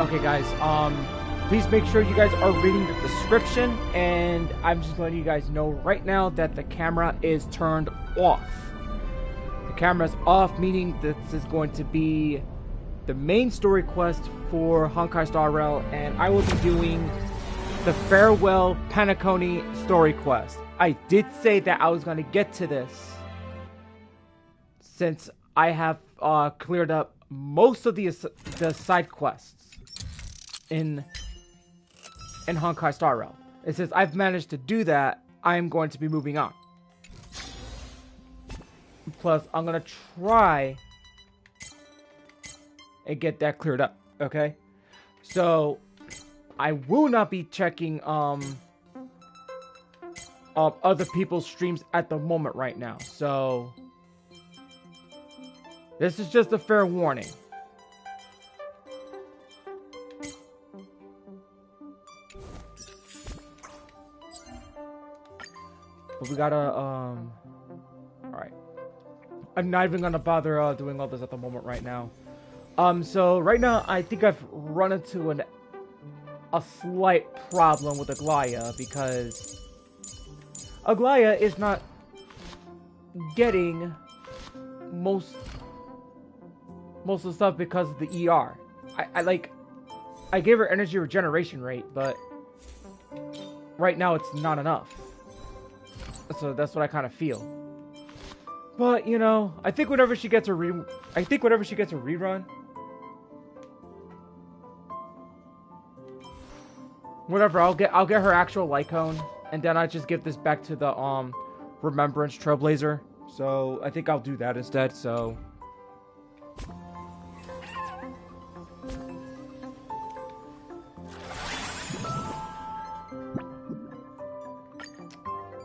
Okay, guys. Please make sure you guys are reading the description, and I'm just letting you guys know right now that the camera is turned off. The camera's off, meaning this is going to be the main story quest for Honkai Star Rail, and I will be doing the Farewell Penacony story quest. I did say that I was going to get to this since I have cleared up most of the side quests in Honkai Star Rail. And since I've managed to do that, I'm going to be moving on. Plus, I'm going to try and get that cleared up, okay? So, I will not be checking other people's streams at the moment right now. So, this is just a fair warning. But we gotta, alright. I'm not even gonna bother doing all this at the moment right now. So right now, I think I've run into a slight problem with Aglaya, because Aglaya is not getting most of the stuff because of the ER. I gave her energy regeneration rate, but right now it's not enough. So that's what I kind of feel. But you know, I think whenever she gets a rerun, whatever, I'll get her actual Lycone, and then I just give this back to the Remembrance Trailblazer. So I think I'll do that instead. So.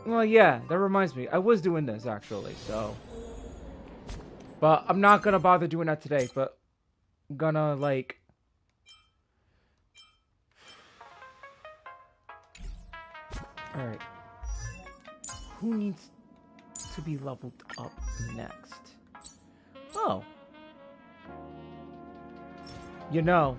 Well, yeah, that reminds me. I was doing this, actually, so. But I'm not gonna bother doing that today, but I'm gonna, like. Alright. Who needs to be leveled up next? Oh. You know.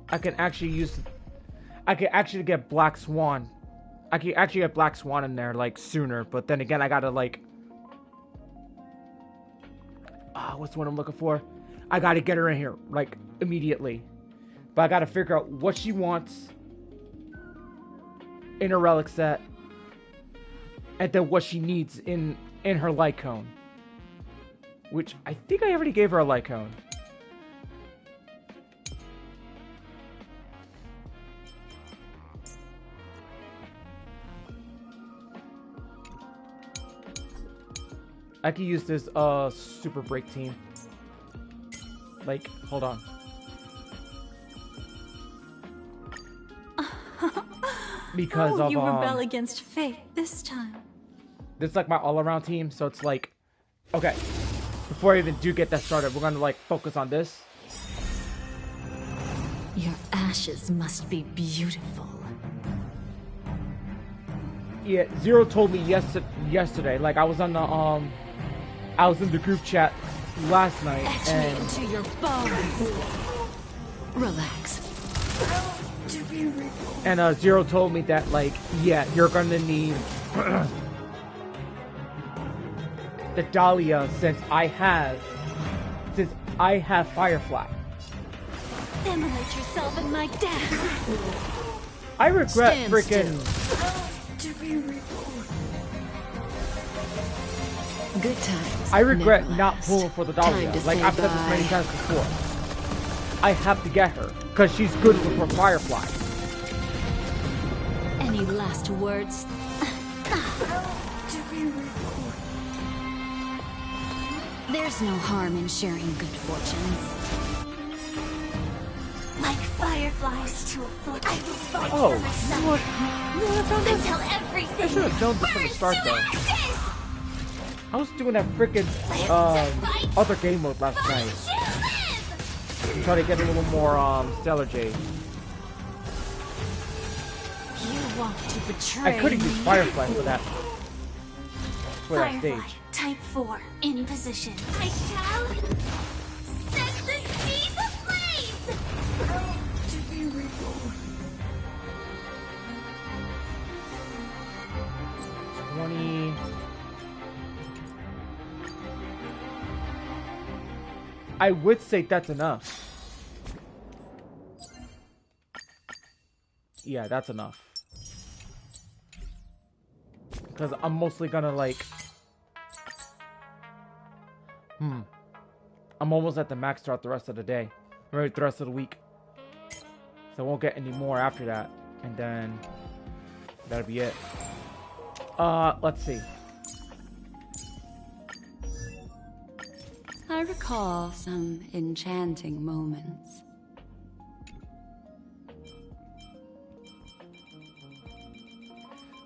I can actually get Black Swan. I can actually get Black Swan in there, like, sooner. But then again, I gotta, like... what's the one I'm looking for? I gotta get her in here, like, immediately. But I gotta figure out what she wants in her relic set. And then what she needs in her Lycone. Which, I think I already gave her a Lycone. I could use this super break team. Like, hold on. Because of you rebel against fate this time. This is like my all-around team, so it's like, okay. Before I even do get that started, we're gonna like focus on this. Your ashes must be beautiful. Yeah, Zero told me yesterday. Like I was on the I was in the group chat last night, Etch and me into your bones. Relax. And Zero told me that, like, yeah, you're gonna need the Dahlia since I have Firefly. Immolate yourself in my death. I regret Stand freaking. Good times. I regret never not last. pulling for the Dahlia. Time to Like say I've said this many bye. times before. I have to get her because she's good with her Firefly. Any last words? There's no harm in sharing good fortunes. Like fireflies to a flood, I will fight Oh, for myself. what? Until I everything should have known this from the burns start, to though. ashes. I was doing that freaking other game mode last night. Try to get a little more Stellar Jade. You want to betray I could have used me. Firefly for that stage. Type 4 in position. I shall set the seas ablaze! To be reborn. 20. I would say that's enough. Yeah, that's enough. Because I'm mostly gonna like... I'm almost at the max throughout the rest of the day. Or the rest of the week. So I won't get any more after that. And then... that'll be it. Let's see. I recall some enchanting moments.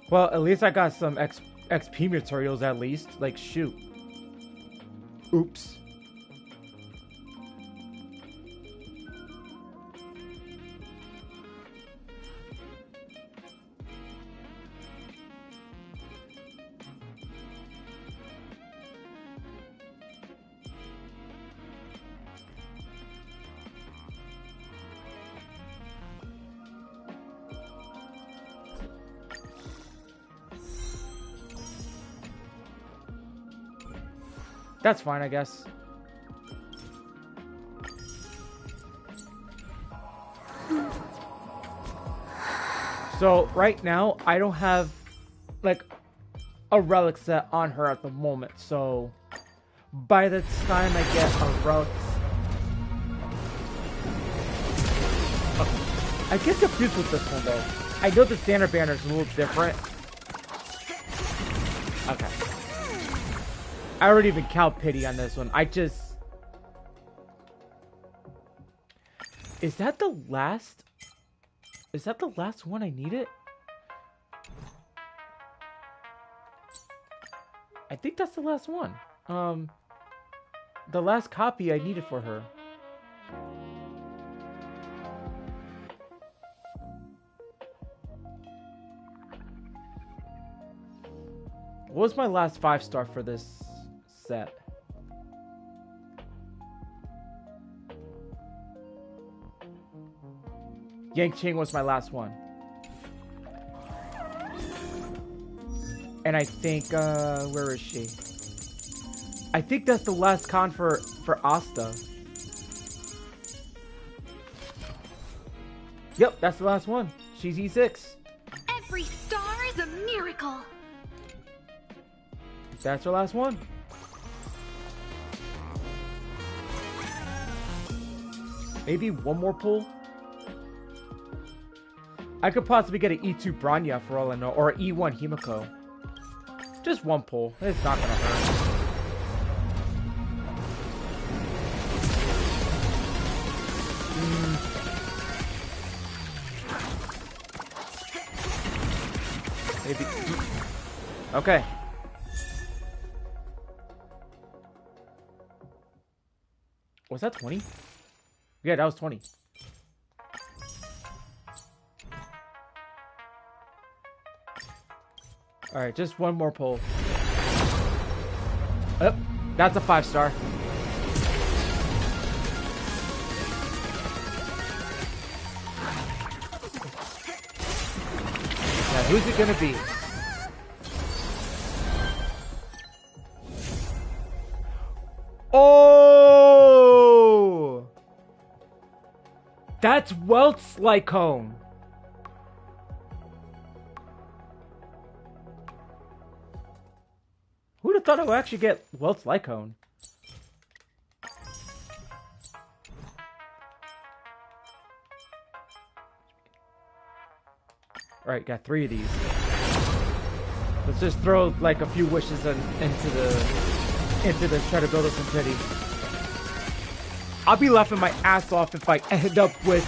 Well, at least I got some XP materials at least. Like, shoot. Oops. That's fine, I guess. So, right now, I don't have, like, a relic set on her at the moment. So, by the time I get a relic... Okay. I get confused with this one, though. I know the standard banner is a little different. Okay. I already even count pity on this one. I just... Is that the last... Is that the last one I needed? I think that's the last one. The last copy I needed for her. What was my last 5-star for this set? Yang Ching was my last one. And I think, where is she? I think that's the last con for Asta. Yep, that's the last one. She's E6. Every star is a miracle. That's her last one. Maybe one more pull? I could possibly get an E2 Branya for all I know, or an E1 Himiko. Just one pull. It's not gonna hurt. Maybe. Okay. Was that 20? Yeah, that was 20. Alright, just one more pull. Oh, that's a 5-star. Now, who's it gonna be? Oh! That's Welt's Lycone. Who'd have thought I would actually get Welt's Lycone? Alright, got 3 of these. Let's just throw like a few wishes into the try to build us some pity. I'll be laughing my ass off if I end up with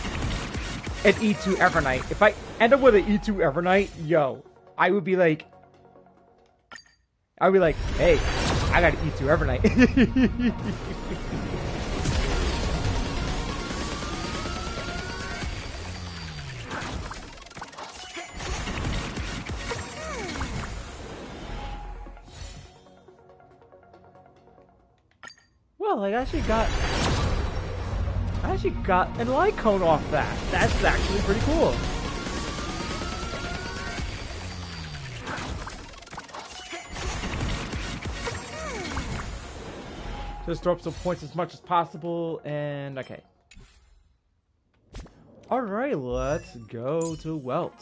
an E2 Evernight. If I end up with an E2 Evernight, yo, I would be like, hey, I got an E2 Evernight. Oh, like I actually got an light cone off that. That's actually pretty cool. Just throw up some points as much as possible, and okay. Alright, let's go to Welt.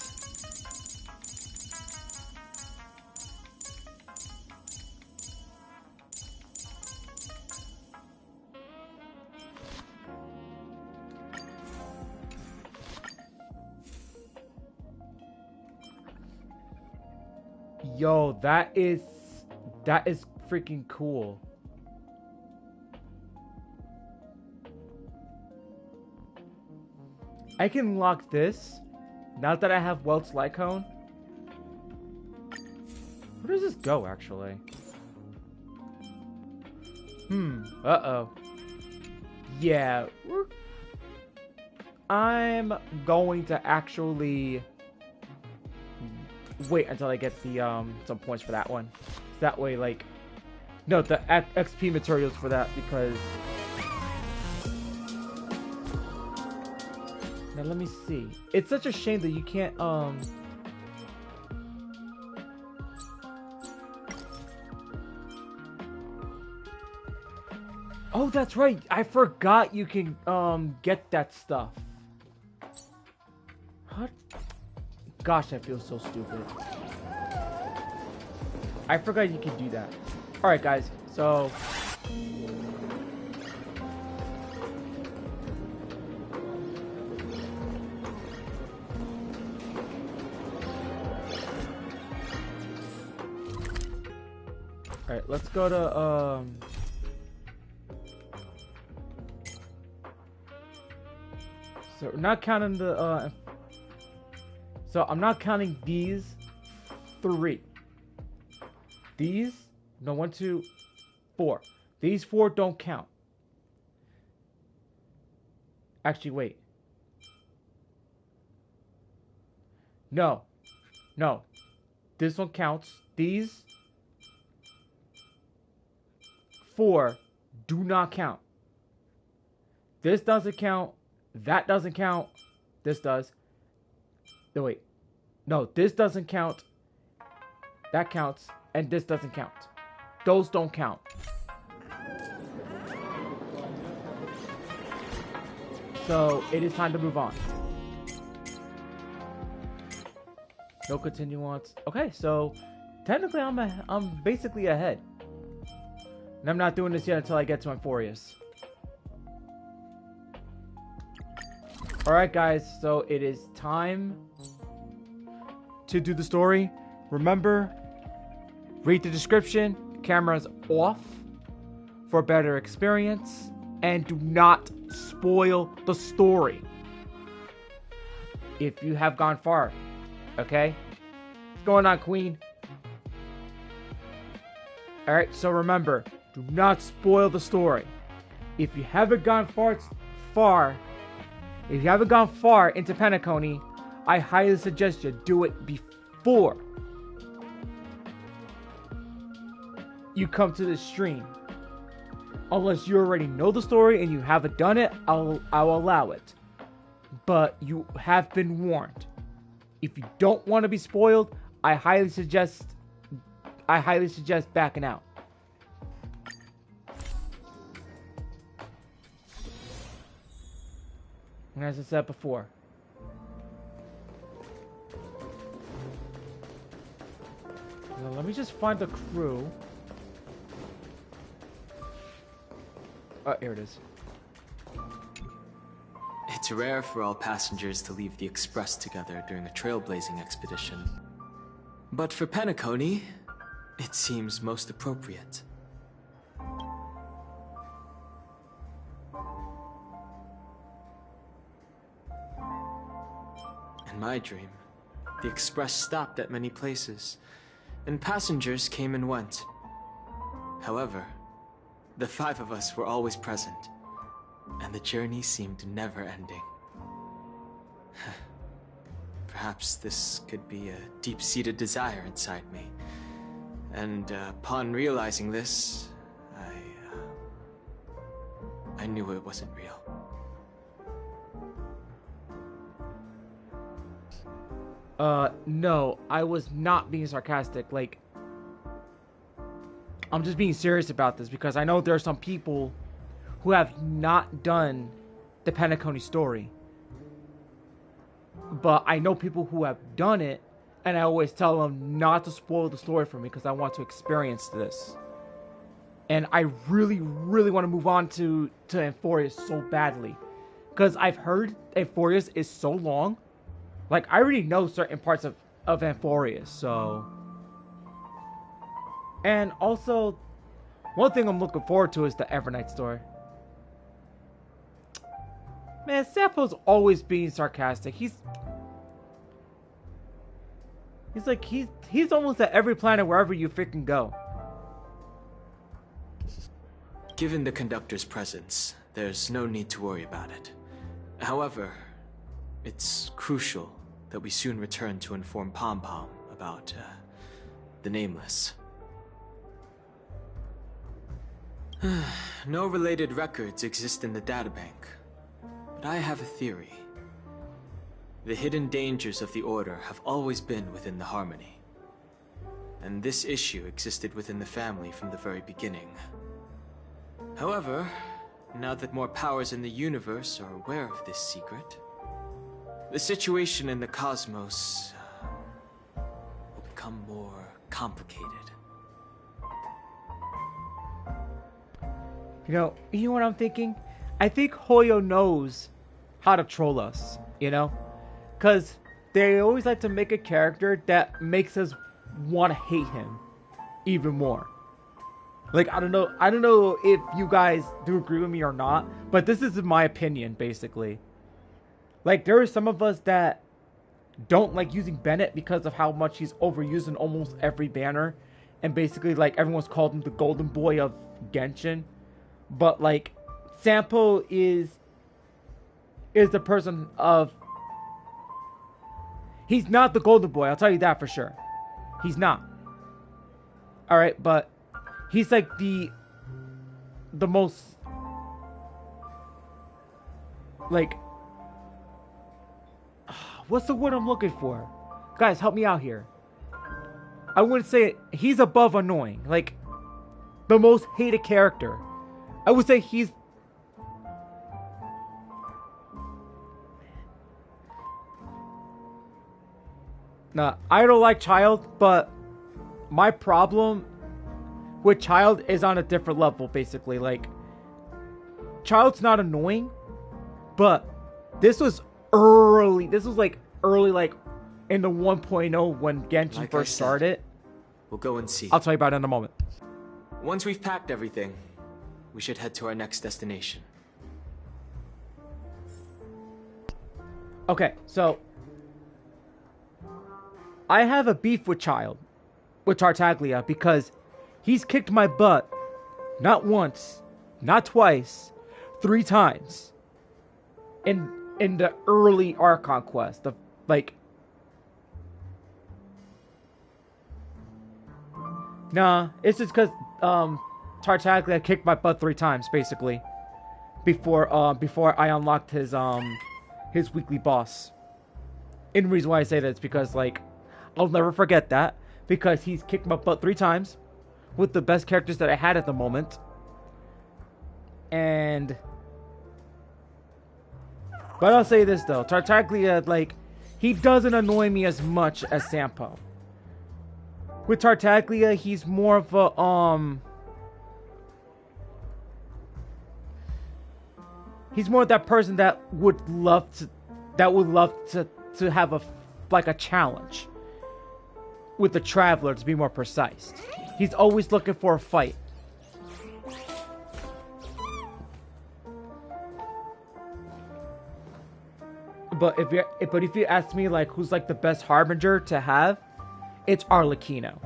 Yo, that is freaking cool. I can lock this now that I have Welt's light cone. Where does this go, actually? Uh-oh. Yeah, I'm going to actually wait until I get the some points for that one. That way, like, no, the XP materials for that, because now let me see. It's such a shame that you can't oh, that's right. I forgot you can get that stuff. What? Gosh, I feel so stupid. I forgot you could do that. Alright, guys. So alright, let's go to so we're not counting the so I'm not counting these 3. These, no, 1, 2, 4. These 4 don't count. Actually, wait. No. No. This one counts. These 4 do not count. This doesn't count. That doesn't count. This does. No, wait. No, this doesn't count. That counts. And this doesn't count. Those don't count. So it is time to move on. No continuance. Okay, so technically I'm basically ahead. And I'm not doing this yet until I get to Amphorius. Alright guys, so it is time to do the story. Remember, read the description, cameras off for a better experience, and do not spoil the story if you have gone far. Okay? What's going on, Queen? Alright, so remember, do not spoil the story. If you haven't gone far into Penacony, I highly suggest you do it before you come to this stream. Unless you already know the story and you haven't done it, I'll allow it. But you have been warned. If you don't want to be spoiled, I highly suggest backing out. And as I said before, now let me just find the crew. Oh, here it is. It's rare for all passengers to leave the Express together during a trailblazing expedition. But for Penacony, it seems most appropriate. In my dream, the Express stopped at many places, and passengers came and went. However, the 5 of us were always present, and the journey seemed never ending. Perhaps this could be a deep-seated desire inside me, and upon realizing this, I knew it wasn't real. No, I was not being sarcastic. Like, I'm just being serious about this because I know there are some people who have not done the Penacony story. But I know people who have done it, and I always tell them not to spoil the story for me because I want to experience this. And I really, really want to move on to Amphorius so badly. Because I've heard Amphorius is so long. Like, I already know certain parts of Amphorius, so... And also, one thing I'm looking forward to is the Evernight story. Man, Sampo's always being sarcastic. He's almost at every planet wherever you freaking go. Given the conductor's presence, there's no need to worry about it. However, it's crucial that we soon return to inform Pom Pom about the Nameless. No related records exist in the databank, but I have a theory. The hidden dangers of the Order have always been within the Harmony, and this issue existed within the family from the very beginning. However, now that more powers in the universe are aware of this secret, the situation in the cosmos will become more complicated. You know what I'm thinking? I think Hoyo knows how to troll us, you know? Because they always like to make a character that makes us want to hate him even more. Like, I don't know if you guys do agree with me or not, but this is my opinion, basically. Like, there are some of us that don't like using Bennett because of how much he's overused in almost every banner. And basically, like, everyone's called him the golden boy of Genshin. But, like, Sampo is the person of... He's not the golden boy, I'll tell you that for sure. He's not. Alright, but he's like the most... Like... What's the word I'm looking for? Guys, help me out here. I wouldn't say it. He's above annoying. Like, the most hated character. I would say he's... Nah, I don't like Child, but my problem with Child is on a different level, basically. Like, Child's not annoying, but this was early. This was like early, like in the 1.0 when Genshin Like first started. We'll go and see. I'll tell you about it in a moment. Once we've packed everything, we should head to our next destination. Okay, so I have a beef with Tartaglia, because he's kicked my butt not once, not twice, 3 times in the early Archon quest. Nah, it's just because Tartaglia kicked my butt 3 times basically before I unlocked his weekly boss. And the reason why I say that is because, like, I'll never forget that, because he's kicked my butt 3 times with the best characters that I had at the moment. But I'll say this though, Tartaglia, like, he doesn't annoy me as much as Sampo. With Tartaglia, he's more of a he's more of that person that would love to have a challenge with the Traveler, to be more precise. He's always looking for a fight. But if you ask me, like, who's like the best Harbinger to have, it's Arlecchino.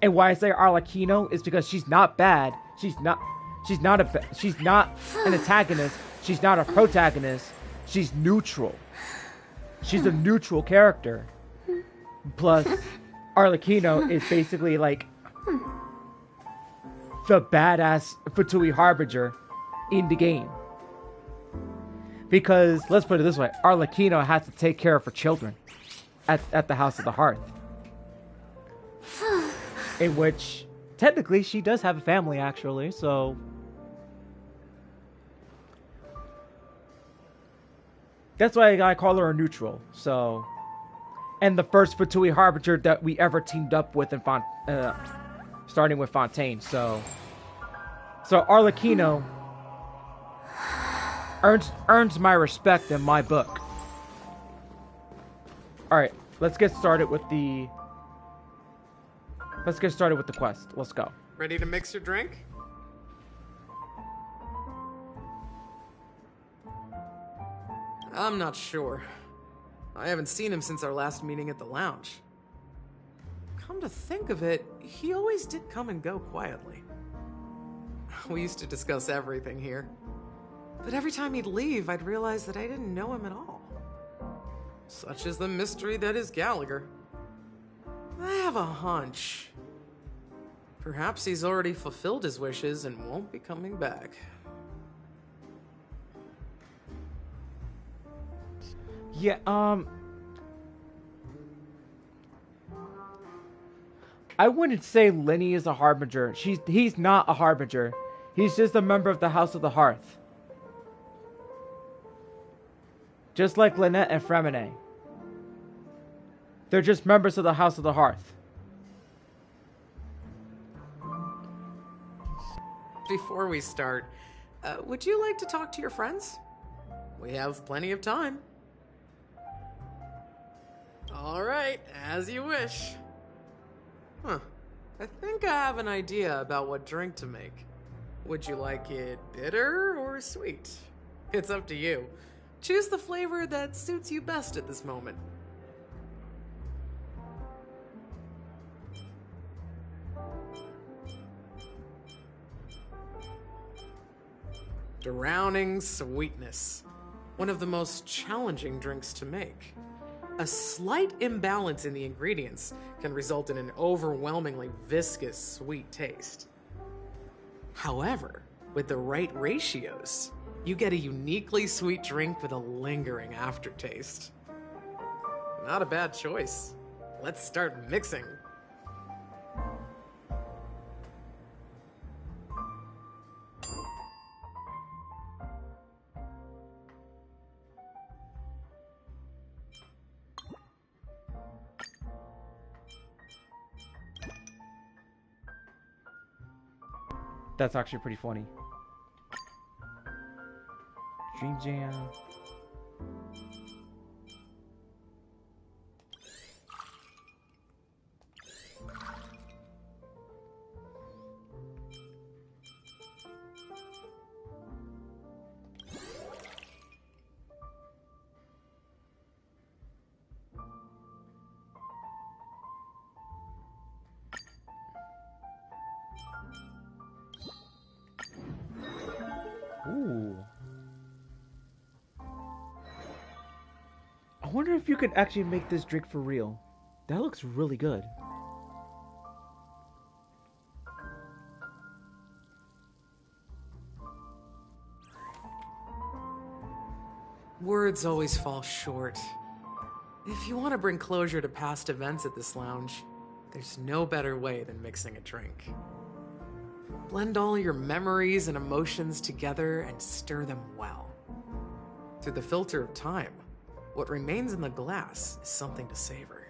And why I say Arlecchino is because she's not bad. She's not an antagonist. She's not a protagonist. She's neutral. She's a neutral character. Plus, Arlecchino is basically like the badass Fatui Harbinger in the game. Because, let's put it this way, Arlecchino has to take care of her children at the House of the Hearth. In which, technically, she does have a family, actually, so... That's why I call her a neutral, so... And the first Fatui Harbinger that we ever teamed up with in starting with Fontaine, so... So Arlecchino earns my respect in my book. Alright, let's get started with the... Let's get started with the quest. Let's go. Ready to mix your drink? I'm not sure. I haven't seen him since our last meeting at the lounge. Come to think of it, he always did come and go quietly. We used to discuss everything here. But every time he'd leave, I'd realize that I didn't know him at all. Such is the mystery that is Gallagher. I have a hunch. Perhaps he's already fulfilled his wishes and won't be coming back. Yeah, I wouldn't say Lenny is a Harbinger. He's not a Harbinger. He's just a member of the House of the Hearth. Just like Lynette and Fremine. They're just members of the House of the Hearth. Before we start, would you like to talk to your friends? We have plenty of time. All right, as you wish. Huh. I think I have an idea about what drink to make. Would you like it bitter or sweet? It's up to you. Choose the flavor that suits you best at this moment. Drowning sweetness. One of the most challenging drinks to make. A slight imbalance in the ingredients can result in an overwhelmingly viscous sweet taste. However, with the right ratios, you get a uniquely sweet drink with a lingering aftertaste. Not a bad choice. Let's start mixing. That's actually pretty funny. Dream Jam. Ooh. I wonder if you could actually make this drink for real. That looks really good. Words always fall short. If you want to bring closure to past events at this lounge, there's no better way than mixing a drink. Blend all your memories and emotions together and stir them well. Through the filter of time, what remains in the glass is something to savor.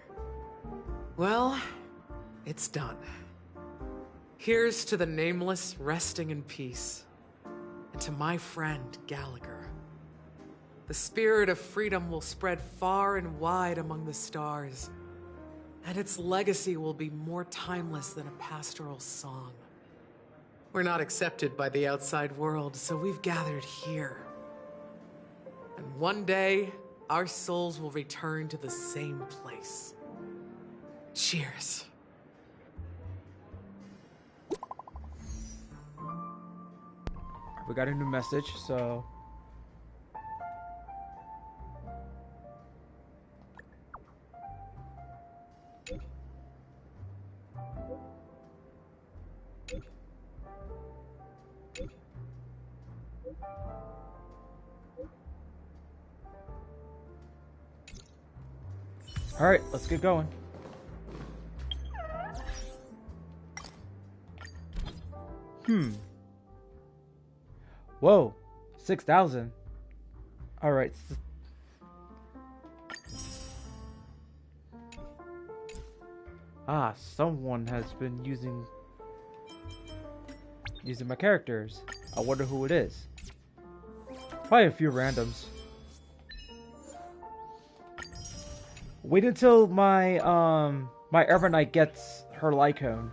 Well, it's done. Here's to the nameless resting in peace, and to my friend Gallagher. The spirit of freedom will spread far and wide among the stars, and its legacy will be more timeless than a pastoral song. We're not accepted by the outside world, so we've gathered here. And one day, our souls will return to the same place. Cheers. We got a new message, so... Alright, let's get going. Whoa, 6,000. Alright. Someone has been using my characters. I wonder who it is. Probably a few randoms. Wait until my my Evernight gets her Lycone.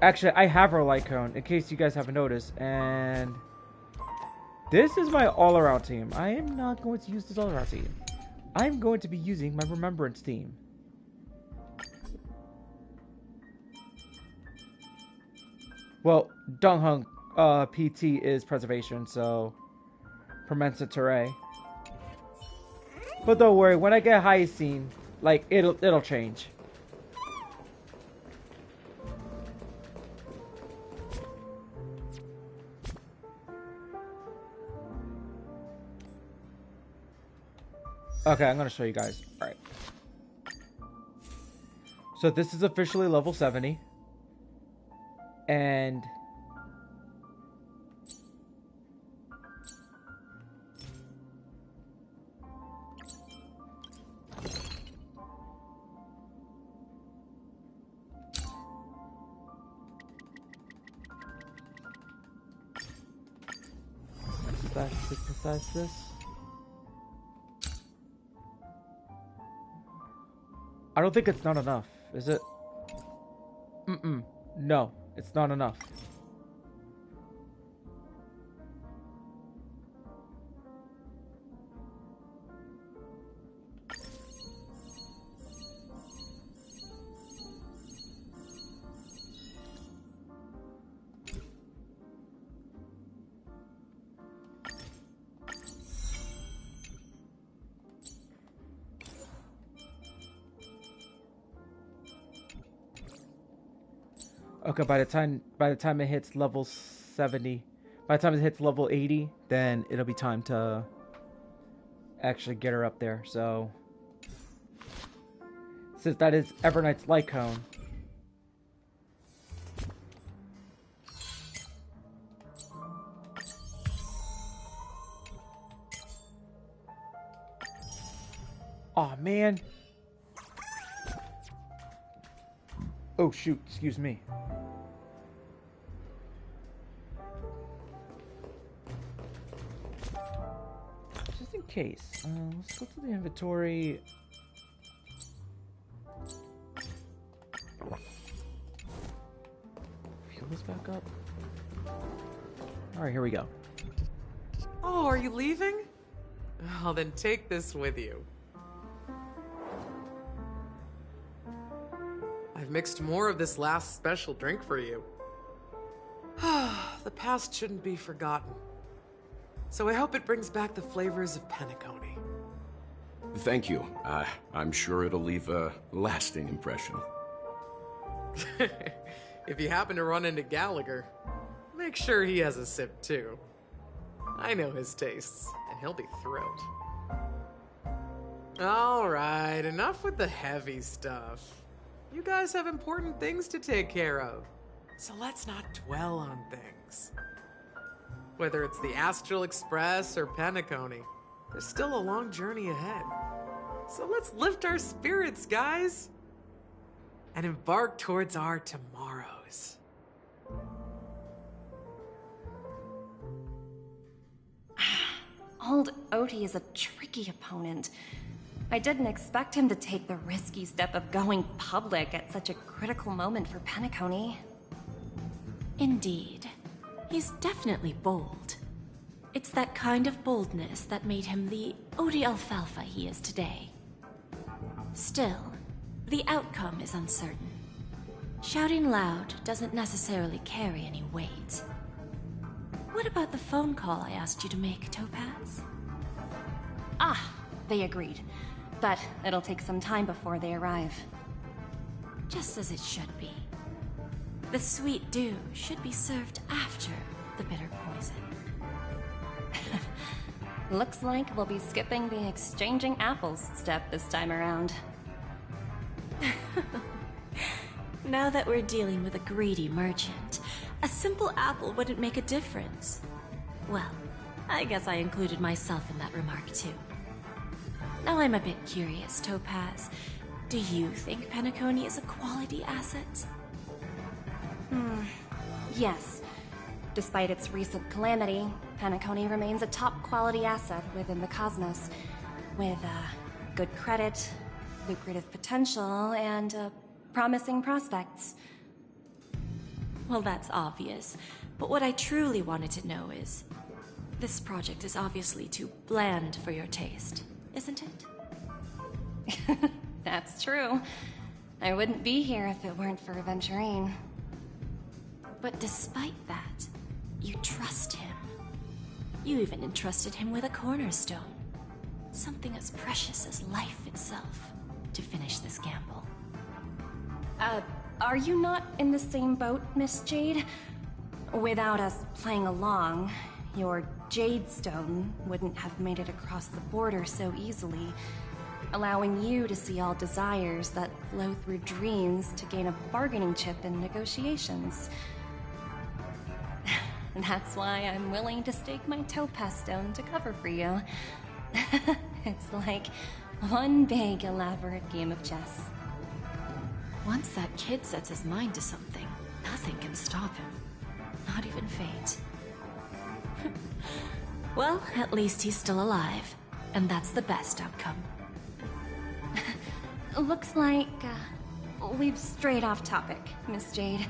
Actually, I have her Lycone, in case you guys haven't noticed, and this is my all-around team. I am not going to use this all-around team. I'm going to be using my Remembrance team. Well, Donghung PT is Preservation, so Permensa Teray. But don't worry, when I get Hyacine, like it'll change. Okay, I'm gonna show you guys. Alright. So this is officially level 70. And let's synthesize this. I don't think it's not enough, is it? No, it's not enough. Okay, by the time it hits level 70, by the time it hits level 80, then it'll be time to actually get her up there. So, since that is Evernight's Lycone, aw man. Oh shoot, excuse me. Just in case, let's go to the inventory. Fill this back up. Alright, here we go. Oh, are you leaving? Oh, then take this with you. I've mixed more of this last special drink for you. The past shouldn't be forgotten. So I hope it brings back the flavors of Penacony. Thank you. I'm sure it'll leave a lasting impression. If you happen to run into Gallagher, make sure he has a sip too. I know his tastes, and he'll be thrilled. Alright, enough with the heavy stuff. You guys have important things to take care of, so let's not dwell on things. Whether it's the Astral Express or Penacony, there's still a long journey ahead. So let's lift our spirits, guys, and embark towards our tomorrows. Old Odie is a tricky opponent. I didn't expect him to take the risky step of going public at such a critical moment for Penacony. Indeed. He's definitely bold. It's that kind of boldness that made him the Odie Alfalfa he is today. Still, the outcome is uncertain. Shouting loud doesn't necessarily carry any weight. What about the phone call I asked you to make, Topaz? Ah, they agreed. But it'll take some time before they arrive. Just as it should be. The sweet dew should be served after the bitter poison. Looks like we'll be skipping the exchanging apples step this time around. Now that we're dealing with a greedy merchant, a simple apple wouldn't make a difference. Well, I guess I included myself in that remark too. Now I'm a bit curious, Topaz. Do you think Penacony is a quality asset? Yes. Despite its recent calamity, Penacony remains a top quality asset within the cosmos, with good credit, lucrative potential, and promising prospects. Well, that's obvious, but what I truly wanted to know is, this project is obviously too bland for your taste, isn't it? That's true. I wouldn't be here if it weren't for Aventurine. But despite that, you trust him. You even entrusted him with a cornerstone. Something as precious as life itself, to finish this gamble. Are you not in the same boat, Miss Jade? Without us playing along, your Jade Stone wouldn't have made it across the border so easily, allowing you to see all desires that flow through dreams to gain a bargaining chip in negotiations. That's why I'm willing to stake my Topaz Stone to cover for you. It's like one big elaborate game of chess. Once that kid sets his mind to something, nothing can stop him. Not even fate. Well, at least he's still alive, and that's the best outcome. Looks like we've strayed off topic, Miss Jade.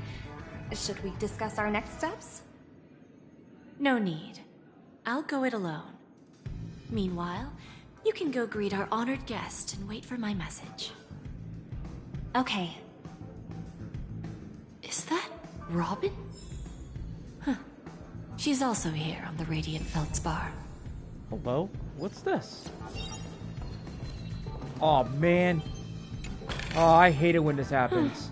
Should we discuss our next steps? No need. I'll go it alone. Meanwhile, you can go greet our honored guest and wait for my message. Okay. Is that Robin? Huh. She's also here on the Radiant Feldspar. Hello? What's this? Oh man. Oh, I hate it when this happens.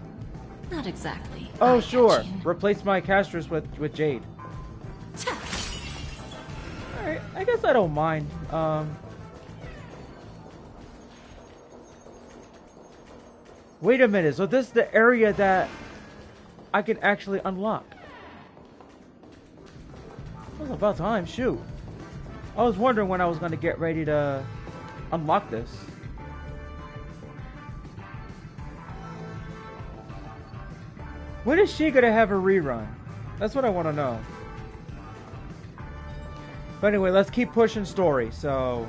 Not exactly. Oh, sure. eye-catching. Replace my casters with Jade. Alright, I guess I don't mind. Wait a minute, so this is the area that I can actually unlock. It was about time, shoot. I was wondering when I was going to get ready to unlock this. When is she going to have a rerun? That's what I want to know. But anyway, let's keep pushing story. So,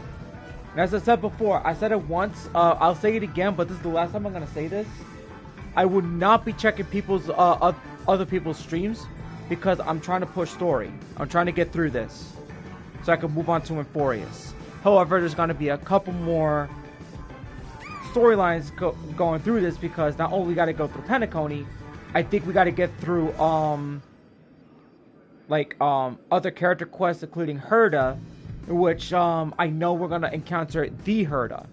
as I said before, I said it once. I'll say it again, but this is the last time I'm gonna say this. I would not be checking people's other people's streams because I'm trying to push story. I'm trying to get through this so I can move on to Euphorius. However, there's gonna be a couple more storylines going through this because not only we got to go through Penacony, I think we got to get through other character quests, including Herda, which I know we're gonna encounter the Herda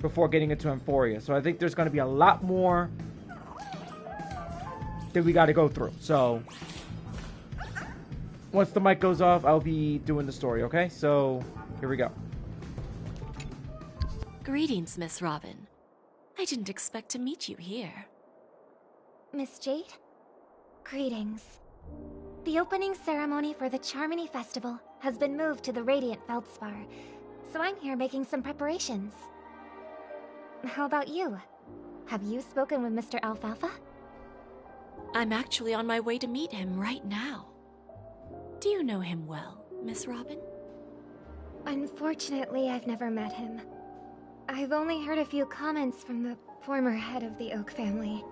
before getting into Euphorius. So I think there's gonna be a lot more that we got to go through. So once the mic goes off, I'll be doing the story. Okay, so here we go. Greetings, Miss Robin. I didn't expect to meet you here. Miss Jade? Greetings. The opening ceremony for the Charmony Festival has been moved to the Radiant Feldspar, so I'm here making some preparations. How about you? Have you spoken with Mr. Alfalfa? I'm actually on my way to meet him right now. Do you know him well, Miss Robin? Unfortunately, I've never met him. I've only heard a few comments from the former head of the Oak family.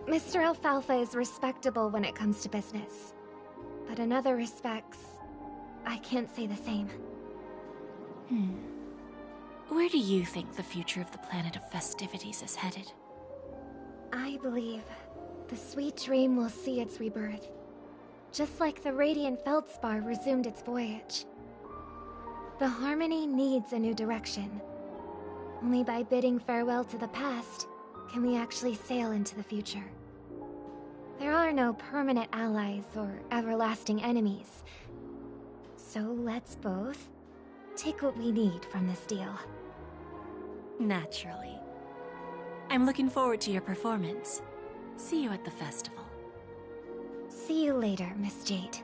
Mr. Alfalfa is respectable when it comes to business, but in other respects, I can't say the same. Where do you think the future of the planet of festivities is headed? I believe the sweet dream will see its rebirth, just like the Radiant Feldspar resumed its voyage. The Harmony needs a new direction. Only by bidding farewell to the past can we actually sail into the future. There are no permanent allies or everlasting enemies, So let's both take what we need from this deal. Naturally. I'm looking forward to your performance. See you at the festival. See you later, Miss Jade.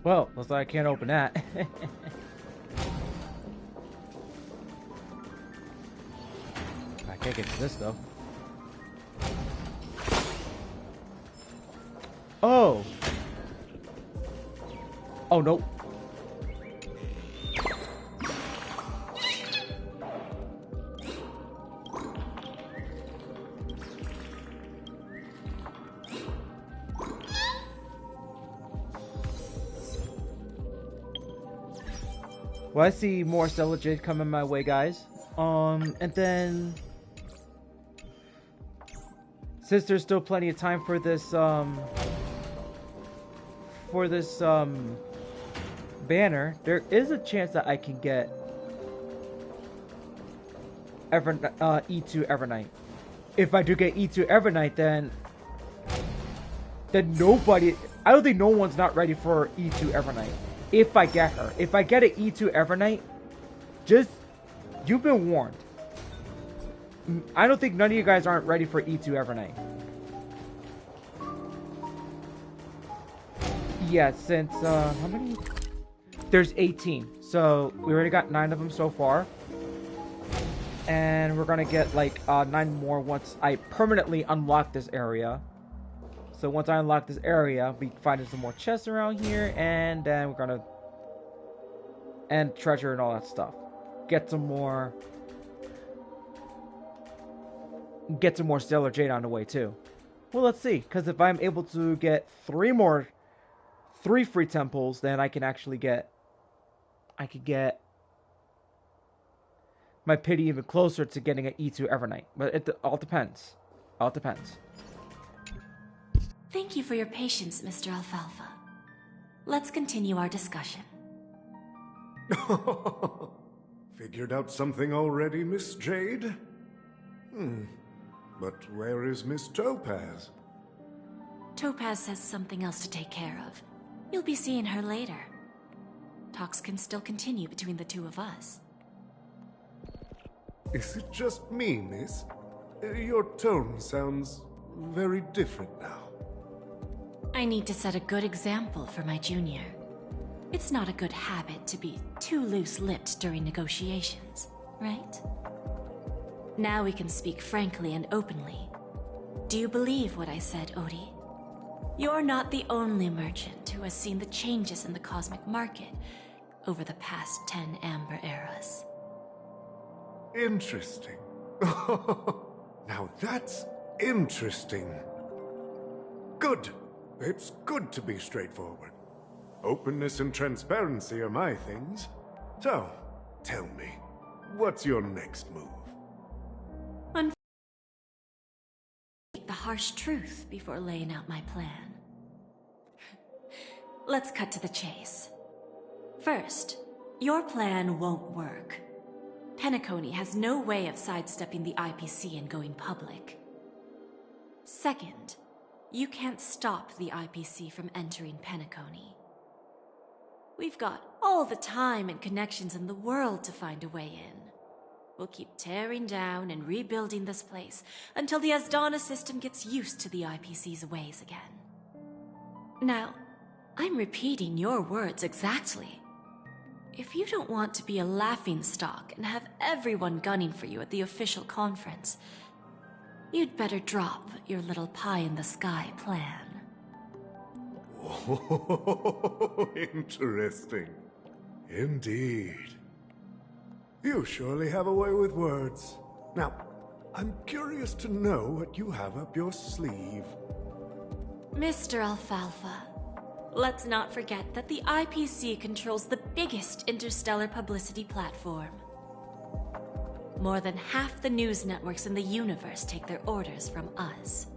Well, looks like I can't open that. I can't get to this though. Oh! Oh, nope. Well, I see more Stellar Jade coming my way, guys. And then since there's still plenty of time for this banner, there is a chance that I can get E2 Evernight. If I do get E2 Evernight, then nobody, I don't think no one's not ready for E2 Evernight. If I get her. If I get an E2 Evernight, just, you've been warned. I don't think none of you guys aren't ready for E2 Evernight. Yeah, since, how many? There's 18. So, we already got 9 of them so far. And we're gonna get, like, 9 more once I permanently unlock this area. So once I unlock this area, we find some more chests around here, and then we're gonna, and treasure and all that stuff. Get some more Stellar Jade on the way too. Well, let's see, because if I'm able to get 3 free temples, then I can actually get, I could get my pity even closer to getting an E2 Evernight. But it all depends. All depends. Thank you for your patience, Mr. Alfalfa. Let's continue our discussion. Figured out something already, Miss Jade? But where is Miss Topaz? Topaz has something else to take care of. You'll be seeing her later. Talks can still continue between the two of us. Is it just me, miss? Your tone sounds very different now. I need to set a good example for my junior. It's not a good habit to be too loose-lipped during negotiations, right? Now we can speak frankly and openly. Do you believe what I said, Odie? You're not the only merchant who has seen the changes in the cosmic market over the past 10 Amber Eras. Interesting. Now that's interesting. Good. It's good to be straightforward. Openness and transparency are my things. So, tell me, what's your next move? The harsh truth before laying out my plan. Let's cut to the chase. First, your plan won't work. Penacony has no way of sidestepping the IPC and going public. Second, you can't stop the IPC from entering Penacony. We've got all the time and connections in the world to find a way in. We'll keep tearing down and rebuilding this place until the Asdana system gets used to the IPC's ways again. Now, I'm repeating your words exactly. If you don't want to be a laughingstock and have everyone gunning for you at the official conference, you'd better drop your little pie-in-the-sky plan. Oh, interesting. Indeed. You surely have a way with words. Now, I'm curious to know what you have up your sleeve. Mr. Alfalfa, Let's not forget that the IPC controls the biggest interstellar publicity platform. More than half the news networks in the universe take their orders from us.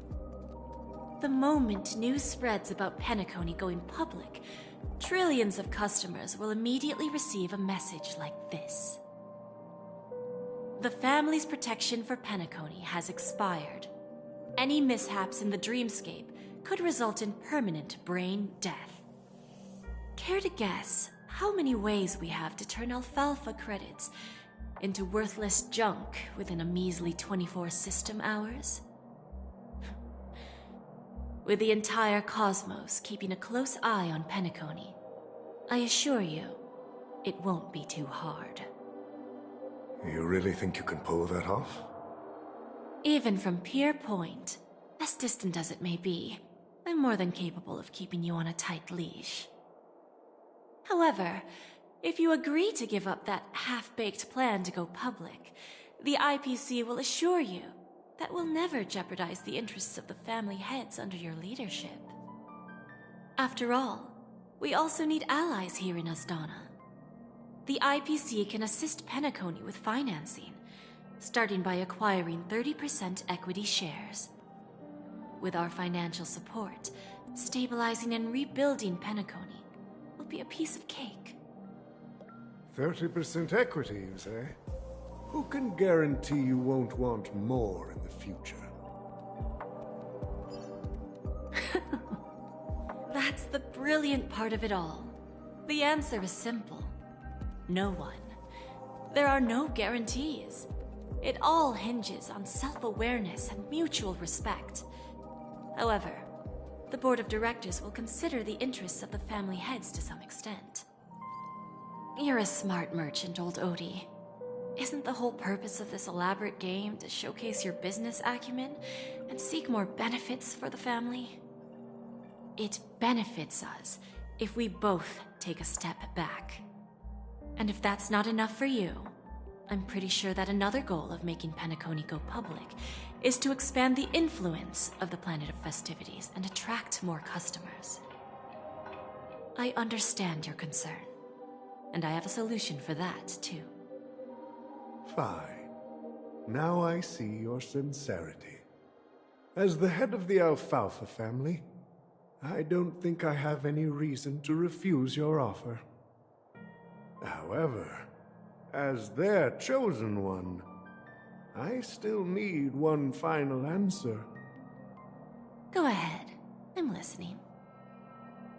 The moment news spreads about Penacony going public, trillions of customers will immediately receive a message like this. The family's protection for Penacony has expired. Any mishaps in the dreamscape could result in permanent brain death. Care to guess how many ways we have to turn alfalfa credits into worthless junk within a measly 24 system hours? With the entire cosmos keeping a close eye on Penacony, I assure you, it won't be too hard. You really think you can pull that off? Even from Pier Point, as distant as it may be, I'm more than capable of keeping you on a tight leash. However, if you agree to give up that half-baked plan to go public, the IPC will assure you that we'll never jeopardize the interests of the family heads under your leadership. After all, we also need allies here in Asdana. The IPC can assist Penacony with financing, starting by acquiring 30% equity shares. With our financial support, stabilizing and rebuilding Penacony will be a piece of cake. 30% equity, you say? Who can guarantee you won't want more in the future? That's the brilliant part of it all. The answer is simple. No one. There are no guarantees. It all hinges on self-awareness and mutual respect. However, the board of directors will consider the interests of the family heads to some extent. You're a smart merchant, old Odie. Isn't the whole purpose of this elaborate game to showcase your business acumen and seek more benefits for the family? It benefits us if we both take a step back. And if that's not enough for you, I'm pretty sure that another goal of making Penacony go public is to expand the influence of the Planet of Festivities and attract more customers. I understand your concern, and I have a solution for that, too. Fine. Now I see your sincerity. As the head of the Alfalfa family, I don't think I have any reason to refuse your offer. However, as their chosen one, I still need one final answer. Go ahead. I'm listening.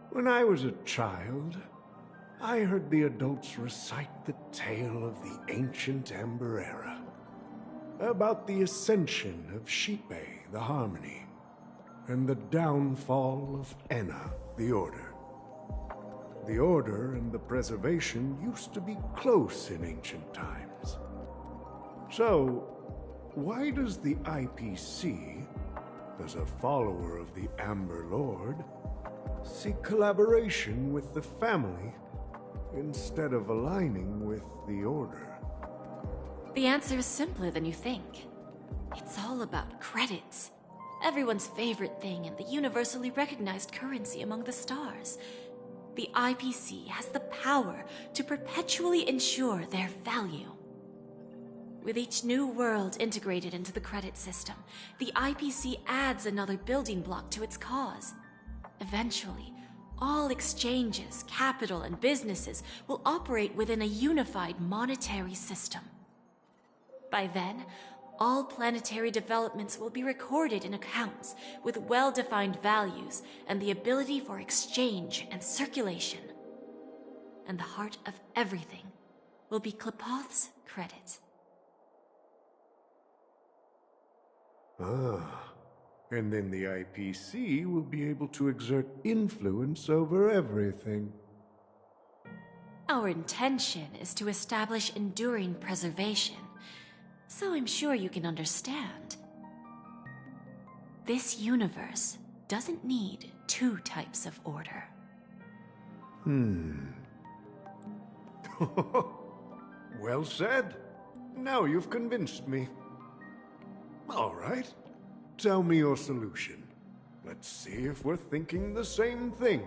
When I was a child, I heard the adults recite the tale of the ancient Ember Era, about the ascension of Shipe, the Harmony, and the downfall of Enna, the Order. The Order and the Preservation used to be close in ancient times. So, why does the IPC, as a follower of the Amber Lord, seek collaboration with the family instead of aligning with the Order? The answer is simpler than you think. It's all about credits. Everyone's favorite thing and the universally recognized currency among the stars. The IPC has the power to perpetually ensure their value. With each new world integrated into the credit system, the IPC adds another building block to its cause. Eventually, all exchanges, capital, and businesses will operate within a unified monetary system. By then, all planetary developments will be recorded in accounts with well-defined values and the ability for exchange and circulation. And the heart of everything will be Klepoth's credit. Ah, and then the IPC will be able to exert influence over everything. Our intention is to establish enduring preservation, so I'm sure you can understand. This universe doesn't need two types of order. Well said. Now you've convinced me. All right. Tell me your solution. Let's see if we're thinking the same thing.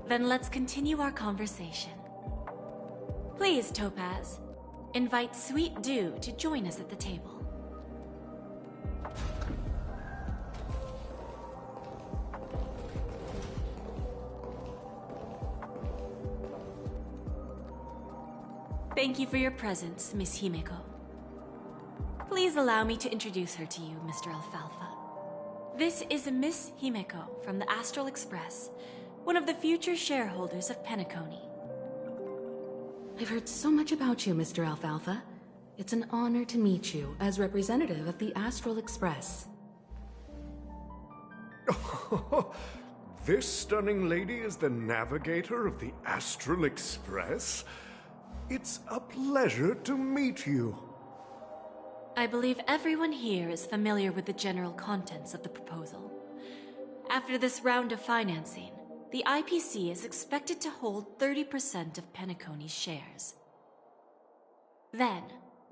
Then let's continue our conversation. Please, Topaz, invite Sweet Dew to join us at the table. Thank you for your presence, Miss Himeko. Please allow me to introduce her to you, Mr. Alfalfa. This is Miss Himeko from the Astral Express, one of the future shareholders of Penacony. I've heard so much about you, Mr. Alfalfa. It's an honor to meet you as representative of the Astral Express. This stunning lady is the navigator of the Astral Express? It's a pleasure to meet you. I believe everyone here is familiar with the general contents of the proposal. After this round of financing, the IPC is expected to hold 30% of Penacony's shares. Then,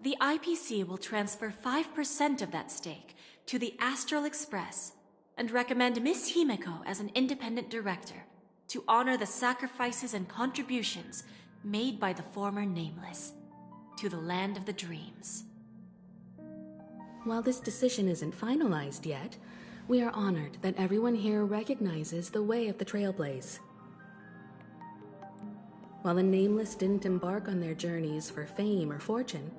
the IPC will transfer 5% of that stake to the Astral Express and recommend Miss Himeko as an independent director to honor the sacrifices and contributions made by the former Nameless to the land of the dreams. While this decision isn't finalized yet, we are honored that everyone here recognizes the way of the Trailblaze. While the Nameless didn't embark on their journeys for fame or fortune,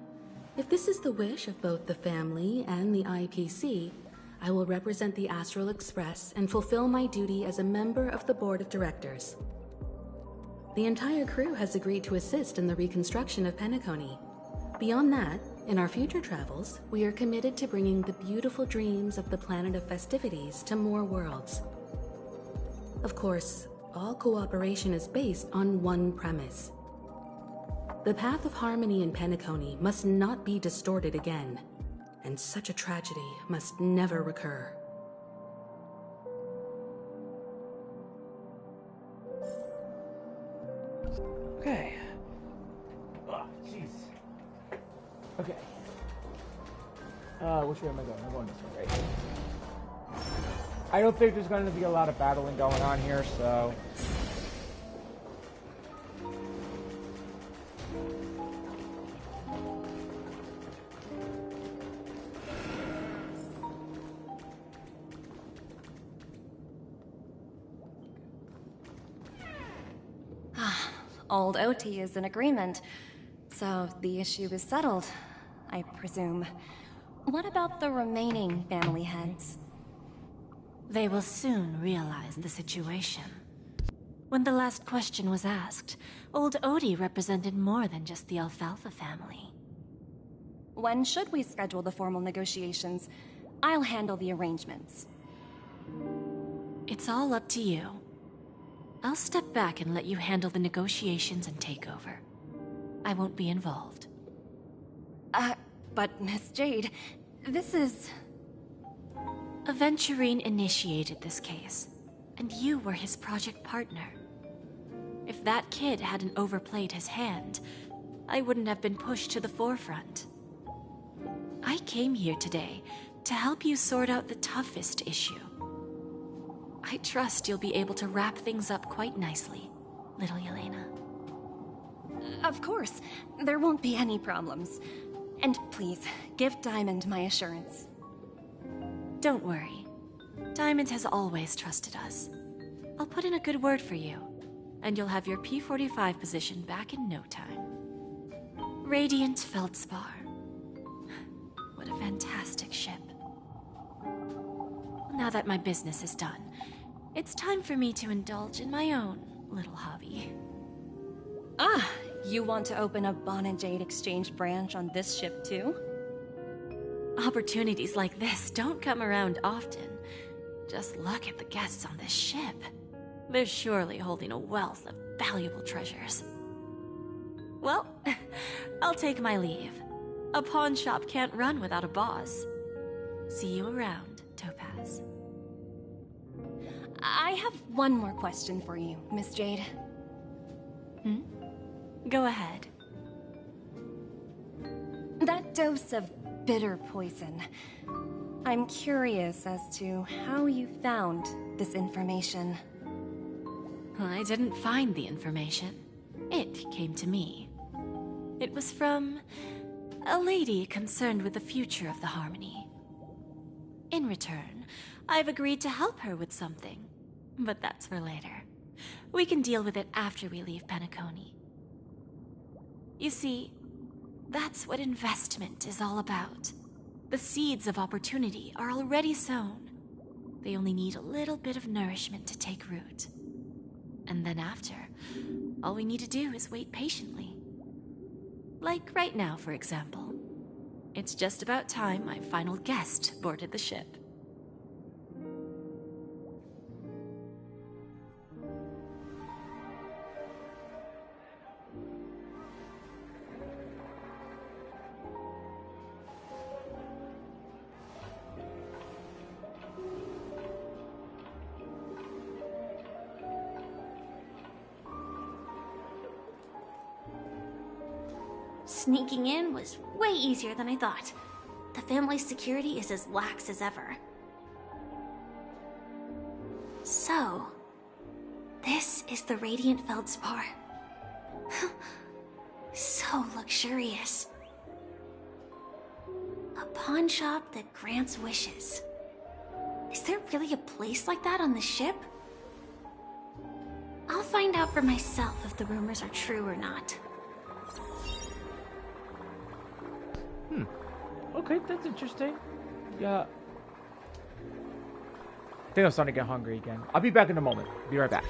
if this is the wish of both the family and the IPC, I will represent the Astral Express and fulfill my duty as a member of the board of directors. The entire crew has agreed to assist in the reconstruction of Penacony. Beyond that, in our future travels, we are committed to bringing the beautiful dreams of the planet of festivities to more worlds. Of course, all cooperation is based on one premise. The path of harmony in Penacony must not be distorted again, and such a tragedy must never recur. Okay. Oh, jeez. Okay. Which way am I going? I'm going this way, right? I don't think there's going to be a lot of battling going on here, so... Old OT is in agreement, so the issue is settled, I presume. What about the remaining family heads? They will soon realize the situation. When the last question was asked, old Odie represented more than just the Alfalfa family. When should we schedule the formal negotiations? I'll handle the arrangements. It's all up to you. I'll step back and let you handle the negotiations and takeover. I won't be involved. But Miss Jade, this is... Aventurine initiated this case, and you were his project partner. If that kid hadn't overplayed his hand, I wouldn't have been pushed to the forefront. I came here today to help you sort out the toughest issue. I trust you'll be able to wrap things up quite nicely, little Yelena. Of course, there won't be any problems. And please, give Diamond my assurance. Don't worry. Diamond has always trusted us. I'll put in a good word for you, and you'll have your P-45 position back in no time. Radiant Feldspar. What a fantastic ship. Now that my business is done, it's time for me to indulge in my own little hobby. Ah, you want to open a Bon and Jade exchange branch on this ship too? Opportunities like this don't come around often. Just look at the guests on this ship. They're surely holding a wealth of valuable treasures. Well, I'll take my leave. A pawn shop can't run without a boss. See you around, Topaz. I have one more question for you, Miss Jade. Go ahead. That dose of bitter poison. I'm curious as to how you found this information. I didn't find the information. It came to me. It was from a lady concerned with the future of the Harmony. In return, I've agreed to help her with something. But that's for later. We can deal with it after we leave Penacony. You see, that's what investment is all about. The seeds of opportunity are already sown. They only need a little bit of nourishment to take root. And then after, all we need to do is wait patiently. Like right now, for example. It's just about time my final guest boarded the ship. Sneaking in was way easier than I thought. The family's security is as lax as ever. So, this is the Radiant Feldspar. So luxurious. A pawn shop that grants wishes. Is there really a place like that on the ship? I'll find out for myself if the rumors are true or not. Okay, that's interesting. Yeah. I think I'm starting to get hungry again. I'll be back in a moment. Be right back.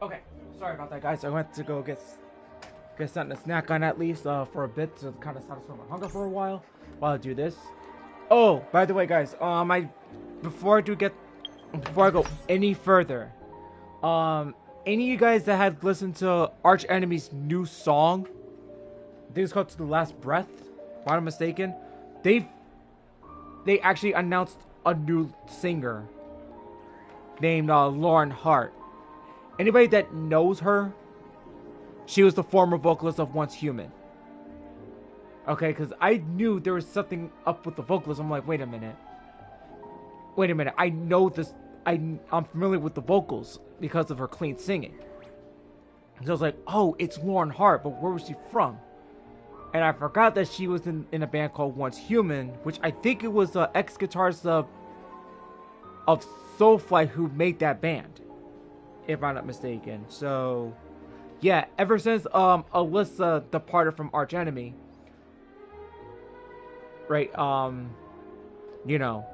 Okay, sorry about that, guys. I went to go get something to snack on at least for a bit to kind of satisfy my hunger for a while I do this. Oh, by the way, guys, before I go any further, any of you guys that had listened to Arch Enemy's new song, I think it's called "To the Last Breath," if I'm not mistaken, they actually announced a new singer named Lauren Hart. Anybody that knows her, she was the former vocalist of Once Human. Okay, because I knew there was something up with the vocalist. I'm like, wait a minute. I know this. I'm familiar with the vocals because of her clean singing. So I was like, oh, it's Lauren Hart, but where was she from? And I forgot that she was in a band called Once Human, which I think it was the ex-guitarist of Soulfly who made that band, if I'm not mistaken. So, yeah, ever since Alyssa departed from Arch Enemy, right, you know,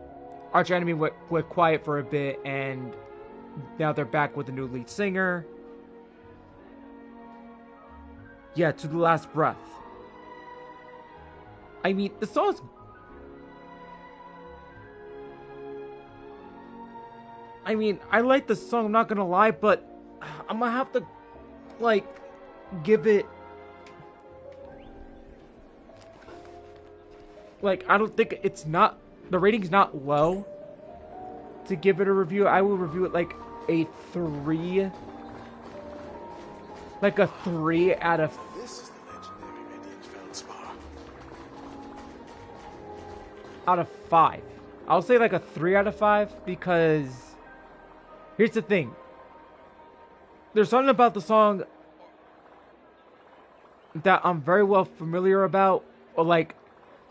Arch Enemy went quiet for a bit, and now they're back with a new lead singer. Yeah, To the Last Breath. I mean, the song's... I mean, I like the song, I'm not gonna lie, but I'm gonna have to, like, give it... Like, I don't think it's not... The rating's not low to give it a review. I will review it like a 3. Like a 3 out of... This is the legendary radiant feldspar. Out of 5. I'll say like a 3 out of 5 because... Here's the thing. There's something about the song that I'm very well familiar about, or like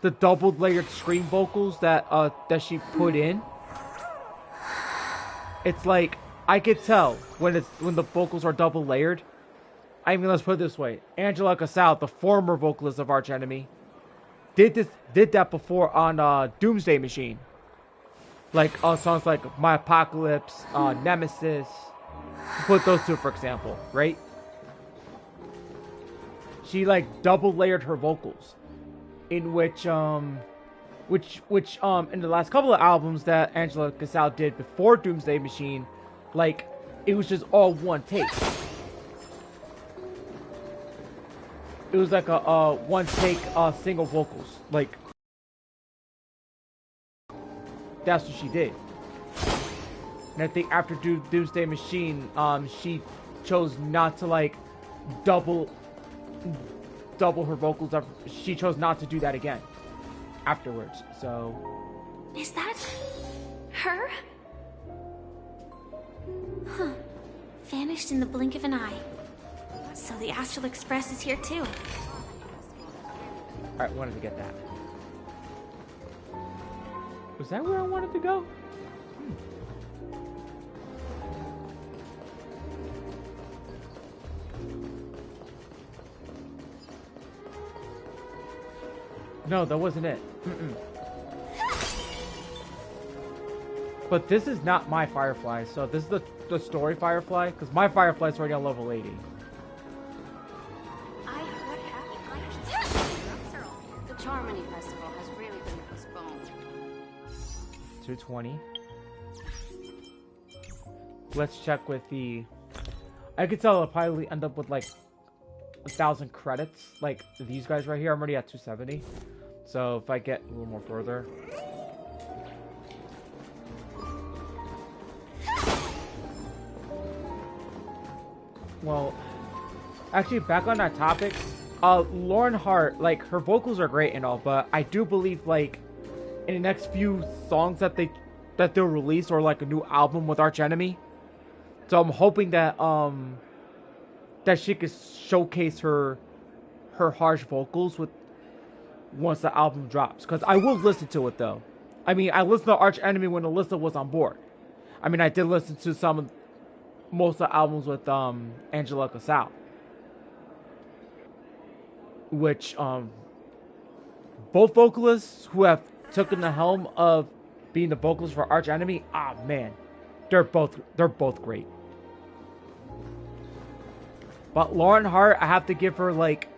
the double layered scream vocals that she put in. It's like I could tell when the vocals are double layered. I mean, let's put it this way: Angela Casal, the former vocalist of Arch Enemy, did that before on Doomsday Machine. Like songs like My Apocalypse, Nemesis. Put those two for example, right? She like double layered her vocals, in which in the last couple of albums that Angela Casal did before Doomsday Machine, like it was just all one take. It was like a one take single vocals, like that's what she did. And I think after Doomsday Machine, she chose not to like double her vocals up. She chose not to do that again afterwards. So Is that her? Huh. Vanished in the blink of an eye. So the Astral Express is here too. Alright, wanted to get that. Was that where I wanted to go? No, that wasn't it. But this is not my Firefly, so this is the story Firefly, because my Firefly is already on level 80. The Charmony Festival has really been postponed. 220. Let's check with the... I could tell I'll probably end up with like 1,000 credits, like these guys right here. I'm already at 270. So if I get a little more further... Well, actually, back on that topic, Lauren Hart, like, her vocals are great and all, but I do believe, like, in the next few songs that they'll release, or like a new album with Arch Enemy, so I'm hoping that that she could showcase her harsh vocals once the album drops, because I will listen to it though. I mean, I listened to Arch Enemy when Alyssa was on board. I mean, I did listen to most of the albums with Angela Casal, which both vocalists who have taken the helm of being the vocalists for Arch Enemy, man, they're both great. But Lauren Hart, I have to give her like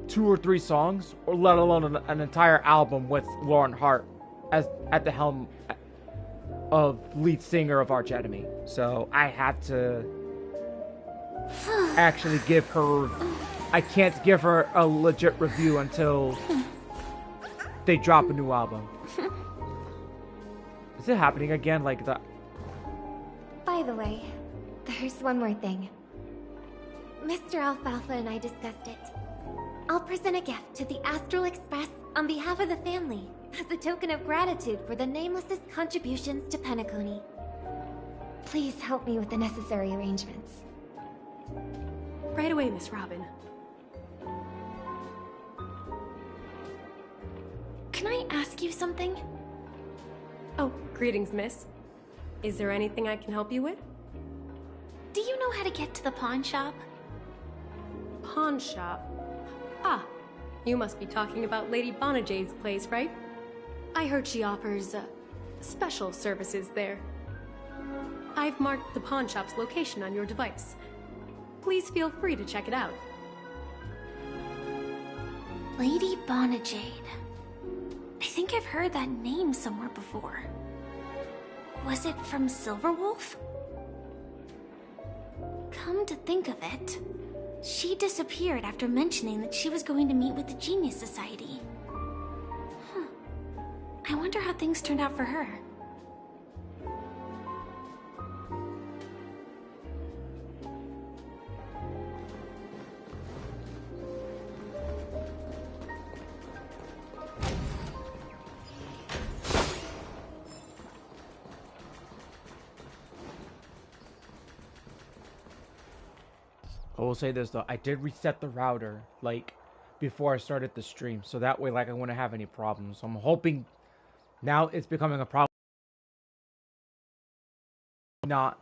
2 or 3 songs, or let alone an entire album with Lauren Hart as at the helm of lead singer of Arch Enemy. So I had to actually give her. I can't give her a legit review until they drop a new album. Is it happening again? Like that? By the way, there's one more thing. Mr. Alfalfa and I discussed it. I'll present a gift to the Astral Express on behalf of the family as a token of gratitude for the Nameless's contributions to Penacony. Please help me with the necessary arrangements. Right away, Miss Robin. Can I ask you something? Oh, greetings, miss. Is there anything I can help you with? Do you know how to get to the pawn shop? Pawn shop? Ah, you must be talking about Lady Bonajade's place, right? I heard she offers, special services there. I've marked the pawn shop's location on your device. Please feel free to check it out. Lady Bonajade. I think I've heard that name somewhere before. Was it from Silverwolf? Come to think of it, she disappeared after mentioning that she was going to meet with the Genius Society. I wonder how things turned out for her. I will say this though, I did reset the router like before I started the stream, so that way like I wouldn't have any problems. So I'm hoping now it's becoming a problem, not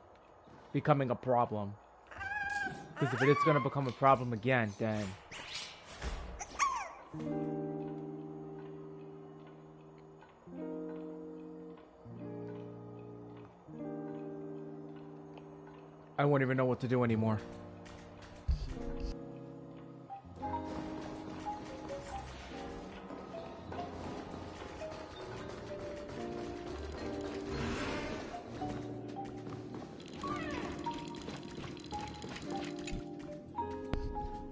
becoming a problem. Because if it is going to become a problem again, then I won't even know what to do anymore.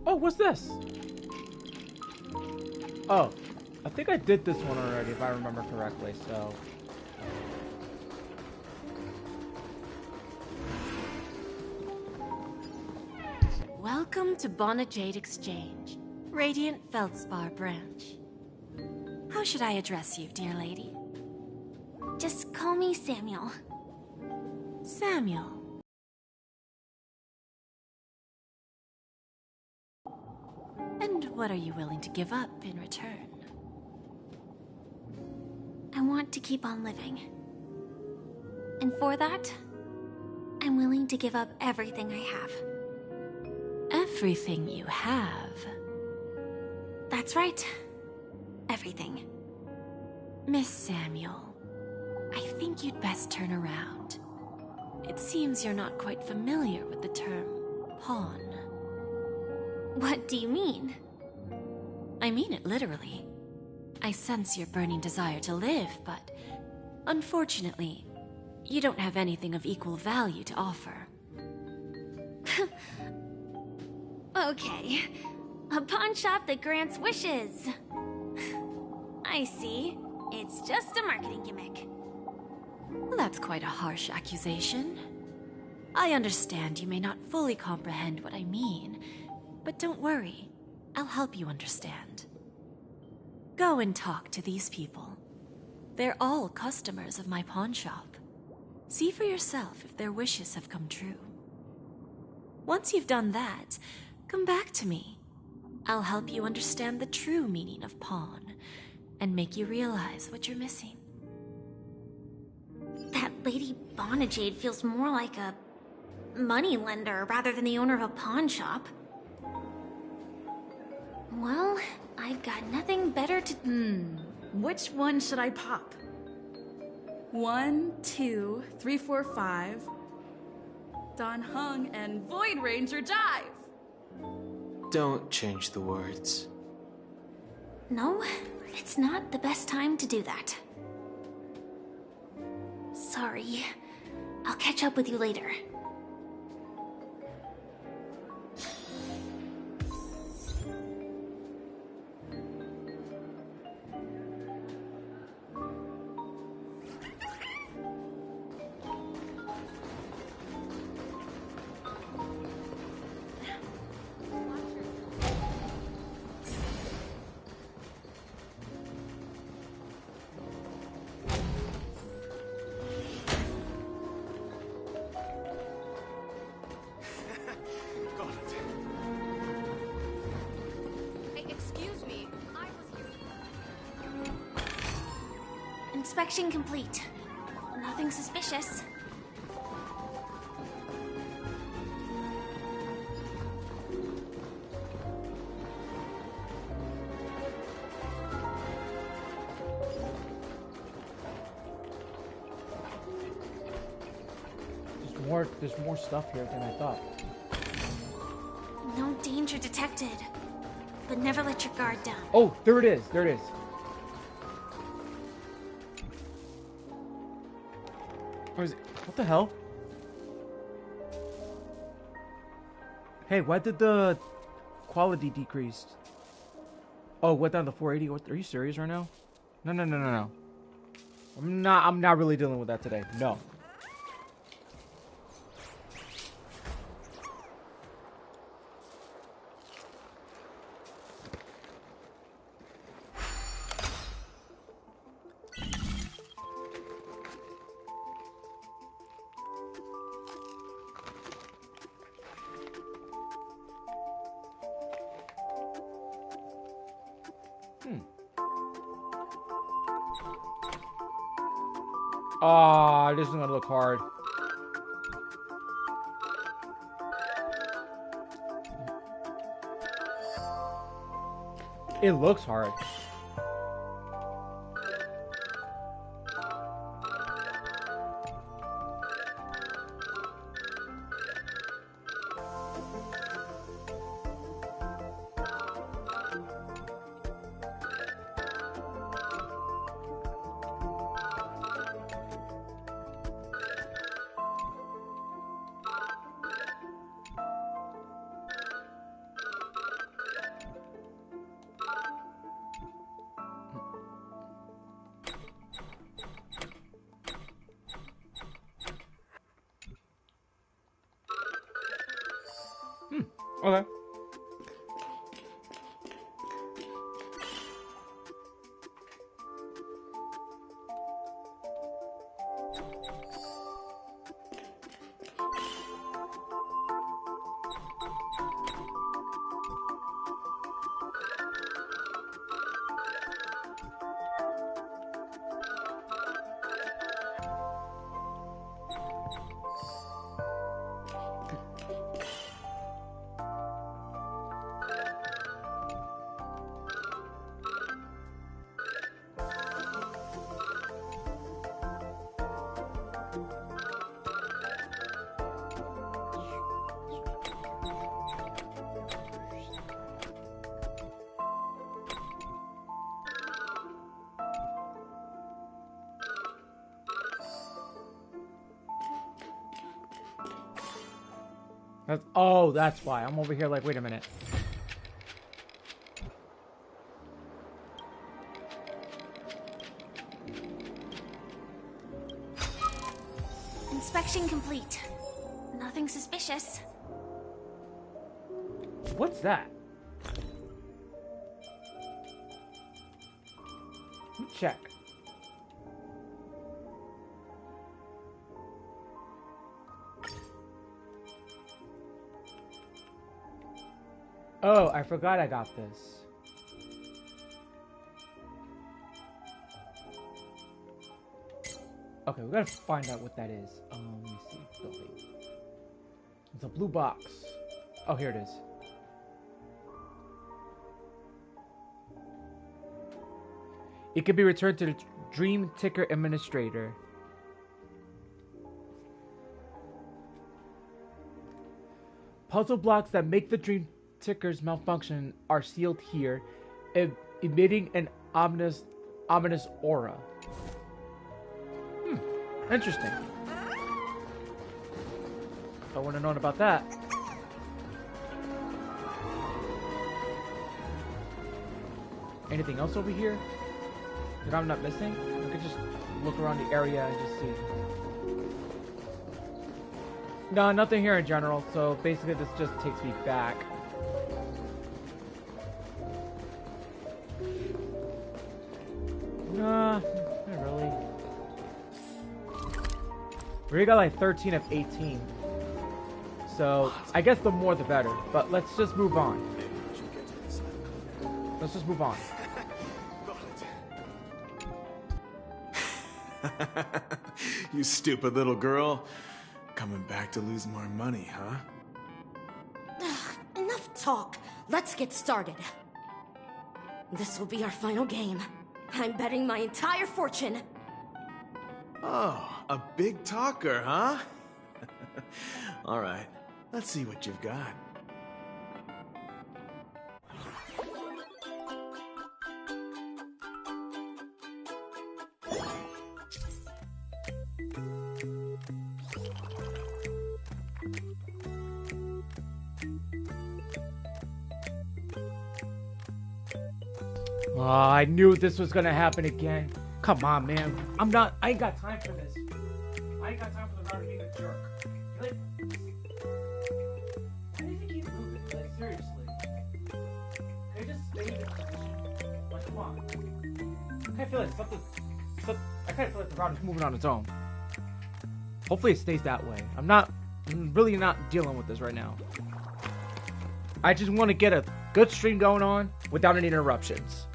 Oh, what's this? Oh, I think I did this one already, if I remember correctly, so... Welcome to Bonajade Exchange, Radiant Feldspar branch. How should I address you, dear lady? Just call me Samuel. Samuel. And what are you willing to give up in return? I want to keep on living. And for that, I'm willing to give up everything I have. Everything you have? That's right. Everything. Miss Samuel, I think you'd best turn around. It seems you're not quite familiar with the term pawn. What do you mean? I mean it literally. I sense your burning desire to live, but unfortunately, you don't have anything of equal value to offer. Okay. A pawn shop that grants wishes. I see. It's just a marketing gimmick. Well, that's quite a harsh accusation. I understand you may not fully comprehend what I mean, but don't worry. I'll help you understand. Go and talk to these people. They're all customers of my pawn shop. See for yourself if their wishes have come true. Once you've done that, come back to me. I'll help you understand the true meaning of pawn and make you realize what you're missing. That Lady Bonajade feels more like a moneylender rather than the owner of a pawn shop. Well, I've got nothing better to... Which one should I pop? 1, 2, 3, 4, 5. on hung and Void Ranger jive. Don't change the words. No, it's not the best time to do that. Sorry. I'll catch up with you later. Inspection complete. Nothing suspicious. There's more stuff here than I thought. No danger detected. But never let your guard down. Oh, there it is. There it is. What the hell? Hey, why did the quality decrease? Oh, went down to 480. What? Are you serious right now? No. I'm not really dealing with that today. No. Ah, this is gonna look hard. It looks hard. Okay. Oh, that's why. I'm over here like, wait a minute. Inspection complete. Nothing suspicious. What's that? Let me check. Oh, I forgot I got this. Okay, we gotta find out what that is. Let me see. Building. It's a blue box. Oh, here it is. It can be returned to the Dream Ticker Administrator. Puzzle blocks that make the dream tickers malfunction are sealed here, emitting an ominous aura. Interesting. I wouldn't have known about that. Anything else over here that I'm not missing? I could just look around the area and just see. No, nothing here in general, so basically this just takes me back. Nah, not really. We already got like 13 of 18. So, I guess the more the better. But let's just move on. Let's just move on. You stupid little girl. Coming back to lose more money, huh? Enough talk. Let's get started. This will be our final game. I'm betting my entire fortune. Oh, a big talker, huh? All right, let's see what you've got. Oh, I knew this was gonna happen again. Come on, man. I ain't got time for this. I ain't got time for the router being a jerk. Like, why does he keep moving? Like, seriously. Can I just stay in this position? Like, come on. I kinda feel like I kinda feel like the router's moving on its own. Hopefully it stays that way. I'm really not dealing with this right now. I just want to get a good stream going on without any interruptions.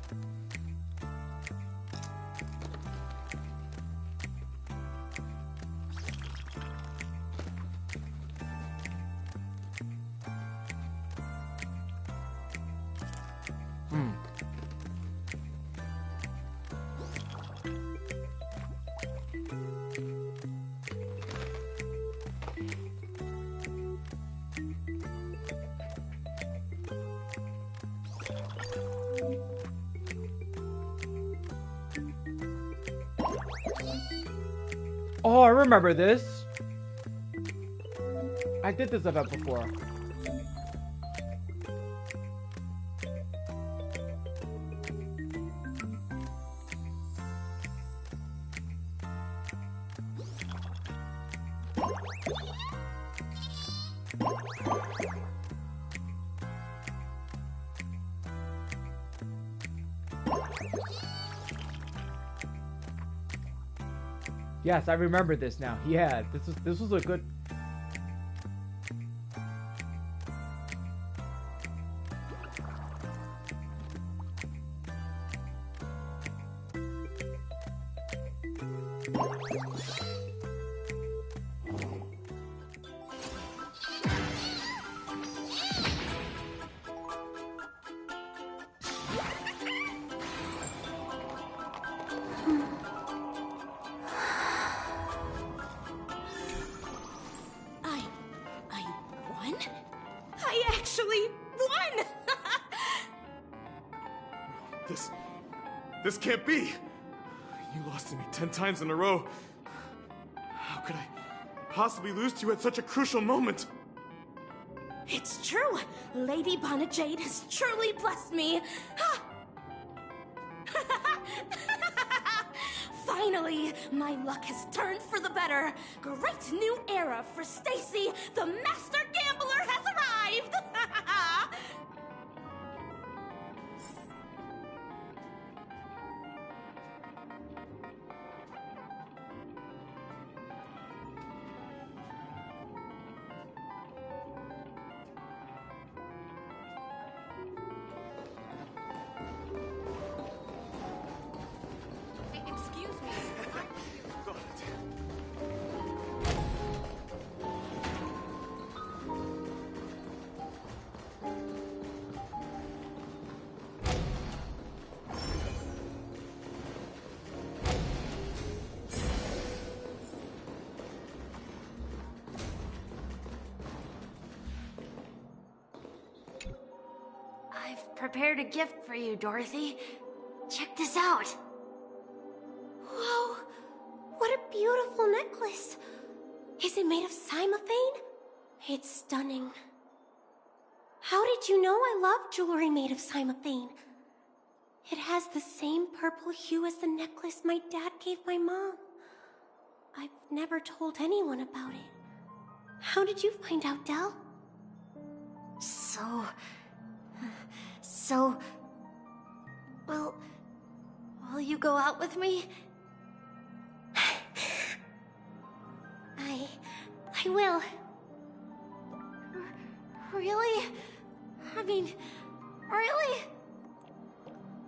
Oh, I remember this. I did this event before. Yes, I remember this now. Yeah, this was a good. This can't be! You lost to me 10 times in a row. How could I possibly lose to you at such a crucial moment? It's true! Lady Bonajade has truly blessed me! Finally, my luck has turned for the better. Great new era for Stacy. The master gambler has arrived! prepared a gift for you, Dorothy. Check this out. Whoa! What a beautiful necklace! Is it made of cymophane? It's stunning. How did you know I love jewelry made of cymophane? It has the same purple hue as the necklace my dad gave my mom. I've never told anyone about it. How did you find out, Del? Will you go out with me? I will. Really? I mean, really?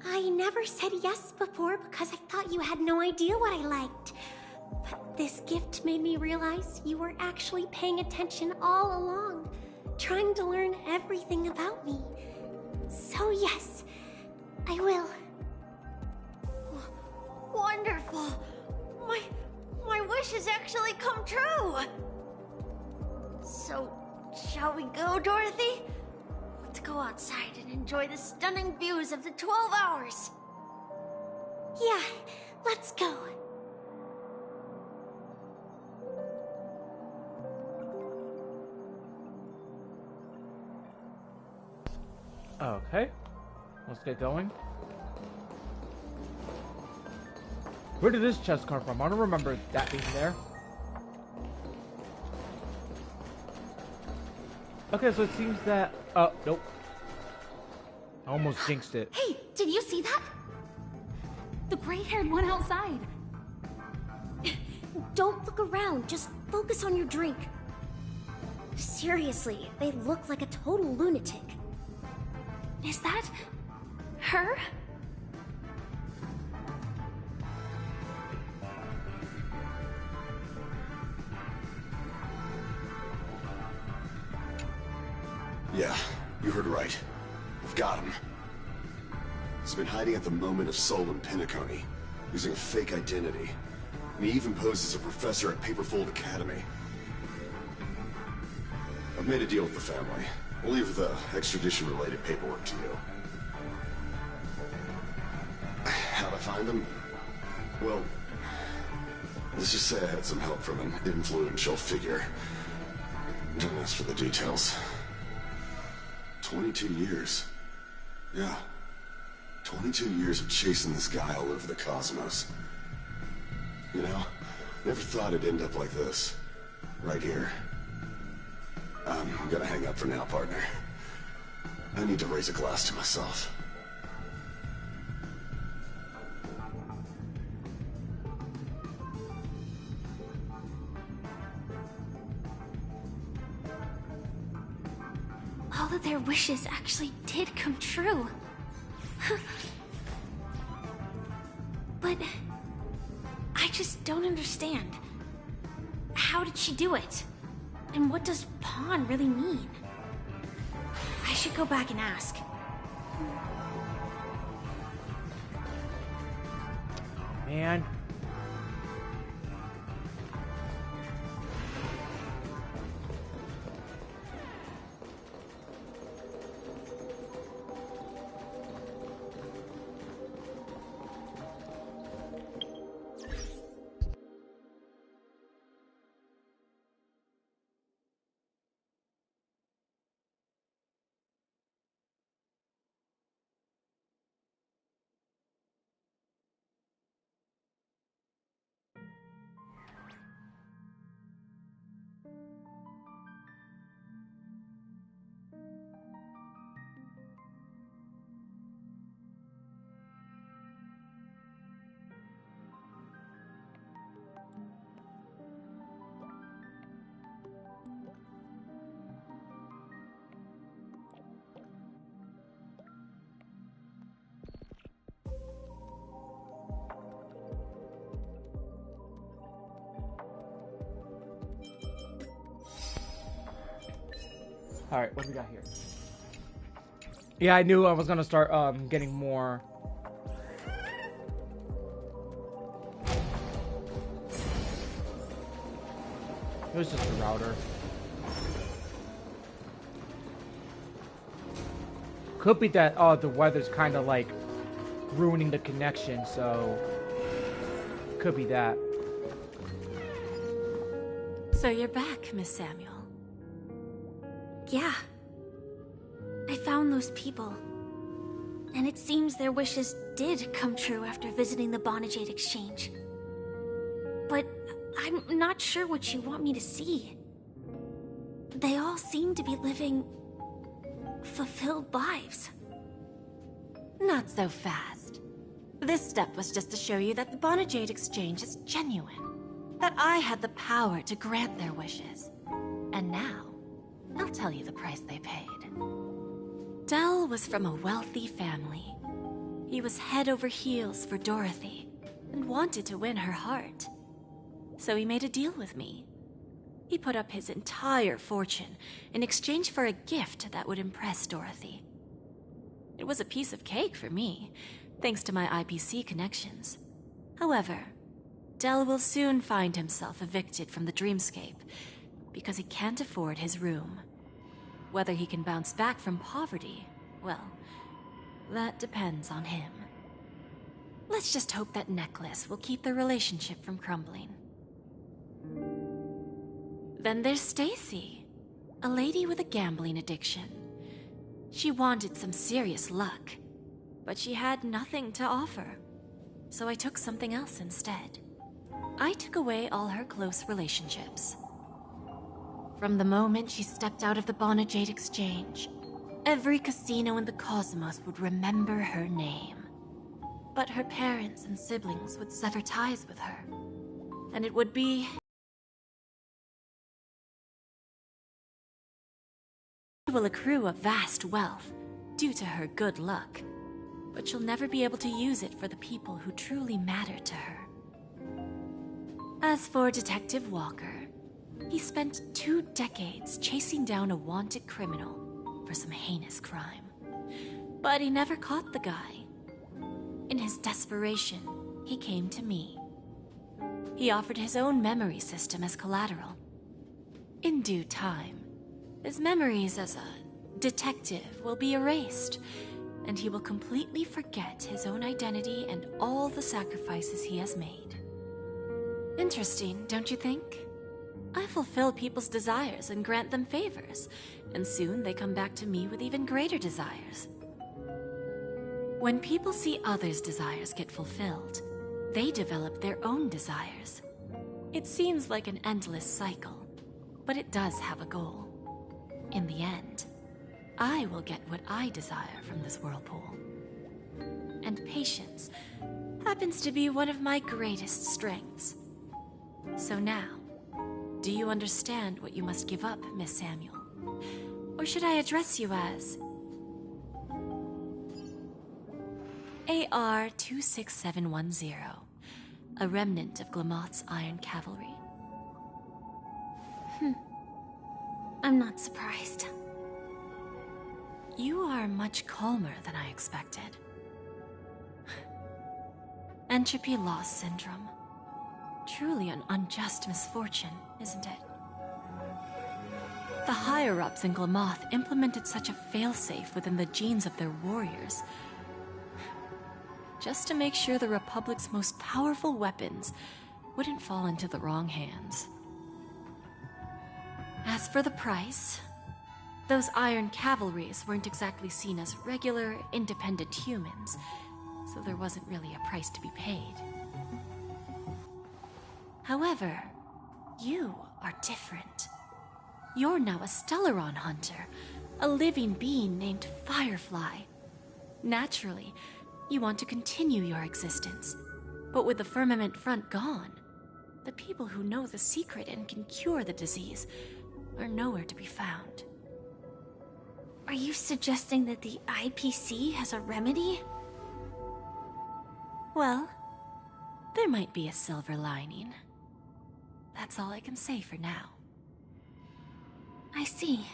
I never said yes before because I thought you had no idea what I liked. But this gift made me realize you were actually paying attention all along, trying to learn everything about me. So yes, I will. Wonderful! My wish has actually come true! So, shall we go, Dorothy? Let's go outside and enjoy the stunning views of the 12 hours! Yeah, let's go. Okay, let's get going. Where did this chest come from? I don't remember that being there. Okay, so it seems that... Oh, nope. I almost jinxed it. Hey, did you see that? The gray-haired one outside. Don't look around, just focus on your drink. Seriously, they look like a total lunatic. Is that her? Yeah, you heard right. We've got him. He's been hiding at the Moment of Soul in Penacony, using a fake identity. And he even posed as a professor at Paperfold Academy. I've made a deal with the family. We'll leave the extradition-related paperwork to you. How'd I find him? Well, let's just say I had some help from an influential figure. Don't ask for the details. 22 years. Yeah. 22 years of chasing this guy all over the cosmos. You know, never thought it'd end up like this. Right here. I'm gonna hang up for now, partner. I need to raise a glass to myself. All of their wishes actually did come true. But I just don't understand. How did she do it? And what does pawn really mean? I should go back and ask. Man. Alright, what do we got here? Yeah, I knew I was gonna start getting more. It was just a router. Could be that the weather's kind of like ruining the connection, so could be that. So you're back, Miss Samuel. Yeah. I found those people. And it seems their wishes did come true after visiting the Bonajade Exchange. But I'm not sure what you want me to see. They all seem to be living fulfilled lives. Not so fast. This step was just to show you that the Bonajade Exchange is genuine. That I had the power to grant their wishes. And now, I'll tell you the price they paid. Dell was from a wealthy family. He was head over heels for Dorothy, and wanted to win her heart. So he made a deal with me. He put up his entire fortune in exchange for a gift that would impress Dorothy. It was a piece of cake for me, thanks to my IPC connections. However, Dell will soon find himself evicted from the dreamscape because he can't afford his room. Whether he can bounce back from poverty, well, that depends on him. Let's just hope that necklace will keep their relationship from crumbling. Then there's Stacy, a lady with a gambling addiction. She wanted some serious luck, but she had nothing to offer, so I took something else instead. I took away all her close relationships. From the moment she stepped out of the Bonajade Exchange, every casino in the cosmos would remember her name. But her parents and siblings would sever ties with her, and it would be... She will accrue a vast wealth due to her good luck, but she'll never be able to use it for the people who truly matter to her. As for Detective Walker, he spent 2 decades chasing down a wanted criminal for some heinous crime. But he never caught the guy. In his desperation, he came to me. He offered his own memory system as collateral. In due time, his memories as a detective will be erased, and he will completely forget his own identity and all the sacrifices he has made. Interesting, don't you think? I fulfill people's desires and grant them favors, and soon they come back to me with even greater desires. When people see others' desires get fulfilled, they develop their own desires. It seems like an endless cycle, but it does have a goal. In the end, I will get what I desire from this whirlpool. And patience happens to be one of my greatest strengths. So now, do you understand what you must give up, Miss Samuel? Or should I address you as... AR-26710, a remnant of Glamoth's Iron Cavalry? I'm not surprised. You are much calmer than I expected. Entropy loss syndrome. Truly an unjust misfortune, isn't it? The higher-ups in Glamoth implemented such a failsafe within the genes of their warriors, just to make sure the Republic's most powerful weapons wouldn't fall into the wrong hands. As for the price, those Iron Cavalries weren't exactly seen as regular, independent humans, so there wasn't really a price to be paid. However, you are different. You're now a Stellaron hunter, a living being named Firefly. Naturally, you want to continue your existence, but with the Firmament Front gone, the people who know the secret and can cure the disease are nowhere to be found. Are you suggesting that the IPC has a remedy? Well, there might be a silver lining. That's all I can say for now. I see.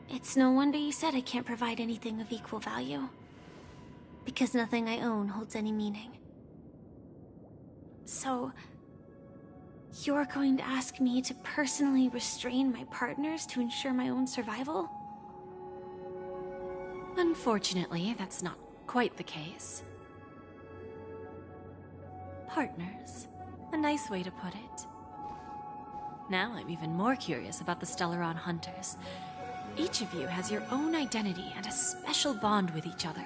It's no wonder you said I can't provide anything of equal value. Because nothing I own holds any meaning. So, you're going to ask me to personally restrain my partners to ensure my own survival? Unfortunately, that's not quite the case. Partners. A nice way to put it. Now I'm even more curious about the Stellaron Hunters. Each of you has your own identity and a special bond with each other.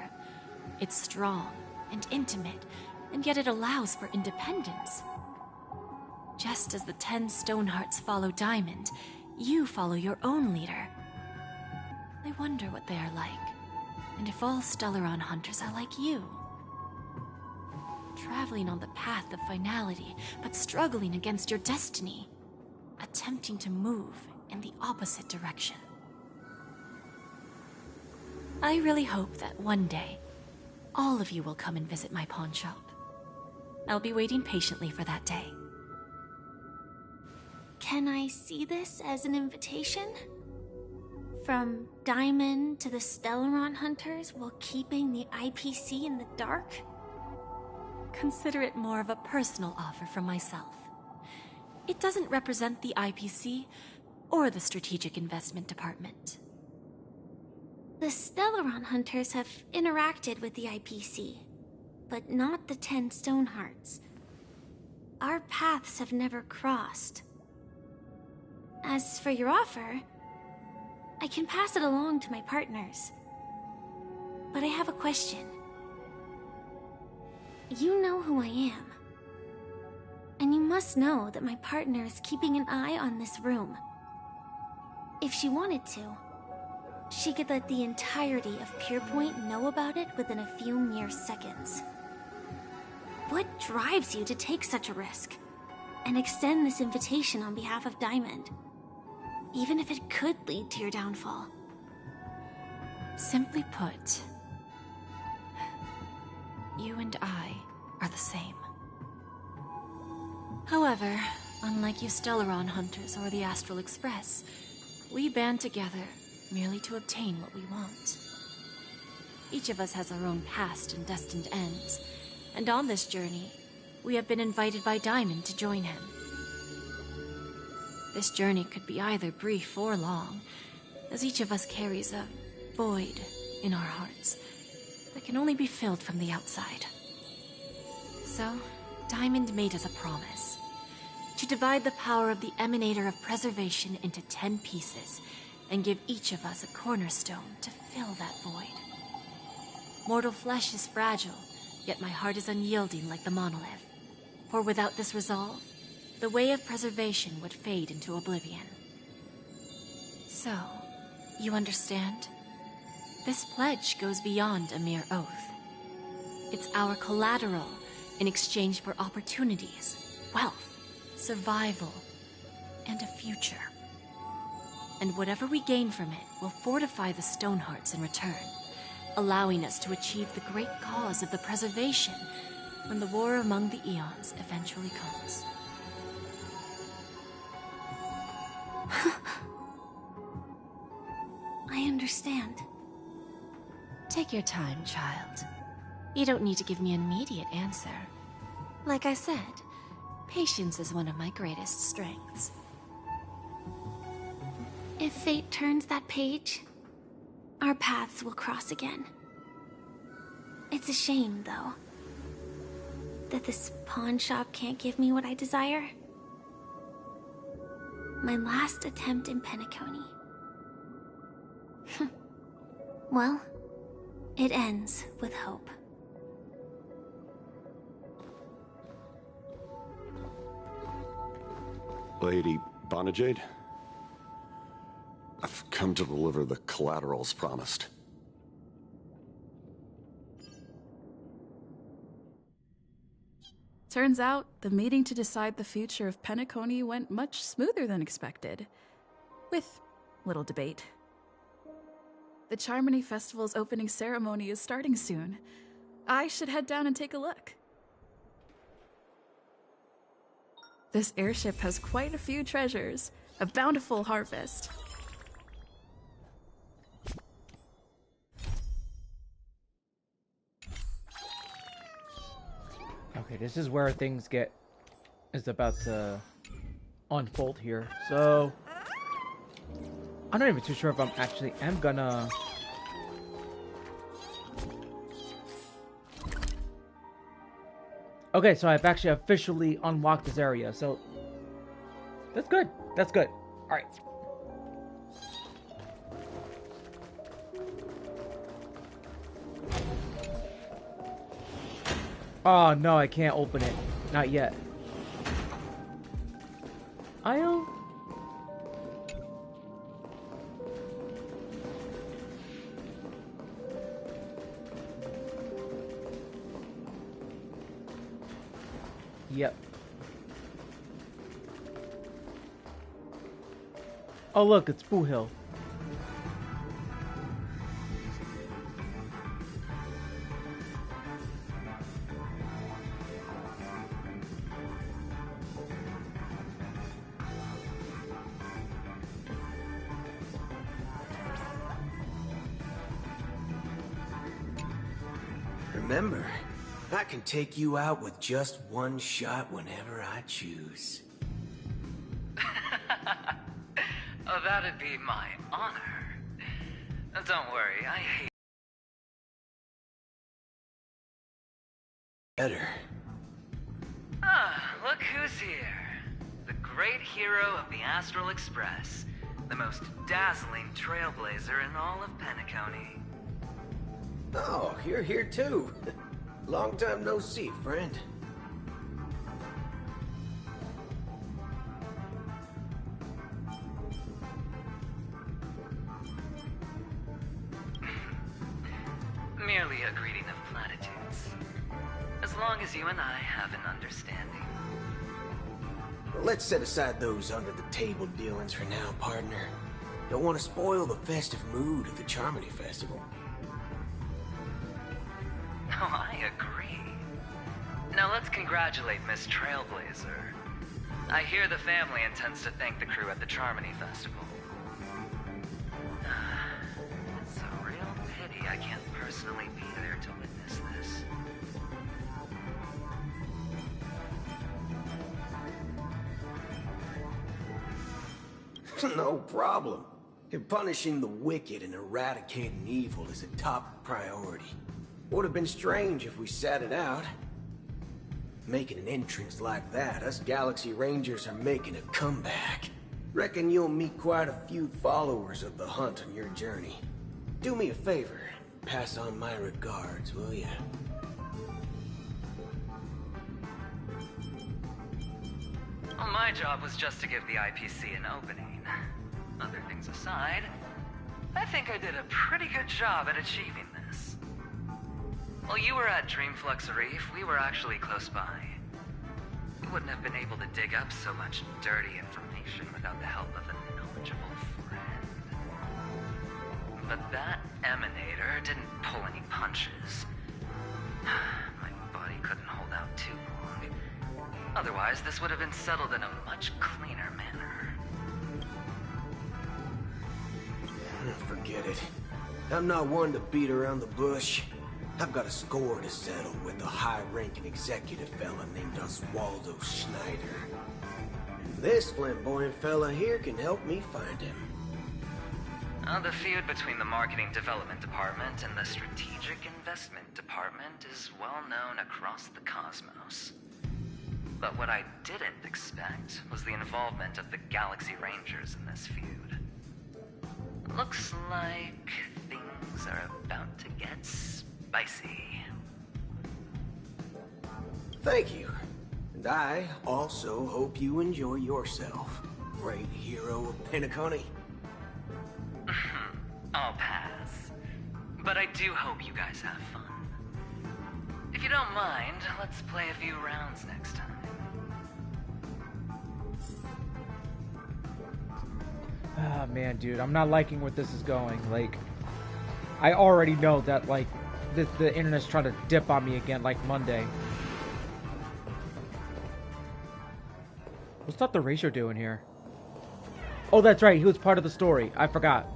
It's strong and intimate, and yet it allows for independence. Just as the 10 Stonehearts follow Diamond, you follow your own leader. I wonder what they are like, and if all Stellaron Hunters are like you. Traveling on the path of finality, but struggling against your destiny. Attempting to move in the opposite direction. I really hope that one day, all of you will come and visit my pawn shop. I'll be waiting patiently for that day. Can I see this as an invitation? From Diamond to the Stellaron Hunters while keeping the IPC in the dark? Consider it more of a personal offer from myself. It doesn't represent the IPC or the Strategic Investment Department. The Stellaron Hunters have interacted with the IPC, but not the 10 Stonehearts. Our paths have never crossed. As for your offer, I can pass it along to my partners. But I have a question. You know who I am. And you must know that my partner is keeping an eye on this room. If she wanted to, she could let the entirety of Purepoint know about it within a few mere seconds. What drives you to take such a risk and extend this invitation on behalf of Diamond, even if it could lead to your downfall? Simply put, you and I are the same. However, unlike you Stellaron Hunters or the Astral Express, we band together merely to obtain what we want. Each of us has our own past and destined ends, and on this journey, we have been invited by Diamond to join him. This journey could be either brief or long, as each of us carries a void in our hearts that can only be filled from the outside. So, Diamond made us a promise to divide the power of the Emanator of Preservation into 10 pieces and give each of us a cornerstone to fill that void. Mortal flesh is fragile, yet my heart is unyielding like the monolith. For without this resolve, the way of preservation would fade into oblivion. So, you understand? This pledge goes beyond a mere oath. It's our collateral in exchange for opportunities, wealth, survival, and a future. And whatever we gain from it will fortify the Stonehearts in return, allowing us to achieve the great cause of the preservation when the war among the eons eventually comes. I understand. Take your time, child. You don't need to give me an immediate answer. Like I said, patience is one of my greatest strengths. If fate turns that page, our paths will cross again. It's a shame, though, that this pawn shop can't give me what I desire. My last attempt in Penacony. Well, it ends with hope. Lady Bonajade? I've come to deliver the collaterals promised. Turns out, the meeting to decide the future of Penacony went much smoother than expected. With little debate. The Charmony Festival's opening ceremony is starting soon. I should head down and take a look. This airship has quite a few treasures. A bountiful harvest. Okay, this is where things is about to unfold here. So, I'm not even too sure if I'm actually gonna Okay, so I've actually officially unlocked this area, so that's good. That's good. All right. Oh no, I can't open it. Not yet. I'll... Yep. Oh look, it's Boo Hill. Remember, I can take you out with just one shot whenever I choose. Oh, that'd be my honor. Don't worry, I hate... Better. Ah, look who's here. The great hero of the Astral Express. The most dazzling trailblazer in all of Penacony. Oh, you're here too. Long time no see, friend. Merely a greeting of platitudes. As long as you and I have an understanding. Let's set aside those under-the-table dealings for now, partner. Don't want to spoil the festive mood of the Charmony Festival. Oh, I agree. Now let's congratulate Miss Trailblazer. I hear the family intends to thank the crew at the Charmony Festival. It's a real pity I can't personally be there to witness this. No problem. Punishing the wicked and eradicating evil is a top priority. Would have been strange if we sat it out. Making an entrance like that, us Galaxy Rangers are making a comeback. Reckon you'll meet quite a few followers of the hunt on your journey. Do me a favor, pass on my regards, will ya? Well, my job was just to give the IPC an opening. Other things aside, I think I did a pretty good job at achieving this. While you were at Dreamflux Reef, we were actually close by. We wouldn't have been able to dig up so much dirty information without the help of a knowledgeable friend. But that emanator didn't pull any punches. My body couldn't hold out too long. Otherwise, this would have been settled in a much cleaner manner. Forget it. I'm not one to beat around the bush. I've got a score to settle with a high-ranking executive fella named Oswaldo Schneider. And this flamboyant fella here can help me find him. The feud between the Marketing Development Department and the Strategic Investment Department is well known across the cosmos. But what I didn't expect was the involvement of the Galaxy Rangers in this feud. Looks like things are about to get spicy. Thank you. And I also hope you enjoy yourself, great hero of Penacony. I'll pass. But I do hope you guys have fun. If you don't mind, let's play a few rounds next time. Ah, man, dude, I'm not liking where this is going. Like, I already know that, like, the internet's trying to dip on me again, like Monday. What's Dr. Ratio doing here? Oh, that's right, he was part of the story. I forgot.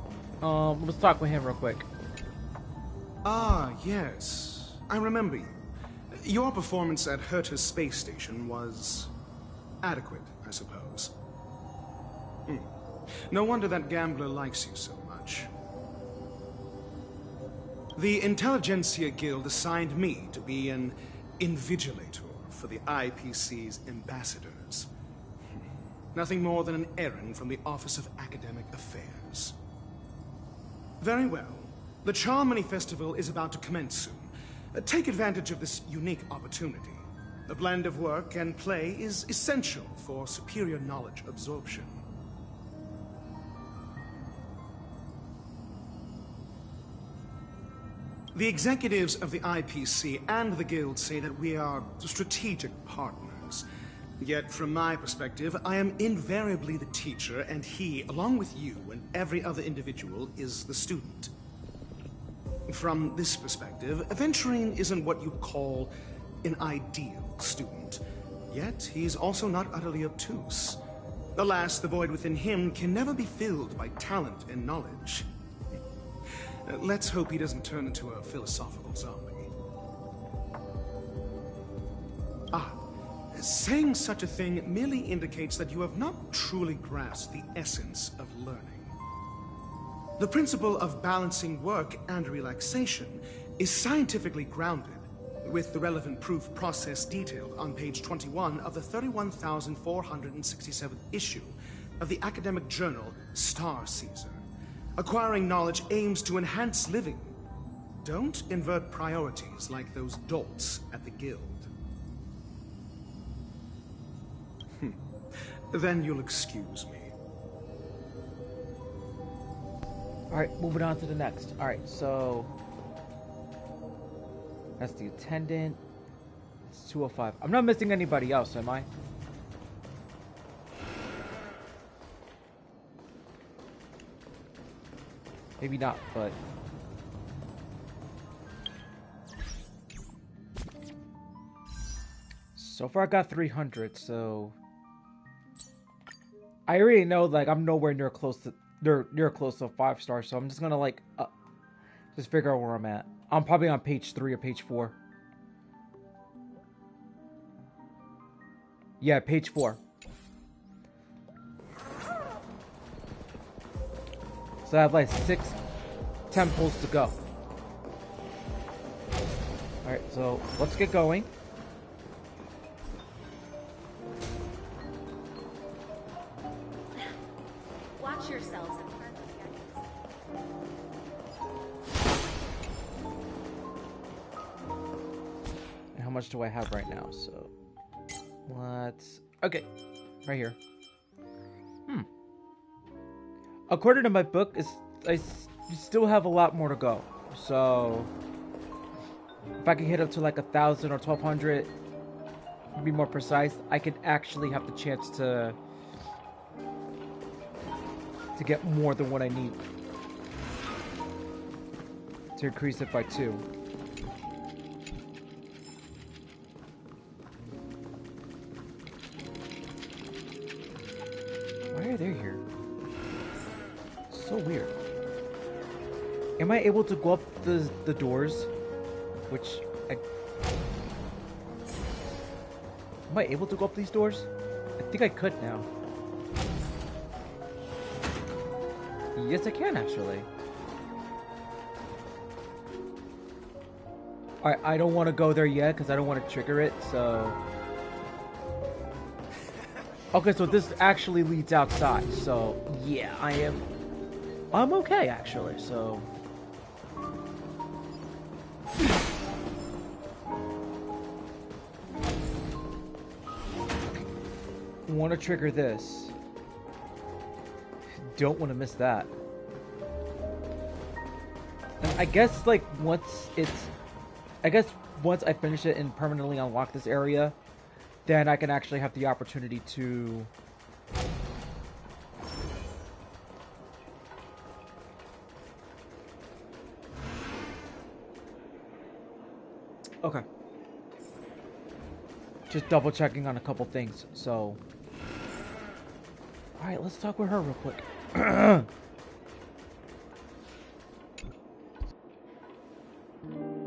Let's talk with him real quick. Ah, yes. I remember you. Your performance at Herta's space station was adequate, I suppose. No wonder that gambler likes you so much. The Intelligentsia Guild assigned me to be an invigilator for the IPC's ambassadors. Nothing more than an errand from the Office of Academic Affairs. Very well. The Charmony Festival is about to commence soon. Take advantage of this unique opportunity. The blend of work and play is essential for superior knowledge absorption. The executives of the IPC and the Guild say that we are strategic partners. Yet, from my perspective, I am invariably the teacher, and he, along with you and every other individual, is the student. From this perspective, Aventurine isn't what you call an ideal student. Yet, he's also not utterly obtuse. Alas, the void within him can never be filled by talent and knowledge. Let's hope he doesn't turn into a philosophical zombie. Saying such a thing merely indicates that you have not truly grasped the essence of learning. The principle of balancing work and relaxation is scientifically grounded, with the relevant proof process detailed on page 21 of the 31,467th issue of the academic journal Star Caesar. Acquiring knowledge aims to enhance living. Don't invert priorities like those dolts at the Guild. Then you'll excuse me. Alright, moving on to the next. Alright, so that's the attendant. It's 205. I'm not missing anybody else, am I? Maybe not, but so far I got 300, so I already know like I'm nowhere near close to close to 5 stars, so I'm just gonna like just figure out where I'm at. I'm probably on page 3 or page 4. Yeah, page 4. So I have like 6 temples to go. Alright, so let's get going. Watch yourselves in front of And how much do I have right now? So let's okay. Right here. According to my book, I still have a lot more to go. So if I can hit up to like 1,000 or 1,200, to be more precise, I could actually have the chance to get more than what I need to increase it by 2. Why are they here? So weird. Am I able to go up the doors? Am I able to go up these doors? I think I could now. Yes, I can actually. Alright, I don't want to go there yet because I don't want to trigger it, so... Okay, so this actually leads outside, so yeah, I'm okay actually, so... Want to trigger this. Don't want to miss that. And I guess like once I finish it and permanently unlock this area, then I can actually have the opportunity to okay. Just double checking on a couple things, so alright, let's talk with her real quick.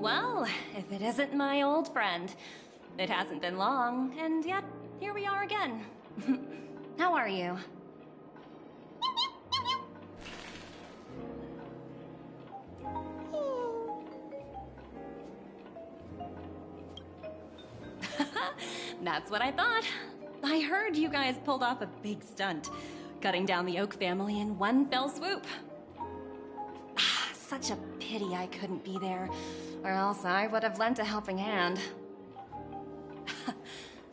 Well, if it isn't my old friend. It hasn't been long, and yet, here we are again. How are you? That's what I thought. I heard you guys pulled off a big stunt, cutting down the Oak family in one fell swoop. Such a pity I couldn't be there, or else I would have lent a helping hand.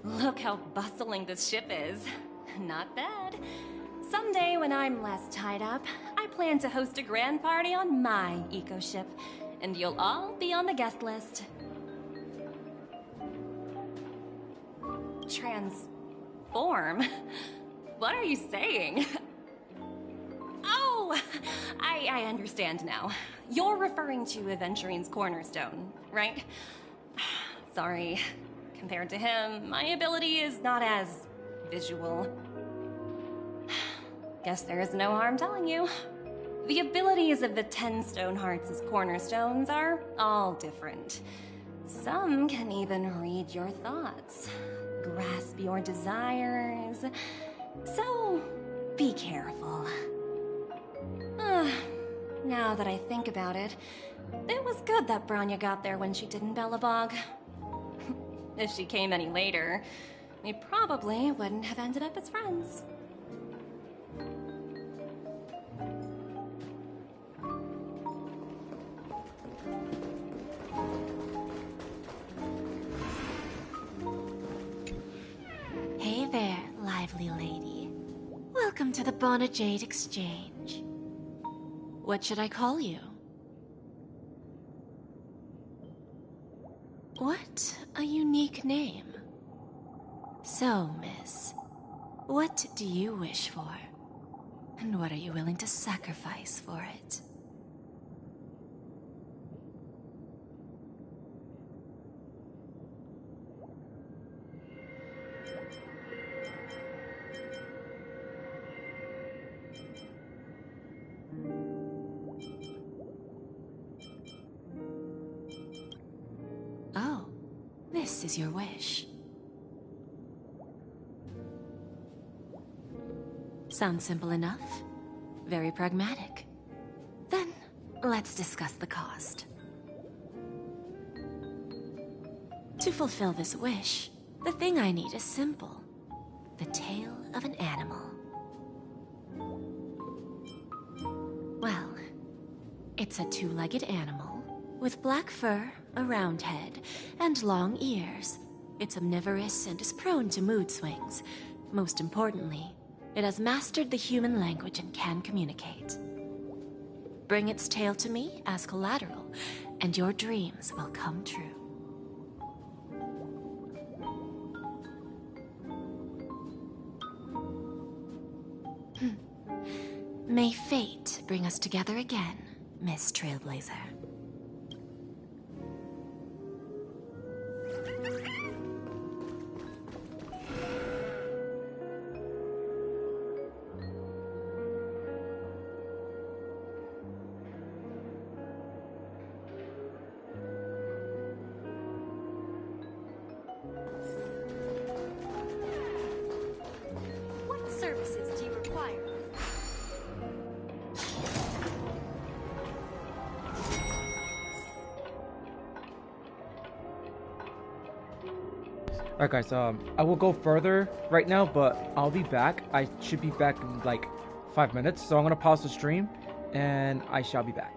Look how bustling this ship is. Not bad. Someday when I'm less tied up, I plan to host a grand party on my eco-ship, and you'll all be on the guest list. Transform? What are you saying? Oh, I understand now. You're referring to Aventurine's cornerstone, right? Sorry. Compared to him, my ability is not as visual. Guess there is no harm telling you. The abilities of the 10 Stonehearts' cornerstones are all different. Some can even read your thoughts, grasp your desires. So, be careful. Now that I think about it, it was good that Branya got there when she did in Belobog. If she came any later, we probably wouldn't have ended up as friends. Hey there, lively lady. Welcome to the Bonajade Exchange. What should I call you? What a unique name. So, miss, what do you wish for? And what are you willing to sacrifice for it? Oh, this is your wish. Sounds simple enough. Very pragmatic. Then, let's discuss the cost. To fulfill this wish, the thing I need is simple. The tail of an animal. Well, it's a two-legged animal with black fur, a round head, and long ears. It's omnivorous and is prone to mood swings. Most importantly, it has mastered the human language and can communicate. Bring its tail to me as collateral, and your dreams will come true. May fate bring us together again, Miss Trailblazer. What services do you require? Alright guys, I will go further right now, but I'll be back. I should be back in like 5 minutes, so I'm gonna pause the stream, and I shall be back.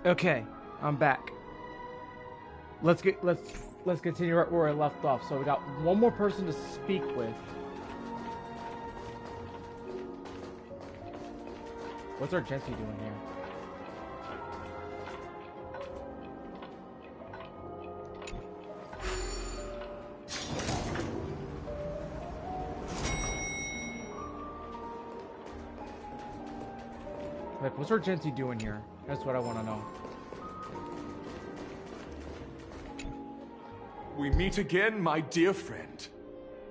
Okay, I'm back. Let's continue right where I left off. So we got one more person to speak with. What's Urgency doing here? Like, what's Urgency doing here? That's what I want to know. We meet again, my dear friend.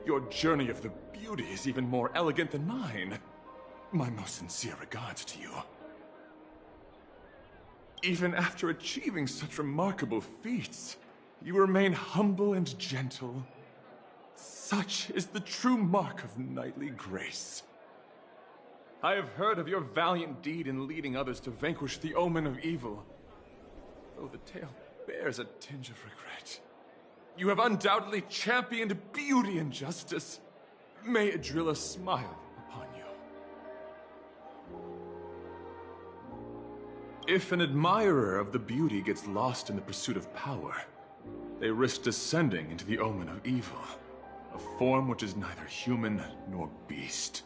Your journey of the beauty is even more elegant than mine. My most sincere regards to you. Even after achieving such remarkable feats, you remain humble and gentle. Such is the true mark of knightly grace. I have heard of your valiant deed in leading others to vanquish the omen of evil, though the tale bears a tinge of regret. You have undoubtedly championed beauty and justice. May Adrilla smile upon you. If an admirer of the beauty gets lost in the pursuit of power, they risk descending into the omen of evil, a form which is neither human nor beast.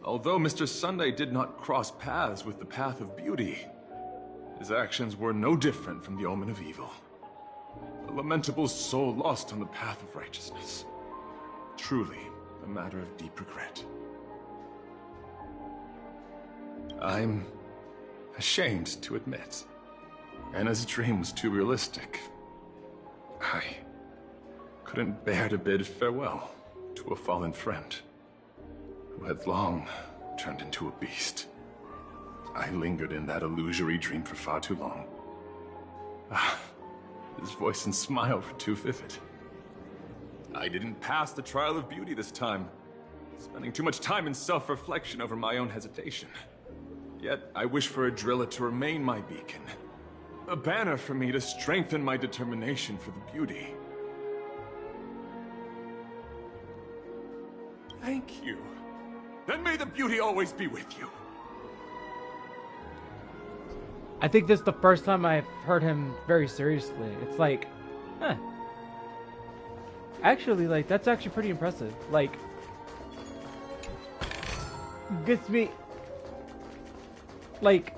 Although Mr. Sunday did not cross paths with the path of beauty, his actions were no different from the omen of evil. A lamentable soul lost on the path of righteousness. Truly a matter of deep regret. I'm ashamed to admit, Anna's dream was too realistic. I couldn't bear to bid farewell to a fallen friend who had long turned into a beast. I lingered in that illusory dream for far too long. His voice and smile were too vivid. I didn't pass the trial of beauty this time, spending too much time in self-reflection over my own hesitation. Yet I wish for Adrilla to remain my beacon, a banner for me to strengthen my determination for the beauty. Thank you. Then may the beauty always be with you. I think this is the first time I've heard him very seriously. It's like, huh. Actually, like, that's actually pretty impressive. Like, gets me, like,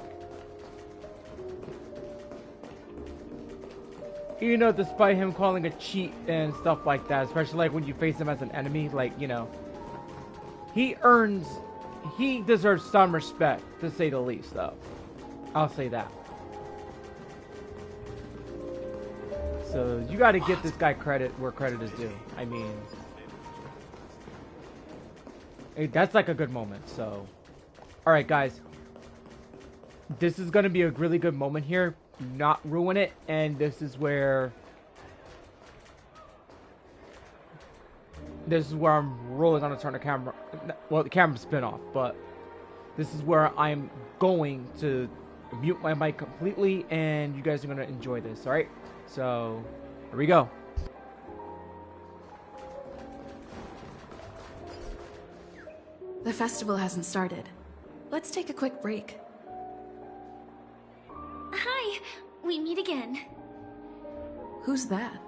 you know, despite him calling a cheat and stuff like that, especially like when you face him as an enemy, like, you know, he deserves some respect, to say the least, though. I'll say that. So, you gotta give this guy credit where credit is due. I mean, that's like a good moment, so. Alright, guys. This is gonna be a really good moment here. Do not ruin it, and this is where I'm really gonna turn the camera. Well, the camera's been off, but this is where I'm going to mute my mic completely, and you guys are gonna enjoy this. All right, so here we go. The festival hasn't started. Let's take a quick break. Hi, we meet again. Who's that?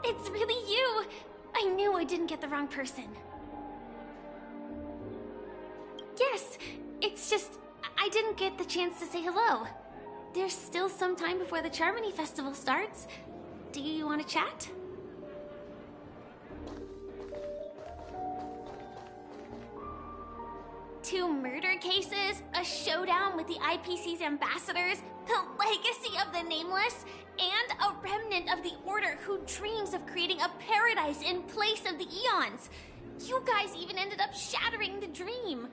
It's really you! I knew I didn't get the wrong person. Yes, it's just I didn't get the chance to say hello. There's still some time before the Charmony Festival starts. Do you want to chat? Two murder cases, a showdown with the IPC's ambassadors, the legacy of the Nameless, and a remnant of the Order who dreams of creating a paradise in place of the Eons. You guys even ended up shattering the dream.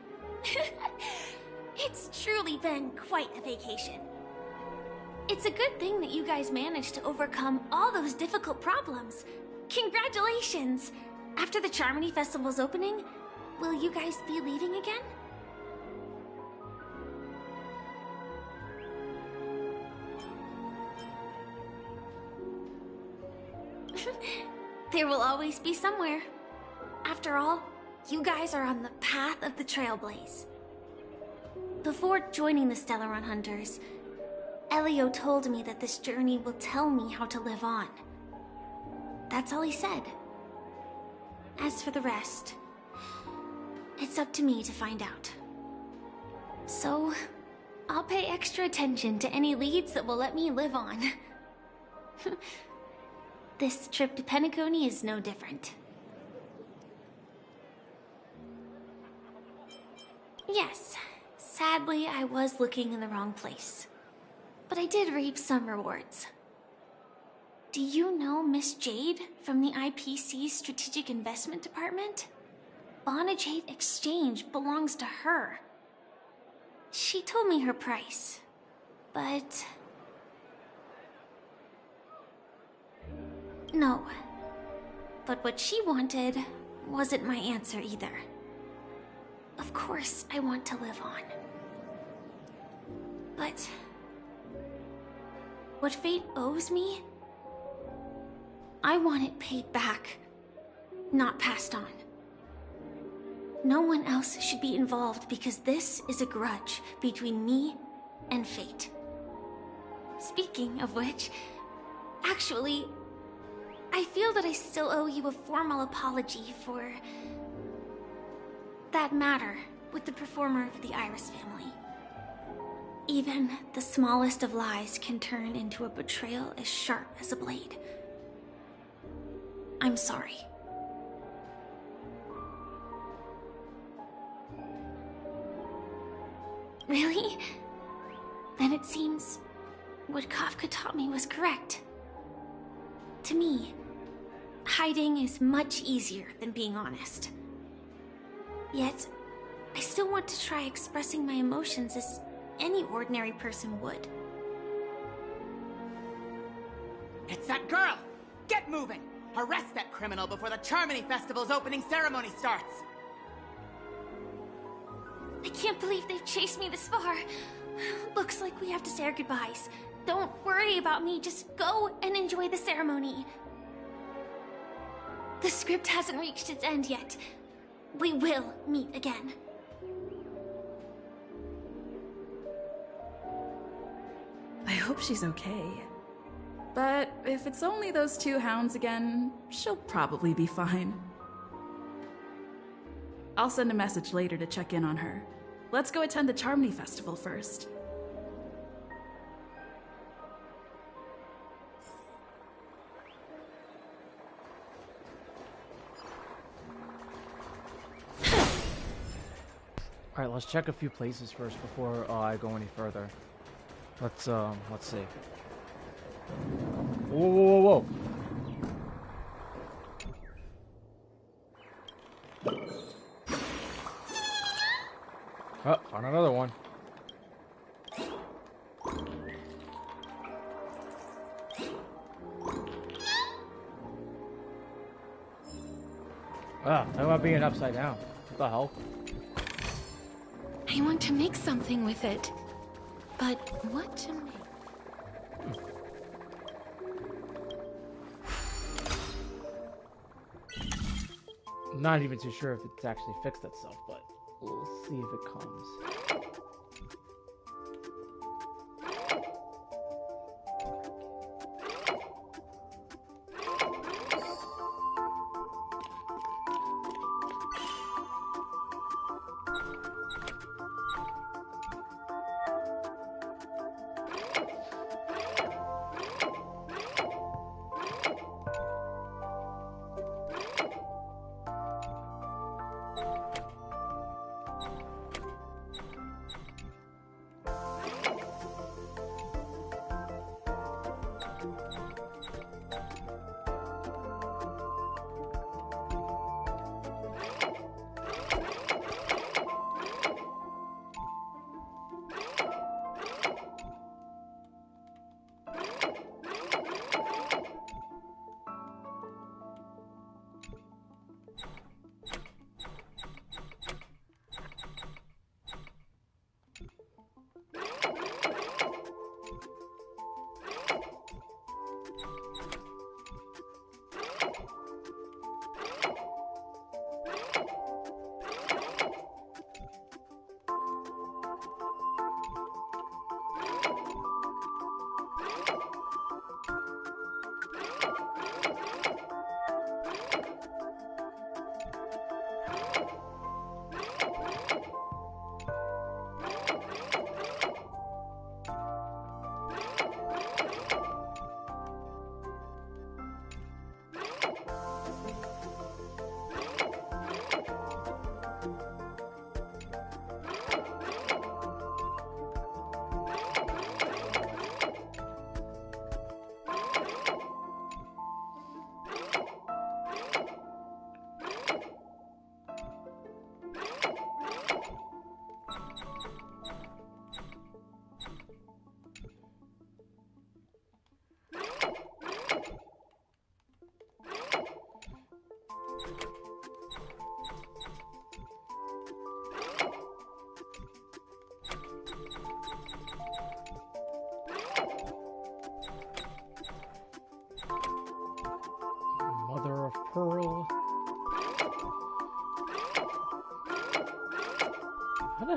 It's truly been quite a vacation. It's a good thing that you guys managed to overcome all those difficult problems. Congratulations! After the Charmony Festival's opening, will you guys be leaving again? There will always be somewhere. After all, you guys are on the path of the Trailblaze. Before joining the Stellaron Hunters, Elio told me that this journey will tell me how to live on. That's all he said. As for the rest, it's up to me to find out. So, I'll pay extra attention to any leads that will let me live on. This trip to Penacony is no different. Yes, sadly I was looking in the wrong place. But I did reap some rewards. Do you know Miss Jade from the IPC's Strategic Investment Department? Bonajade Exchange belongs to her. She told me her price, but... No. But what she wanted wasn't my answer either. Of course I want to live on. But... what fate owes me? I want it paid back, not passed on. No one else should be involved because this is a grudge between me and fate. Speaking of which, actually, I feel that I still owe you a formal apology for that matter with the performer of the Iris family. Even the smallest of lies can turn into a betrayal as sharp as a blade. I'm sorry. Really? Then it seems what Kafka taught me was correct. To me, hiding is much easier than being honest. Yet, I still want to try expressing my emotions as any ordinary person would. It's that girl! Get moving! Arrest that criminal before the Charmony Festival's opening ceremony starts! I can't believe they've chased me this far. Looks like we have to say our goodbyes. Don't worry about me, just go and enjoy the ceremony. The script hasn't reached its end yet. We will meet again. I hope she's okay. But if it's only those two hounds again, she'll probably be fine. I'll send a message later to check in on her. Let's go attend the Charmony Festival first. Alright, let's check a few places first before I go any further. Let's see. Whoa, whoa, whoa, whoa. Oh, found another one. Ah, talk about being upside down. What the hell? I want to make something with it. But what to make? I'm not even too sure if it's actually fixed itself, but we'll see if it comes.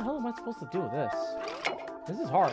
hell am I supposed to do with this? This is hard.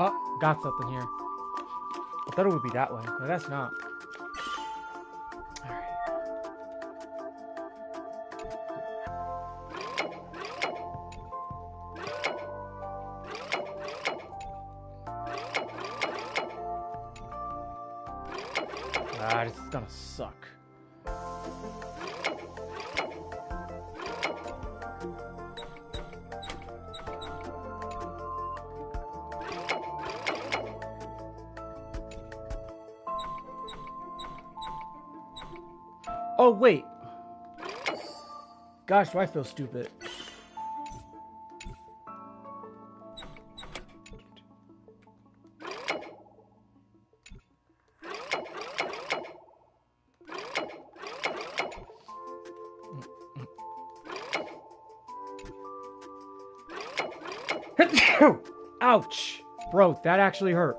Oh, got something here. I thought it would be that way, but that's not. Alright. Ah, this is gonna suck. Oh, wait. Gosh, do I feel stupid. Ouch. Bro, that actually hurt.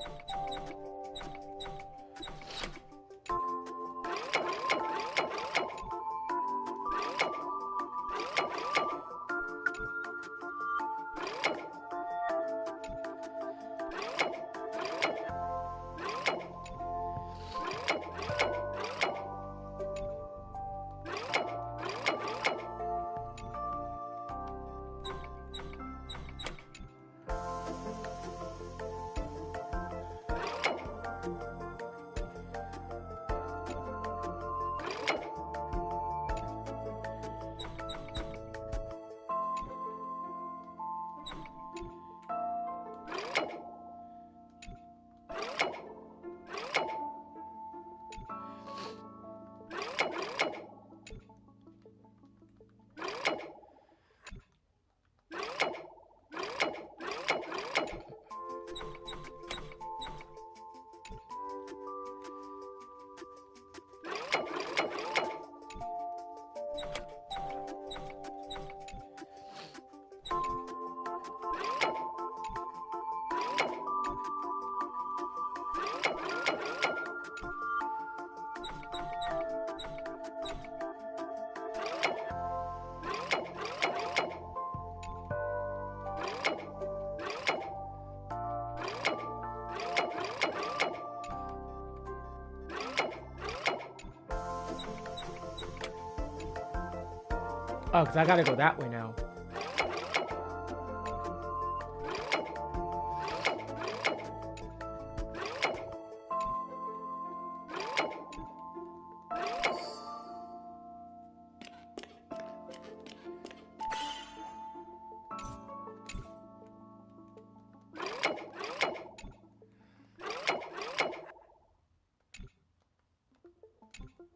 Oh, because I gotta go that way now.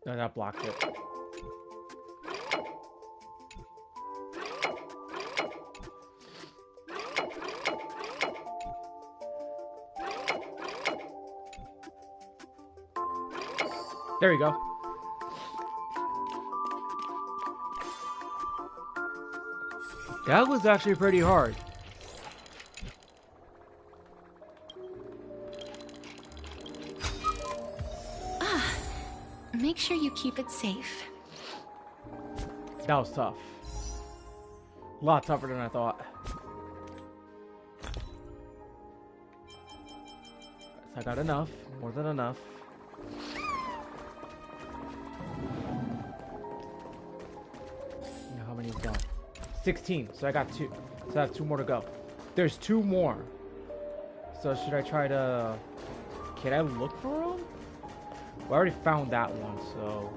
No, that blocked it. There we go. That was actually pretty hard. Make sure you keep it safe. That was tough. A lot tougher than I thought. I got enough. More than enough. How many is gone? 16. So I got 2. So I have 2 more to go. There's 2 more. So should I try to... Can I look for them? Well, I already found that one, so...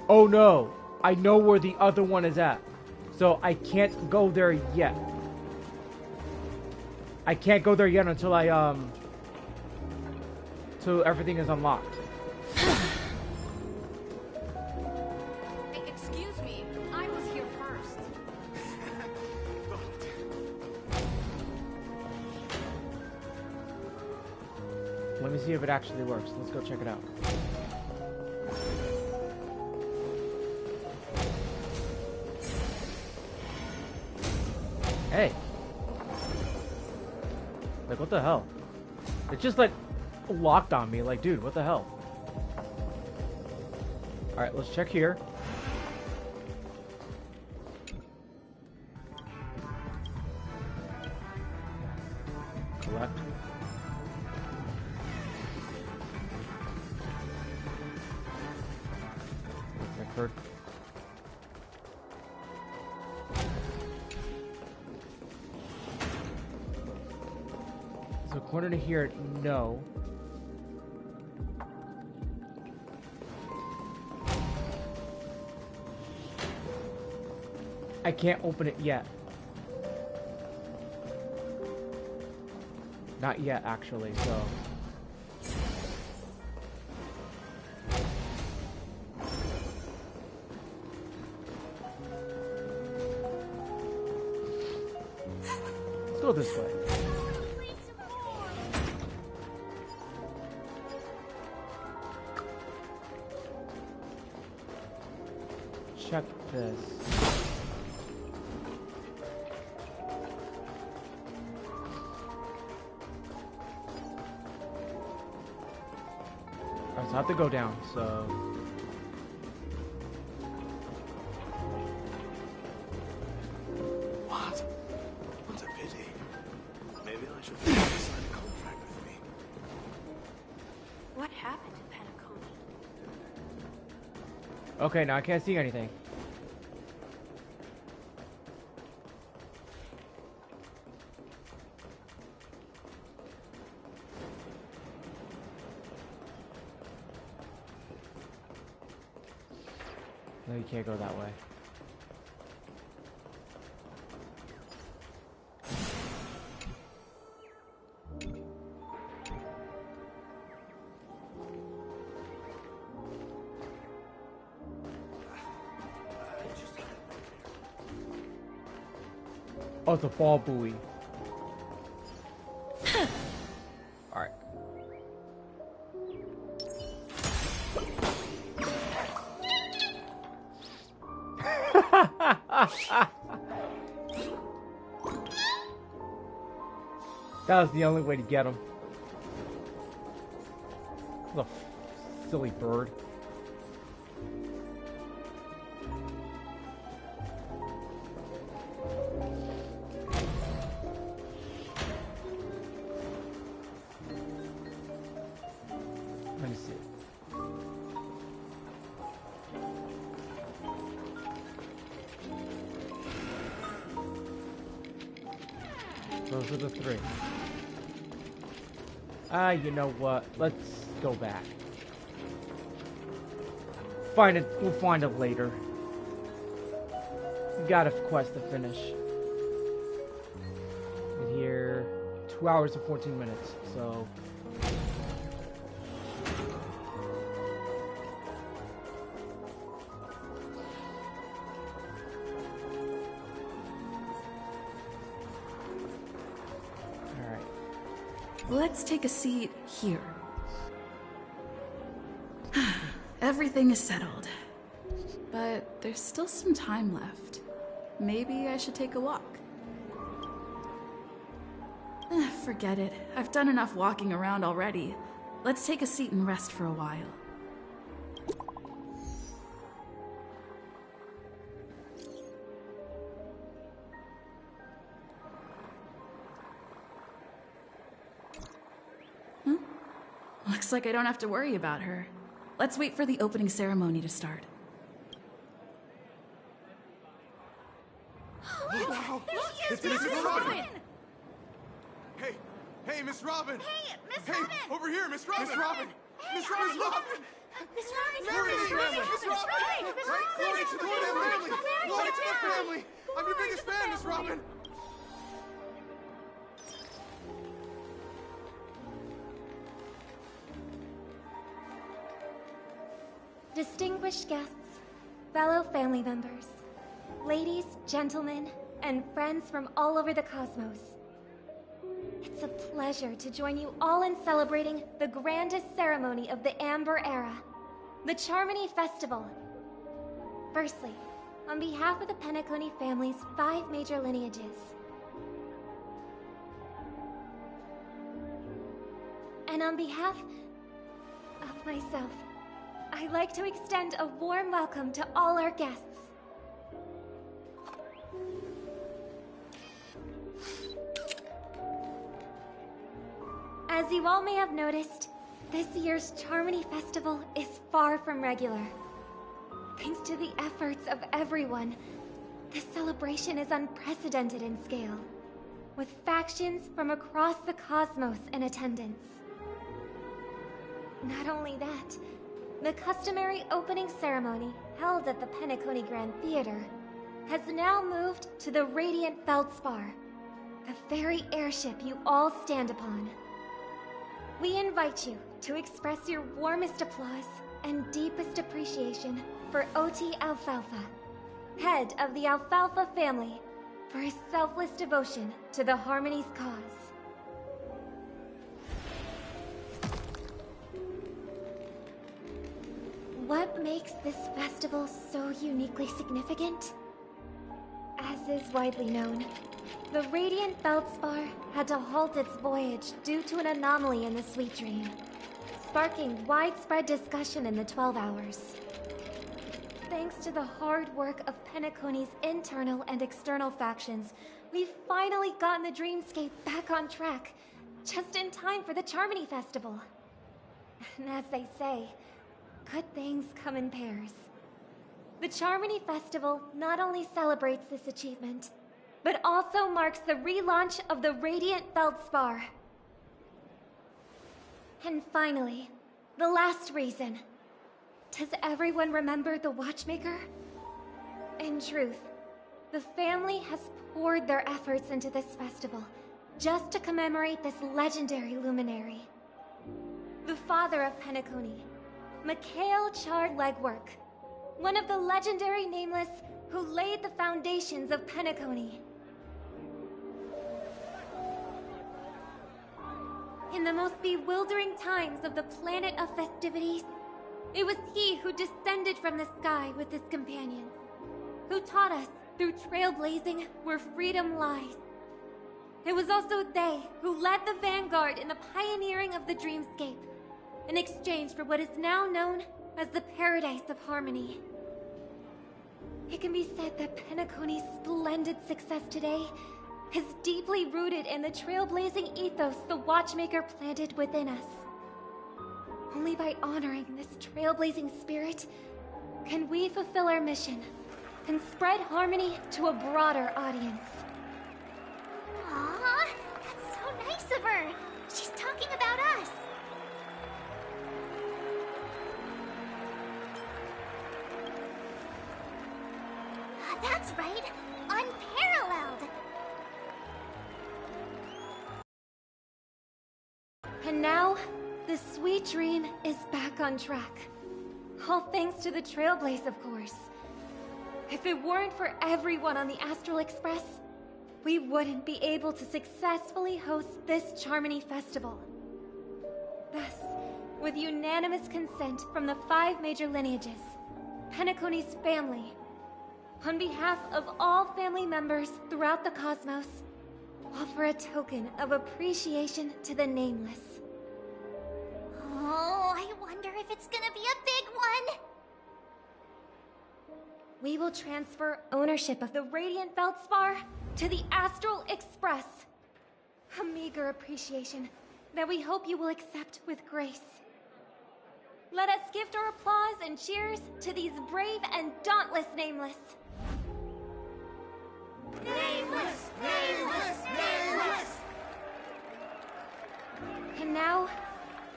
Oh no! I know where the other one is at. So I can't go there yet. I can't go there yet until I, till everything is unlocked. Excuse me, I was here first. Let me see if it actually works. Let's go check it out. Hey. Like, what the hell? It's just, like, locked on me. Like, dude, what the hell? Alright, let's check here. Collect. Record. So according to here, no. I can't open it yet. Not yet, actually, so... Let's go this way. Check this. Alright, so I have to go down, so... What? What a pity. Maybe I should sign a contract with me. What happened to Penacony? Okay, now I can't see anything. No, you can't go that way. Oh, it's a ball buoy. Alright. That was the only way to get him. What a silly bird. Let me see. Those are the 3. You know what? Let's go back. Find it. We'll find it later. We got a quest to finish. In here, 2 hours and 14 minutes. So. Let's take a seat here. Everything is settled. But there's still some time left. Maybe I should take a walk. Forget it. I've done enough walking around already. Let's take a seat and rest for a while. Looks like I don't have to worry about her. Let's wait for the opening ceremony to start. Oh, It's Mrs. Robin! Hey, Miss Robin! Hey, Miss Hey, Robin! over here, Miss Robin! Miss Robin! Hey, Miss Robin! Miss Robin! Mary, Miss Robin! Miss Robin! Glory to the family! Glory to the family! I'm your biggest fan, Miss Robin! Distinguished guests, fellow family members, ladies, gentlemen, and friends from all over the cosmos. It's a pleasure to join you all in celebrating the grandest ceremony of the Amber Era, the Charmony Festival. Firstly, on behalf of the Penacony family's 5 major lineages, and on behalf of myself, I'd like to extend a warm welcome to all our guests. As you all may have noticed, this year's Charmony Festival is far from regular. Thanks to the efforts of everyone, this celebration is unprecedented in scale, with factions from across the cosmos in attendance. Not only that, the customary opening ceremony held at the Penacony Grand Theater has now moved to the Radiant Feldspar, the very airship you all stand upon. We invite you to express your warmest applause and deepest appreciation for Oti Alfalfa, head of the Alfalfa family, for his selfless devotion to the Harmony's cause. What makes this festival so uniquely significant? As is widely known, the Radiant Feldspar had to halt its voyage due to an anomaly in the Sweet Dream, sparking widespread discussion in the 12 Hours. Thanks to the hard work of Penacony's internal and external factions, we've finally gotten the dreamscape back on track, just in time for the Charmony Festival. And as they say, good things come in pairs. The Charmony Festival not only celebrates this achievement, but also marks the relaunch of the Radiant Feldspar. And finally, the last reason. Does everyone remember the Watchmaker? In truth, the family has poured their efforts into this festival just to commemorate this legendary luminary. The father of Penacony, Mikhail Char Legwork, one of the legendary Nameless who laid the foundations of Penacony. In the most bewildering times of the planet of festivities, it was he who descended from the sky with his companions, who taught us through trailblazing where freedom lies. It was also they who led the vanguard in the pioneering of the dreamscape, in exchange for what is now known as the Paradise of Harmony. It can be said that Penacony's splendid success today is deeply rooted in the trailblazing ethos the Watchmaker planted within us. Only by honoring this trailblazing spirit can we fulfill our mission and spread harmony to a broader audience. Aww, that's so nice of her. She's talking about us. That's right, unparalleled. And now, the Sweet Dream is back on track. All thanks to the Trailblaze, of course. If it weren't for everyone on the Astral Express, we wouldn't be able to successfully host this Charmony Festival. Thus, with unanimous consent from the 5 major lineages, Penacony's family, on behalf of all family members throughout the cosmos, offer a token of appreciation to the Nameless. Oh, I wonder if it's gonna be a big one. We will transfer ownership of the Radiant Feldspar to the Astral Express. A meager appreciation that we hope you will accept with grace. Let us gift our applause and cheers to these brave and dauntless Nameless. Nameless! Nameless! Nameless! And now,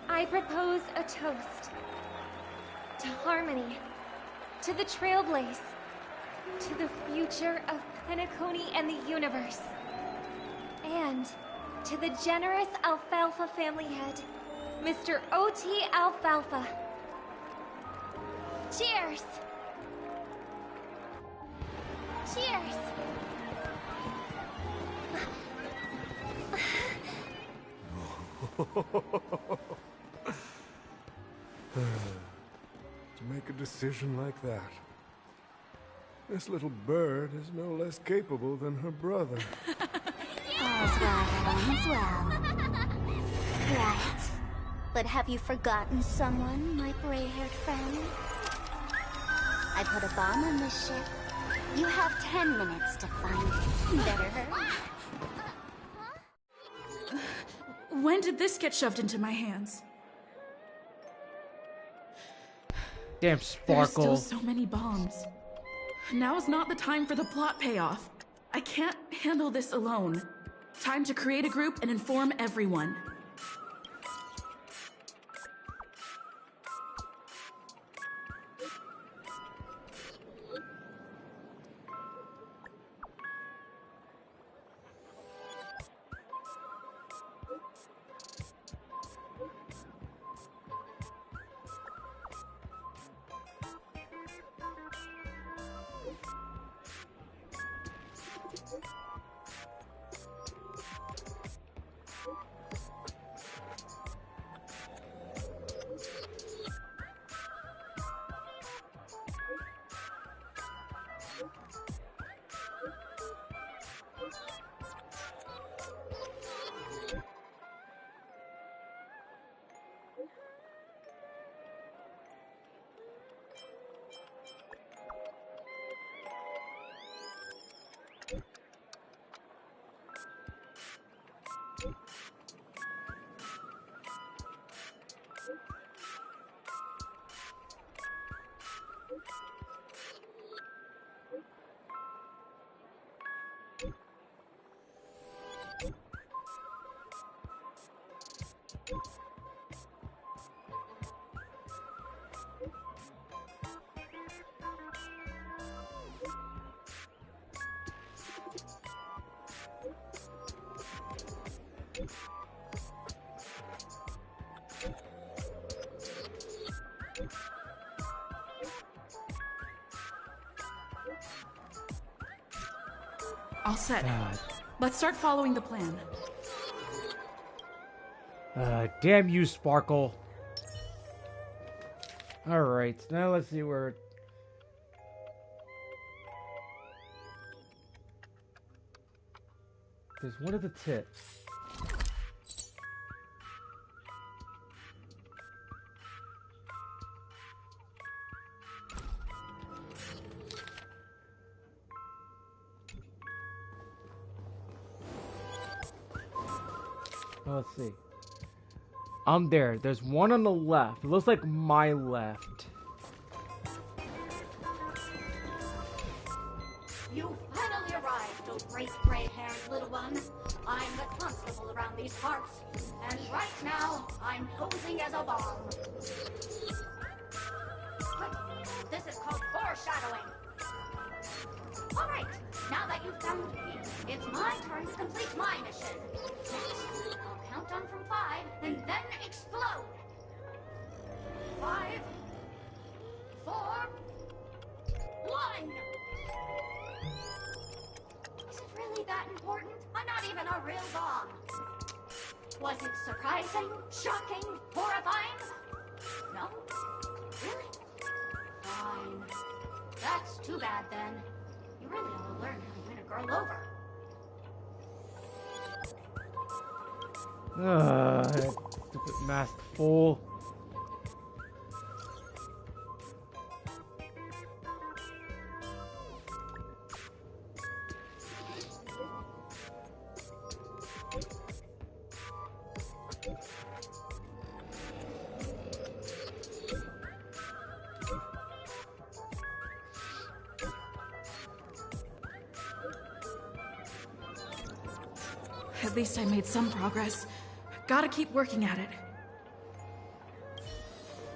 I propose a toast. To harmony. To the Trailblaze. To the future of Penacony and the universe. And to the generous Alfalfa family head, Mr. O.T. Alfalfa. Cheers! Cheers! To make a decision like that. This little bird is no less capable than her brother. All's well that ends well. Right. But have you forgotten someone, my gray-haired friend? I put a bomb on this ship. You have 10 minutes to find it. Better hurry. When did this get shoved into my hands? Damn, Sparkle. There's still so many bombs. Now is not the time for the plot payoff. I can't handle this alone. Time to create a group and inform everyone. All set. Let's start following the plan. Damn you, Sparkle. Alright, now let's see where... There's one of the tips. Let's see. I'm there. There's one on the left. It looks like my left. You finally arrived, oh great gray-haired little one. I'm the constable around these parts, and right now, I'm posing as a bomb. This is called foreshadowing. Alright, now that you've found me, it's my turn to complete my mission. Next, I'll count down from 5, and then explode. 5, 4, 1! Is it really that important? I'm not even a real bomb. Was it surprising, shocking, horrifying? No? Really? Fine. That's too bad then. You really ought to learn how to win a girl over. Stupid masked fool. At least I made some progress. Gotta keep working at it.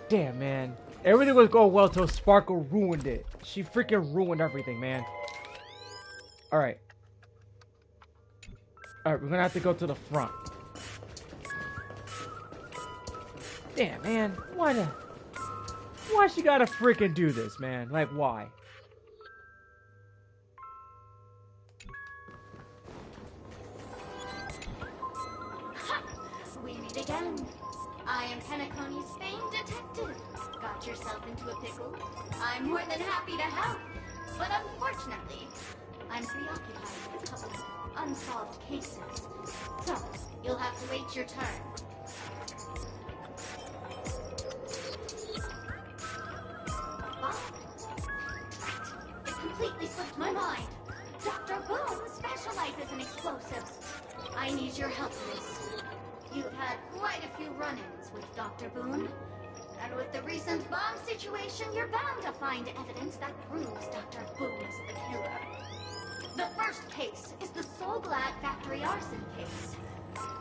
Damn, man. Everything was going well till Sparkle ruined it. She freaking ruined everything, man. Alright. Alright, we're gonna have to go to the front. Damn, man. Why she gotta freaking do this, man? Like, why? Ha! We meet again. I am Penacony's famed detective. Got yourself into a pickle? I'm more than happy to help. But unfortunately, I'm preoccupied with a couple of unsolved cases. So, you'll have to wait your turn. It completely slipped my mind. Dr. Boone specializes in explosives. I need your help in this. You've had quite a few run-ins with Dr. Boone. And with the recent bomb situation, you're bound to find evidence that proves Dr. Boone is the killer. The first case is the So Glad factory arson case.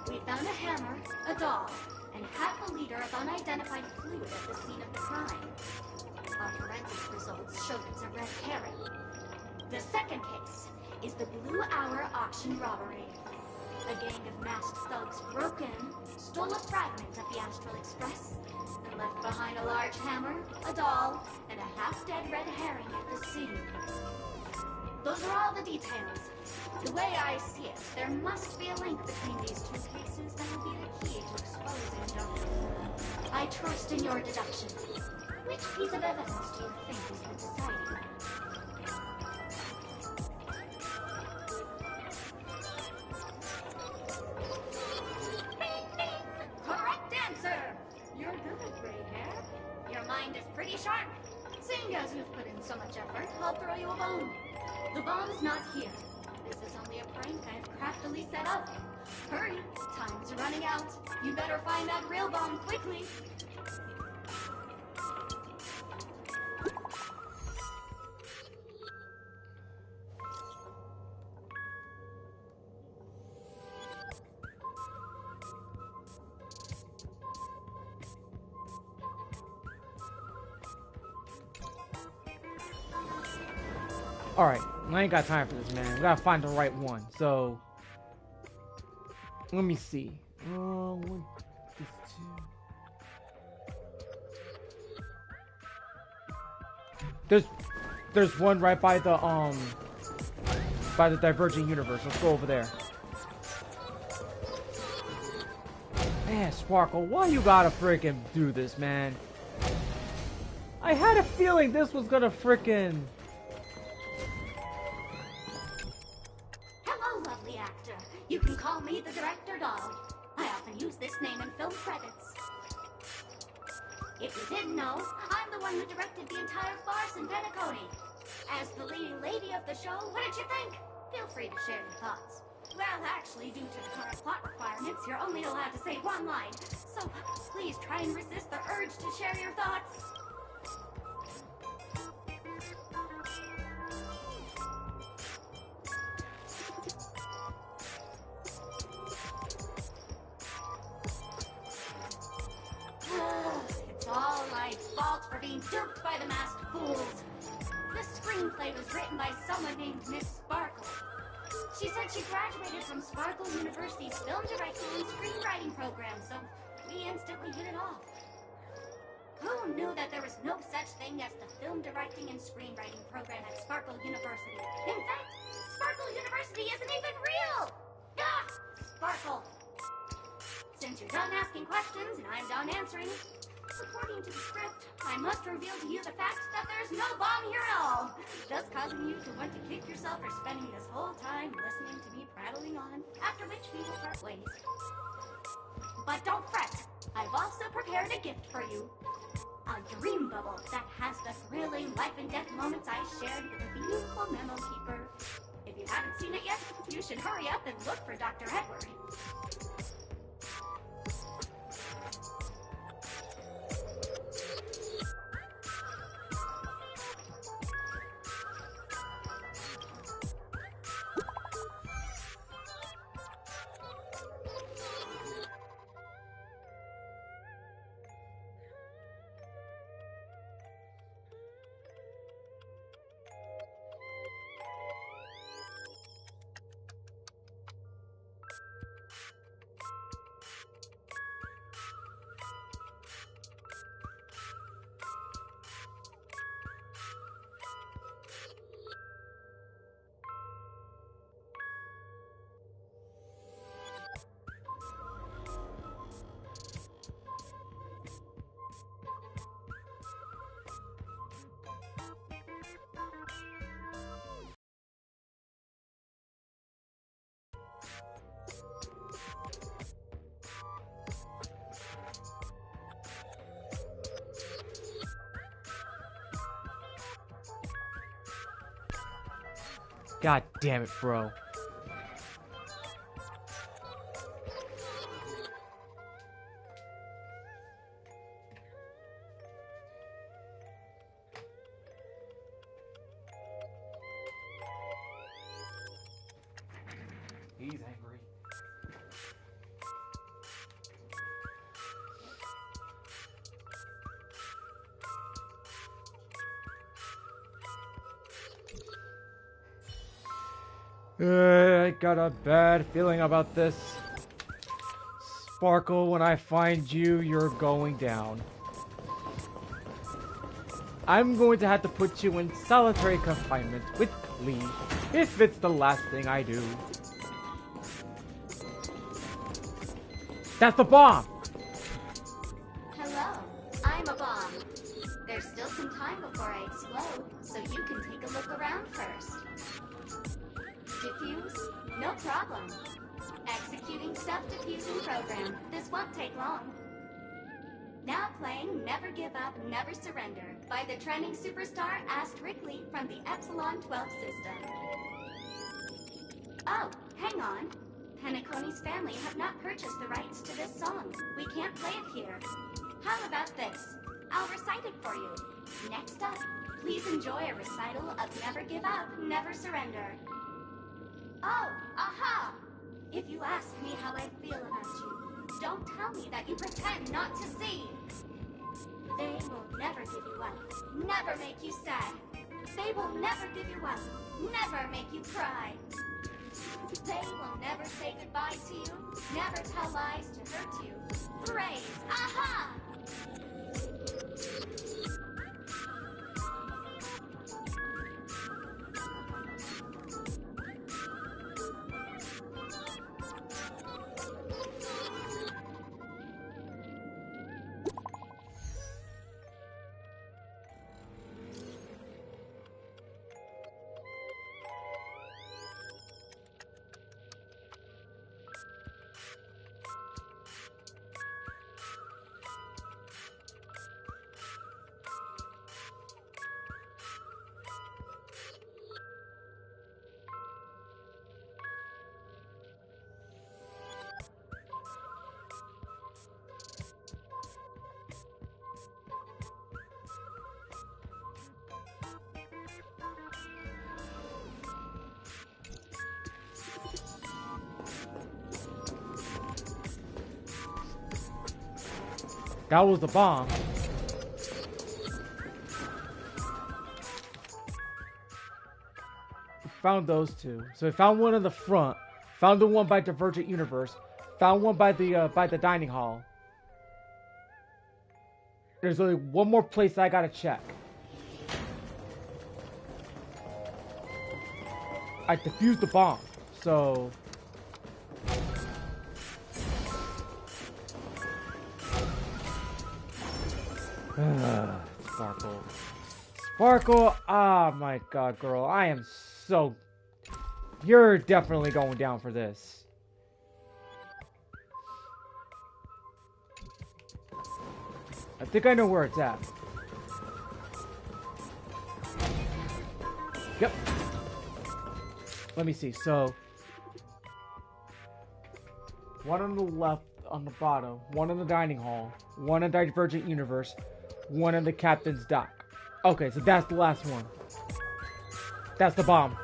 We found a hammer, a doll, and half a liter of unidentified fluid at the scene of the crime. Our forensic results showed it's a red herring. The second case is the Blue Hour auction robbery. A gang of masked thugs broke in, stole a fragment of the Astral Express, and left behind a large hammer, a doll, and a half-dead red herring at the scene. Those are all the details. The way I see it, there must be a link between these two cases that will be the key to exposing Dr. Boone. I trust in your deduction. Which piece of evidence do you think is the deciding? Bing, bing! Correct answer! You're good, gray hair. Your mind is pretty sharp. Seeing as you've put in so much effort, I'll throw you a bone. The bomb's not here. This is only a prank I've craftily set up. Hurry, time's running out. You better find that real bomb quickly. Alright, I ain't got time for this, man. We gotta find the right one. So, let me see. One, two. There's one right by the Divergent Universe. Let's go over there. Man, Sparkle, why you gotta freaking do this, man? I had a feeling this was gonna freaking... Hello, lovely actor. You can call me the Director Doll. I often use this name in film credits. If you didn't know, I'm the one who directed the entire farce in Penacony. As the leading lady of the show, what did you think? Feel free to share your thoughts. Well, actually, due to the current plot requirements, you're only allowed to say one line. So please try and resist the urge to share your thoughts. It's all my fault for being duped by the masked fools. The screenplay was written by someone named Miss Sparkle. She said she graduated from Sparkle University's film directing and screenwriting program, so we instantly hit it off. Who knew that there was no such thing as the film directing and screenwriting program at Sparkle University? In fact, Sparkle University isn't even real! Ah! Sparkle! Since you're done asking questions and I'm done answering, according to the script, I must reveal to you the fact that there's no bomb here at all, thus causing you to want to kick yourself for spending this whole time listening to me prattling on, after which we will part ways. But don't fret, I've also prepared a gift for you. A dream bubble that has the thrilling life and death moments I shared with a beautiful memo keeper. If you haven't seen it yet, you should hurry up and look for Dr. Edward. God damn it, bro. He's angry. I got a bad feeling about this. Sparkle, when I find you, you're going down. I'm going to have to put you in solitary confinement with Lee, if it's the last thing I do. That's the bomb! Hello, I'm a bomb. There's still some time before I explode, so you can take a look around first. Diffuse? No problem. Executing self-diffusing program. This won't take long. Now playing Never Give Up, Never Surrender by the trending superstar Lee from the Epsilon 12 system. Oh, hang on. Penacony's family have not purchased the rights to this song. We can't play it here. How about this? I'll recite it for you. Next up, please enjoy a recital of Never Give Up, Never Surrender. Oh, aha! If you ask me how I feel about you, don't tell me that you pretend not to see. They will never give you up, never make you sad. They will never give you up, never make you cry. They will never say goodbye to you, never tell lies to hurt you. Praise, aha! That was the bomb. We found those two. So we found one in the front. Found the one by Divergent Universe. Found one by the dining hall. There's only one more place I gotta check. I defused the bomb, so Sparkle. Sparkle! Ah, my god, girl. I am so... You're definitely going down for this. I think I know where it's at. Yep. Let me see. So, one on the left, on the bottom, one in the dining hall, one in Divergent Universe, one in the captain's dock. Okay, so that's the last one. That's the bomb.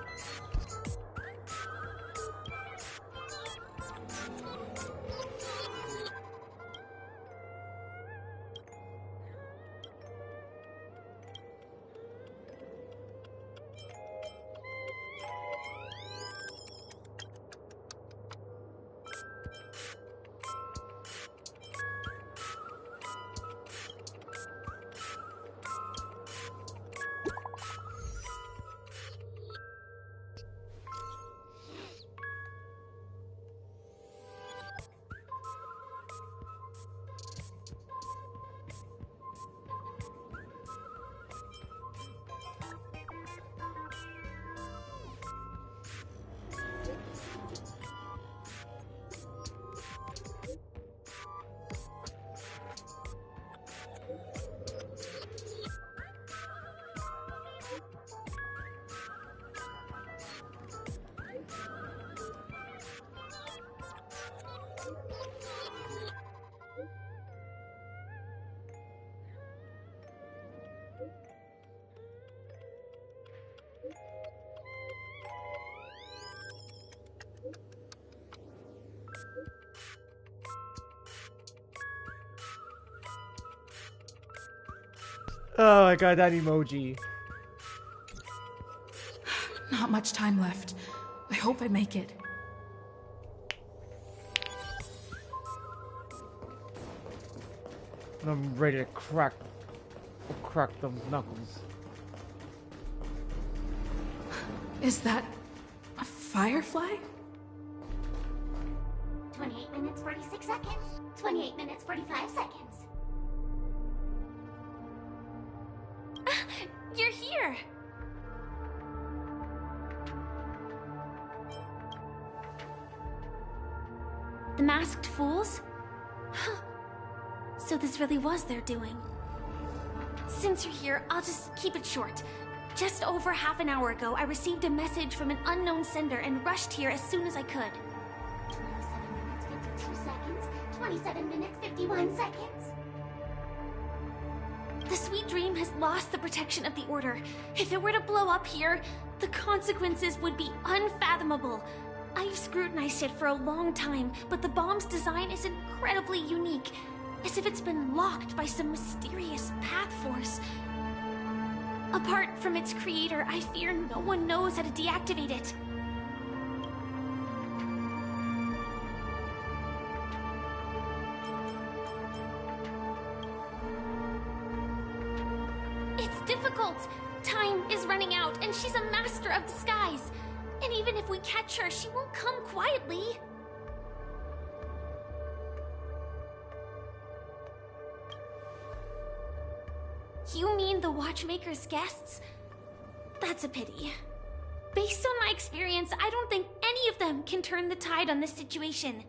Oh my god, that emoji. Not much time left. I hope I make it. I'm ready to crack them knuckles. Is that a firefly? 28 minutes, 46 seconds. 28 minutes, 45 seconds. You're here! The masked fools? Huh. So this really was their doing. Since you're here, I'll just keep it short. Just over half an hour ago, I received a message from an unknown sender and rushed here as soon as I could. 27 minutes, 52 seconds. 27 minutes, 51 seconds. The Sweet Dream has lost the protection of the Order. If it were to blow up here, the consequences would be unfathomable. I've scrutinized it for a long time, but the bomb's design is incredibly unique, as if it's been locked by some mysterious path force. Apart from its creator, I fear no one knows how to deactivate it. It's difficult. Time is running out, and she's a master of disguise. And even if we catch her, she won't come quietly. You mean the Watchmaker's guests? That's a pity. Based on my experience, I don't think any of them can turn the tide on this situation.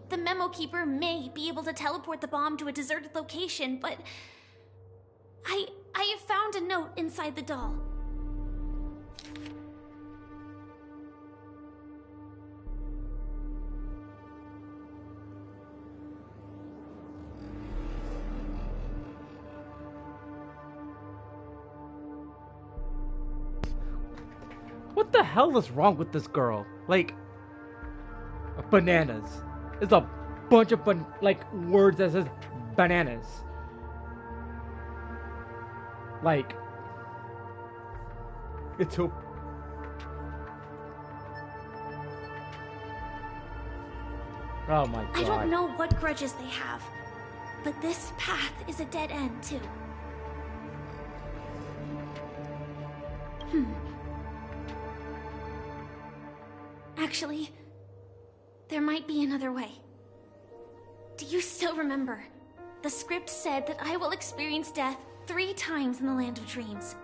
The Memo Keeper may be able to teleport the bomb to a deserted location, but I have found a note inside the doll. What the hell is wrong with this girl? Like, bananas. There's a bunch of words that says bananas. Like, it's so. Oh my god. I don't know what grudges they have, but this path is a dead end too. Actually, there might be another way. Do you still remember? The script said that I will experience death 3 times in the Land of Dreams.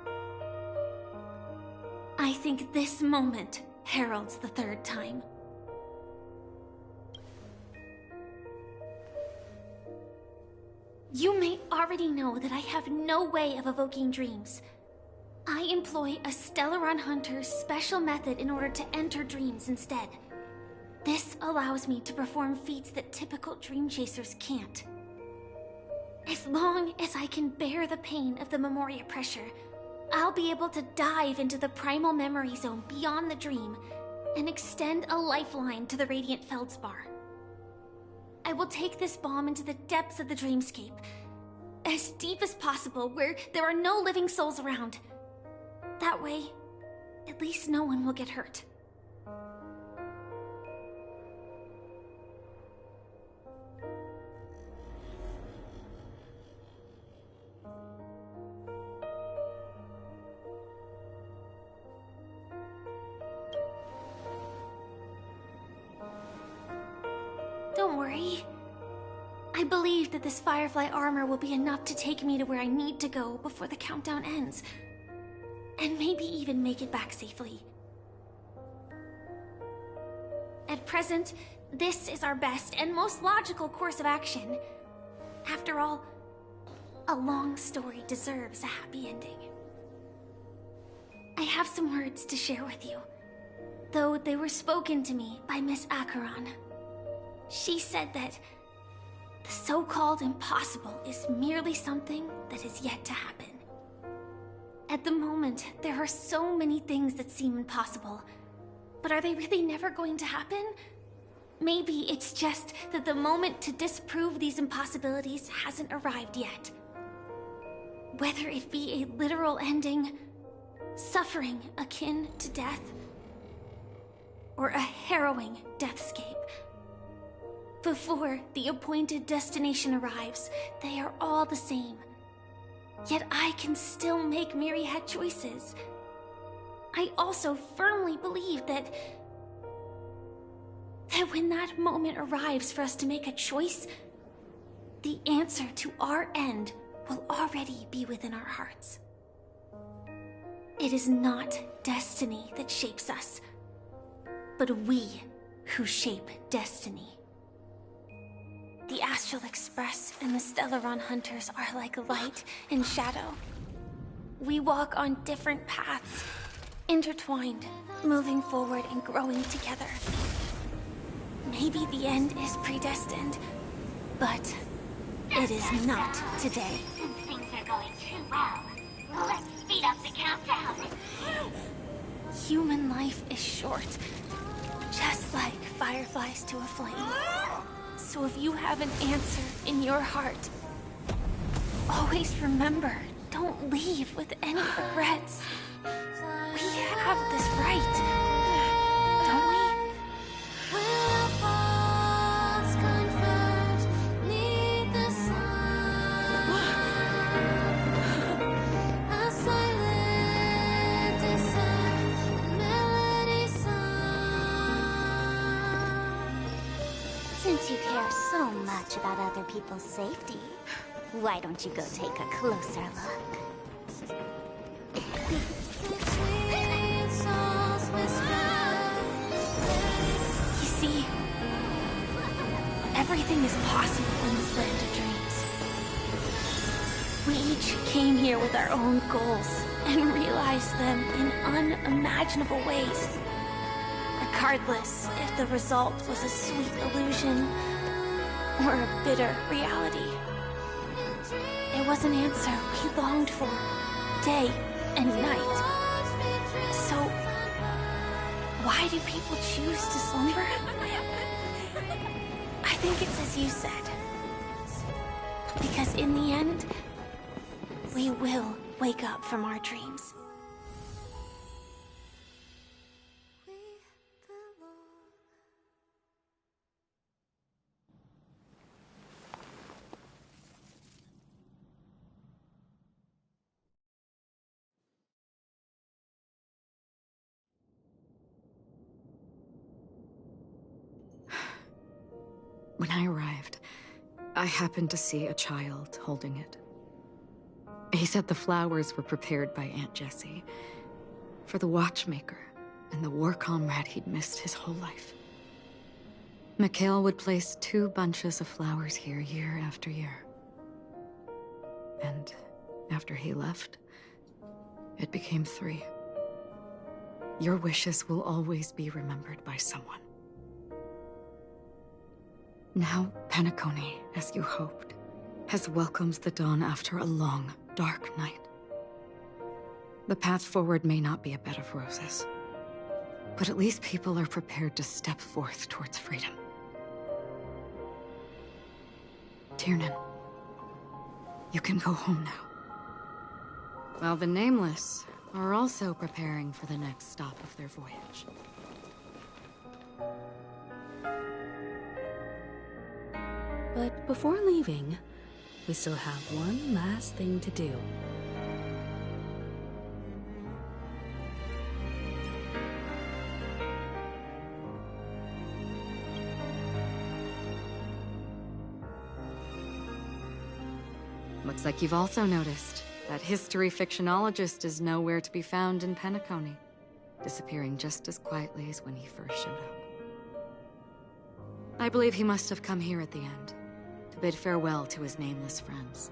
I think this moment heralds the 3rd time. You may already know that I have no way of evoking dreams. I employ a Stellaron Hunter's special method in order to enter dreams instead. This allows me to perform feats that typical dream chasers can't. As long as I can bear the pain of the Memoria pressure, I'll be able to dive into the primal memory zone beyond the dream and extend a lifeline to the Radiant Feldspar. I will take this bomb into the depths of the dreamscape, as deep as possible where there are no living souls around. That way, at least no one will get hurt. Don't worry. I believe that this Firefly armor will be enough to take me to where I need to go before the countdown ends. And maybe even make it back safely. At present, this is our best and most logical course of action. After all, a long story deserves a happy ending. I have some words to share with you, though they were spoken to me by Miss Acheron. She said that the so-called impossible is merely something that is yet to happen. At the moment, there are so many things that seem impossible. But are they really never going to happen? Maybe it's just that the moment to disprove these impossibilities hasn't arrived yet. Whether it be a literal ending, suffering akin to death, or a harrowing deathscape. Before the appointed destination arrives, they are all the same. Yet I can still make myriad choices. I also firmly believe that when that moment arrives for us to make a choice, the answer to our end will already be within our hearts. It is not destiny that shapes us, but we who shape destiny. The Astral Express and the Stellaron Hunters are like light and shadow. We walk on different paths, intertwined, moving forward and growing together. Maybe the end is predestined, but it is not today. Since things are going too well, let's speed up the countdown. Human life is short, just like fireflies to a flame. So if you have an answer in your heart, always remember, don't leave with any regrets. We have this right, don't we? Since you care so much about other people's safety, why don't you go take a closer look? You see, everything is possible in this land of dreams. We each came here with our own goals and realized them in unimaginable ways. Regardless if the result was a sweet illusion or a bitter reality. It was an answer we longed for, day and night. So, why do people choose to slumber? I think it's as you said. Because in the end, we will wake up from our dreams. When I arrived, I happened to see a child holding it. He said the flowers were prepared by Aunt Jessie for the watchmaker and the war comrade he'd missed his whole life. Mikhail would place 2 bunches of flowers here year after year. And after he left, it became 3. Your wishes will always be remembered by someone. Now, Penacony, as you hoped, has welcomed the dawn after a long, dark night. The path forward may not be a bed of roses, but at least people are prepared to step forth towards freedom. Tiernan, you can go home now. While the Nameless are also preparing for the next stop of their voyage. But before leaving, we still have one last thing to do. Looks like you've also noticed that history fictionologist is nowhere to be found in Penacony, disappearing just as quietly as when he first showed up. I believe he must have come here at the end, to bid farewell to his nameless friends.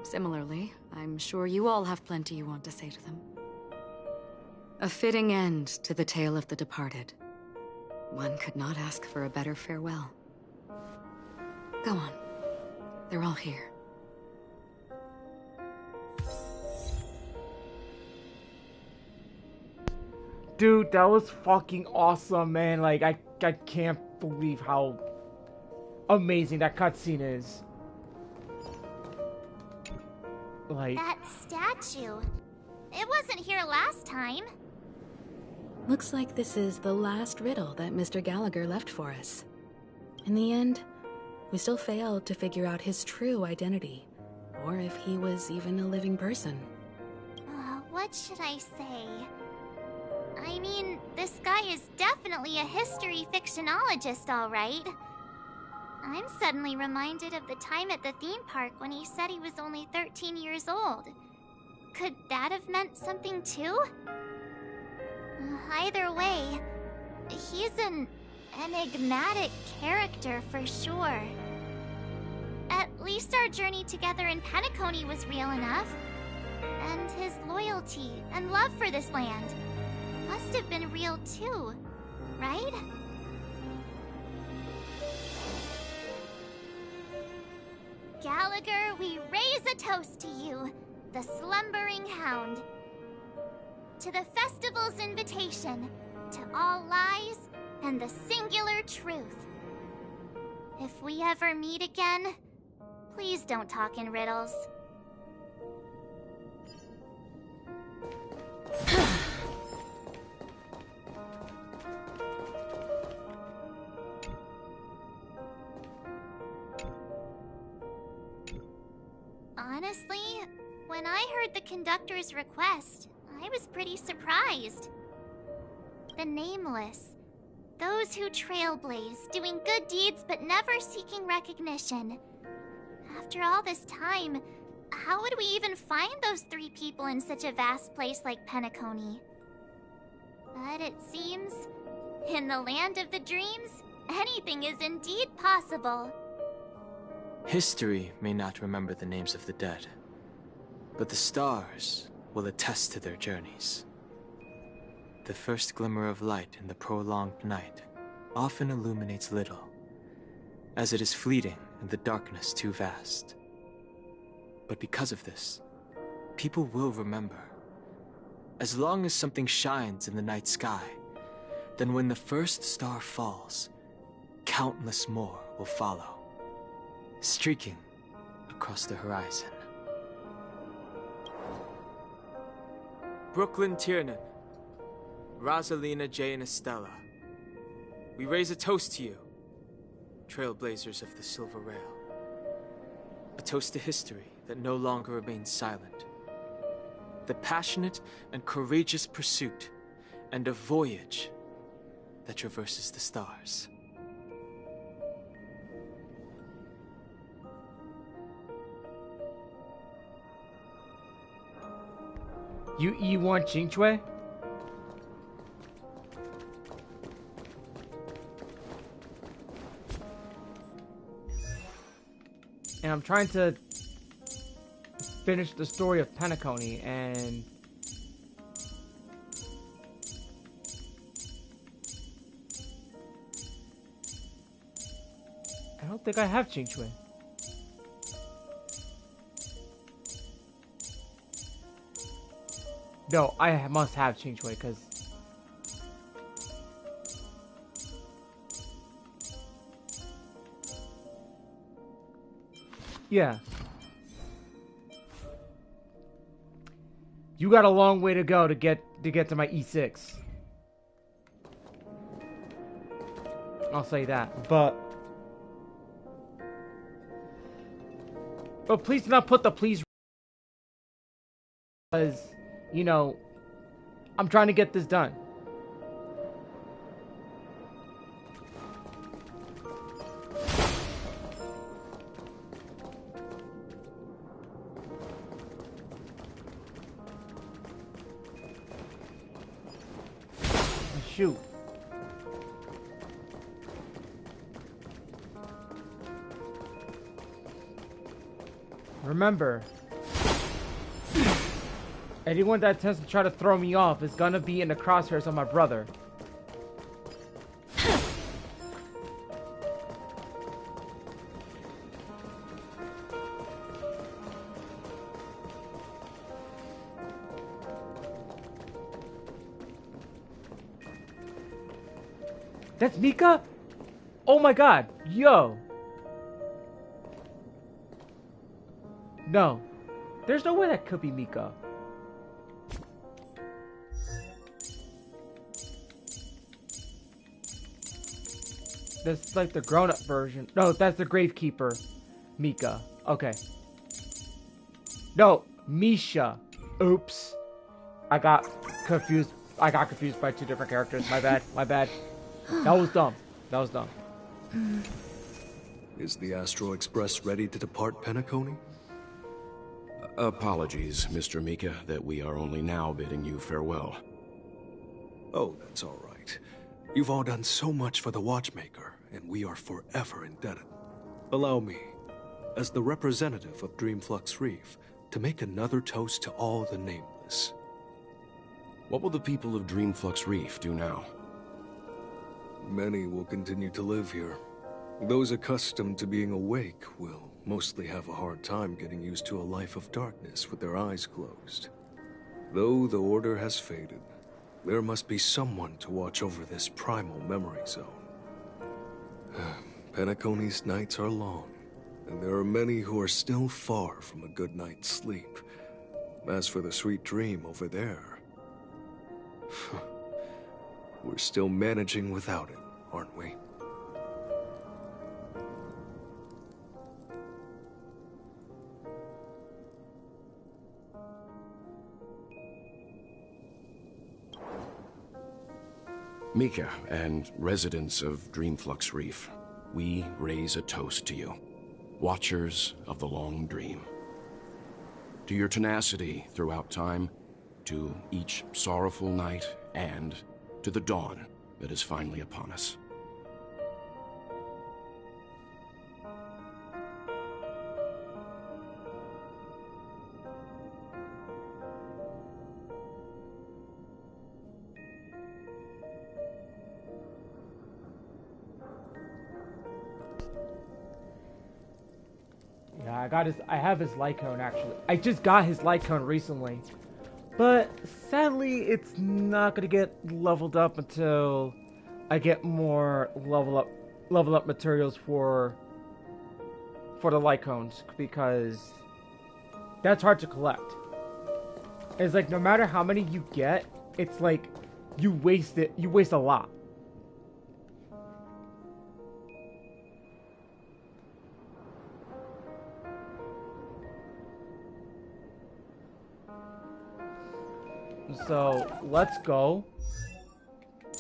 Similarly, I'm sure you all have plenty you want to say to them. A fitting end to the tale of the departed. One could not ask for a better farewell. Go on. They're all here. Dude, that was fucking awesome, man. Like, I can't believe how amazing that cutscene is. Like... That statue. It wasn't here last time. Looks like this is the last riddle that Mr. Gallagher left for us. In the end, we still failed to figure out his true identity, or if he was even a living person. What should I say? I mean, this guy is definitely a history fictionologist, all right. I'm suddenly reminded of the time at the theme park when he said he was only 13 years old. Could that have meant something too? Either way, he's an enigmatic character for sure. At least our journey together in Penacony was real enough. And his loyalty and love for this land must have been real too, right? Gallagher, we raise a toast to you, the slumbering hound. To the festival's invitation, to all lies and the singular truth. If we ever meet again, please don't talk in riddles. Honestly, when I heard the conductor's request, I was pretty surprised. The nameless. Those who trailblaze, doing good deeds but never seeking recognition. After all this time, how would we even find those 3 people in such a vast place like Penacony? But it seems, in the land of the dreams, anything is indeed possible. History may not remember the names of the dead, but the stars will attest to their journeys. The first glimmer of light in the prolonged night often illuminates little, as it is fleeting and the darkness too vast. But because of this, people will remember. As long as something shines in the night sky, then when the first star falls, countless more will follow, streaking across the horizon. Brooklyn Tiernan, Rosalina J. and Estella, we raise a toast to you, trailblazers of the Silver Rail. A toast to history that no longer remains silent. The passionate and courageous pursuit, and a voyage that traverses the stars. You want Jinchue? And I'm trying to finish the story of Penacony, and I don't think I have Jinchue. No, I must have Jinchue, because yeah. You got a long way to go to get to my E6. I'll say that. But please do not put the please, because, you know, I'm trying to get this done. Shoot. Remember, anyone that attempts to try to throw me off is gonna be in the crosshairs of my brother. That's Mika? Oh my god, yo. No. There's no way that could be Mika. That's like the grown-up version. No, that's the Gravekeeper. Mika. Okay. No, Misha. Oops. I got confused by two different characters. My bad. My bad. That was dumb. That was dumb. Is the Astral Express ready to depart Penacony? Apologies, Mr. Mika, that we are only now bidding you farewell. Oh, that's all right. You've all done so much for the Watchmaker, and we are forever indebted. Allow me, as the representative of Dreamflux Reef, to make another toast to all the nameless. What will the people of Dreamflux Reef do now? Many will continue to live here. Those accustomed to being awake will mostly have a hard time getting used to a life of darkness with their eyes closed. Though the order has faded, there must be someone to watch over this primal memory zone. Penacony's nights are long, and there are many who are still far from a good night's sleep. As for the sweet dream over there, we're still managing without it, aren't we? Mika and residents of Dreamflux Reef, we raise a toast to you, watchers of the long dream. To your tenacity throughout time, to each sorrowful night, and to the dawn that is finally upon us. Yeah, I have his light cone actually. I just got his light cone recently. But sadly, it's not gonna get leveled up until I get more level up materials for the light cones, because that's hard to collect. It's like no matter how many you get, it's like you waste a lot. So let's go.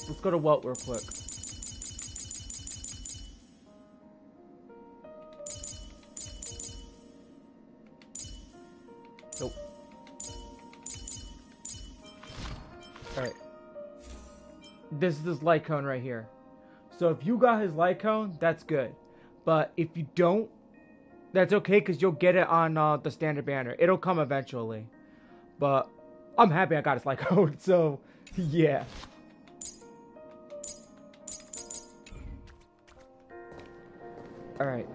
Let's go to Welt real quick. Nope. Alright. This is his light cone right here. So if you got his light cone, that's good. But if you don't, that's okay, because you'll get it on the standard banner. It'll come eventually. But I'm happy I got his light cone, so yeah. Alright.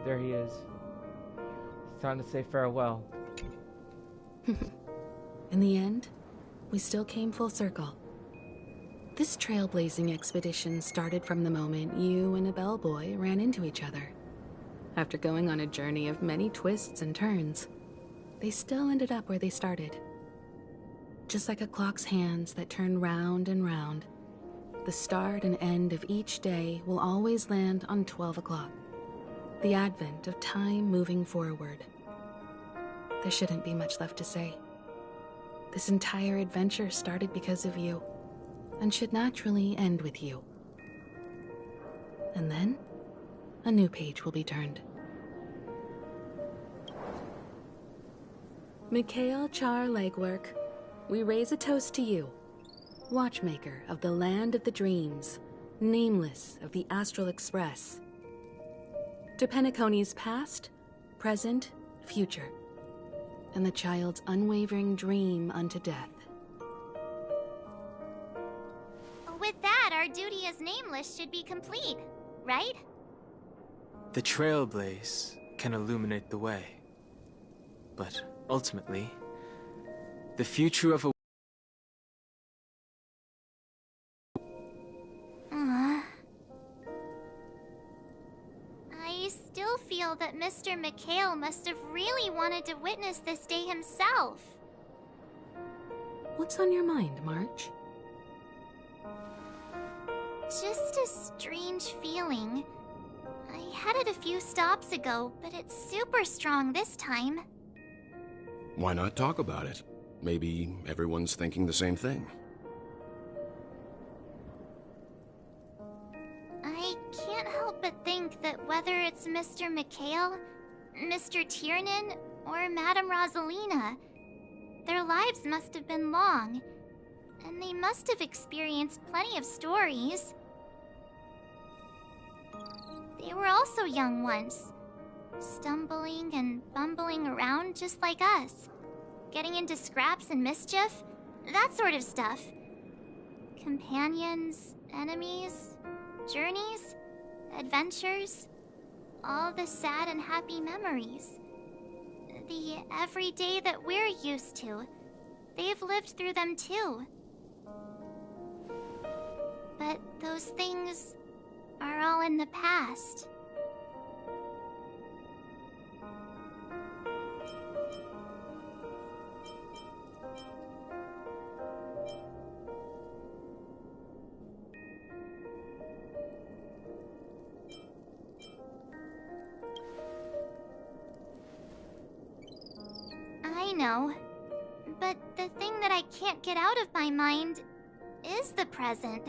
There he is. It's time to say farewell. In the end, we still came full circle. This trailblazing expedition started from the moment you and a bellboy ran into each other. After going on a journey of many twists and turns, they still ended up where they started. Just like a clock's hands that turn round and round, the start and end of each day will always land on 12 o'clock. The advent of time moving forward. There shouldn't be much left to say. This entire adventure started because of you, and should naturally end with you. And then, a new page will be turned. Mikhail Char Legwork, we raise a toast to you, watchmaker of the land of the dreams, nameless of the Astral Express. To Penacony's past, present, future, and the child's unwavering dream unto death. With that, our duty as nameless should be complete, right? The trailblaze can illuminate the way. But ultimately, the future of a feel that Mr. McHale must have really wanted to witness this day himself. What's on your mind, March? Just a strange feeling. I had it a few stops ago, but it's super strong this time. Why not talk about it? Maybe everyone's thinking the same thing. I can't help but think that whether it's Mr. McHale, Mr. Tiernan, or Madame Rosalina, their lives must have been long, and they must have experienced plenty of stories. They were also young once, stumbling and bumbling around just like us, getting into scraps and mischief, that sort of stuff. Companions, enemies, journeys, adventures, all the sad and happy memories. The everyday that we're used to, they've lived through them too. But those things are all in the past. I know, but the thing that I can't get out of my mind is the present.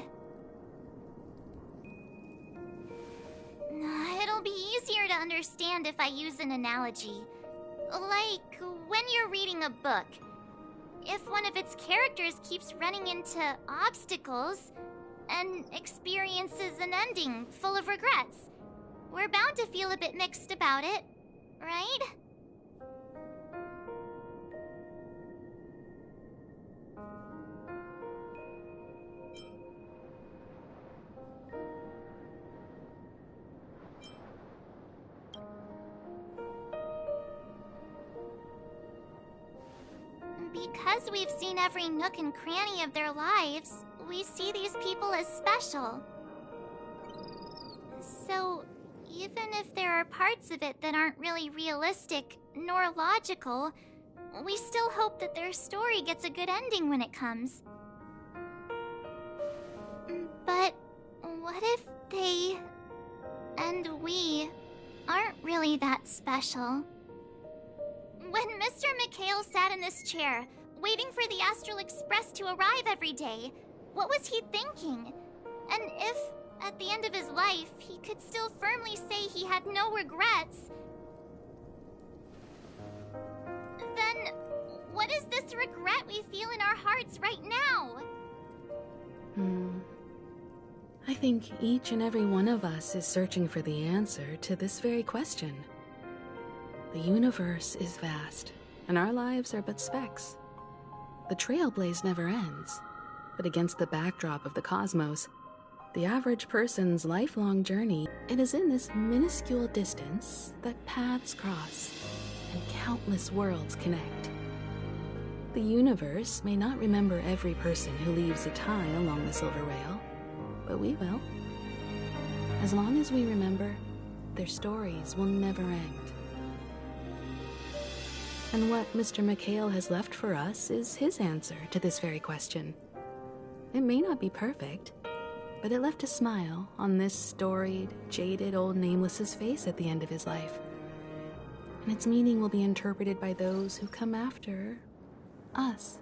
It'll be easier to understand if I use an analogy. Like when you're reading a book. If one of its characters keeps running into obstacles and experiences an ending full of regrets, we're bound to feel a bit mixed about it, right? Because we've seen every nook and cranny of their lives, we see these people as special. So, even if there are parts of it that aren't really realistic nor logical, we still hope that their story gets a good ending when it comes. But what if they and we aren't really that special? When Mr. McHale sat in this chair, waiting for the Astral Express to arrive every day, what was he thinking? And if, at the end of his life, he could still firmly say he had no regrets, then what is this regret we feel in our hearts right now? I think each and every one of us is searching for the answer to this very question. The universe is vast, and our lives are but specks. The trailblaze never ends, but against the backdrop of the cosmos, the average person's lifelong journey, it is in this minuscule distance that paths cross and countless worlds connect. The universe may not remember every person who leaves a tie along the silver rail, but we will. As long as we remember, their stories will never end. And what Mr. McHale has left for us is his answer to this very question. It may not be perfect, but it left a smile on this storied, jaded old Nameless's face at the end of his life. And its meaning will be interpreted by those who come after us.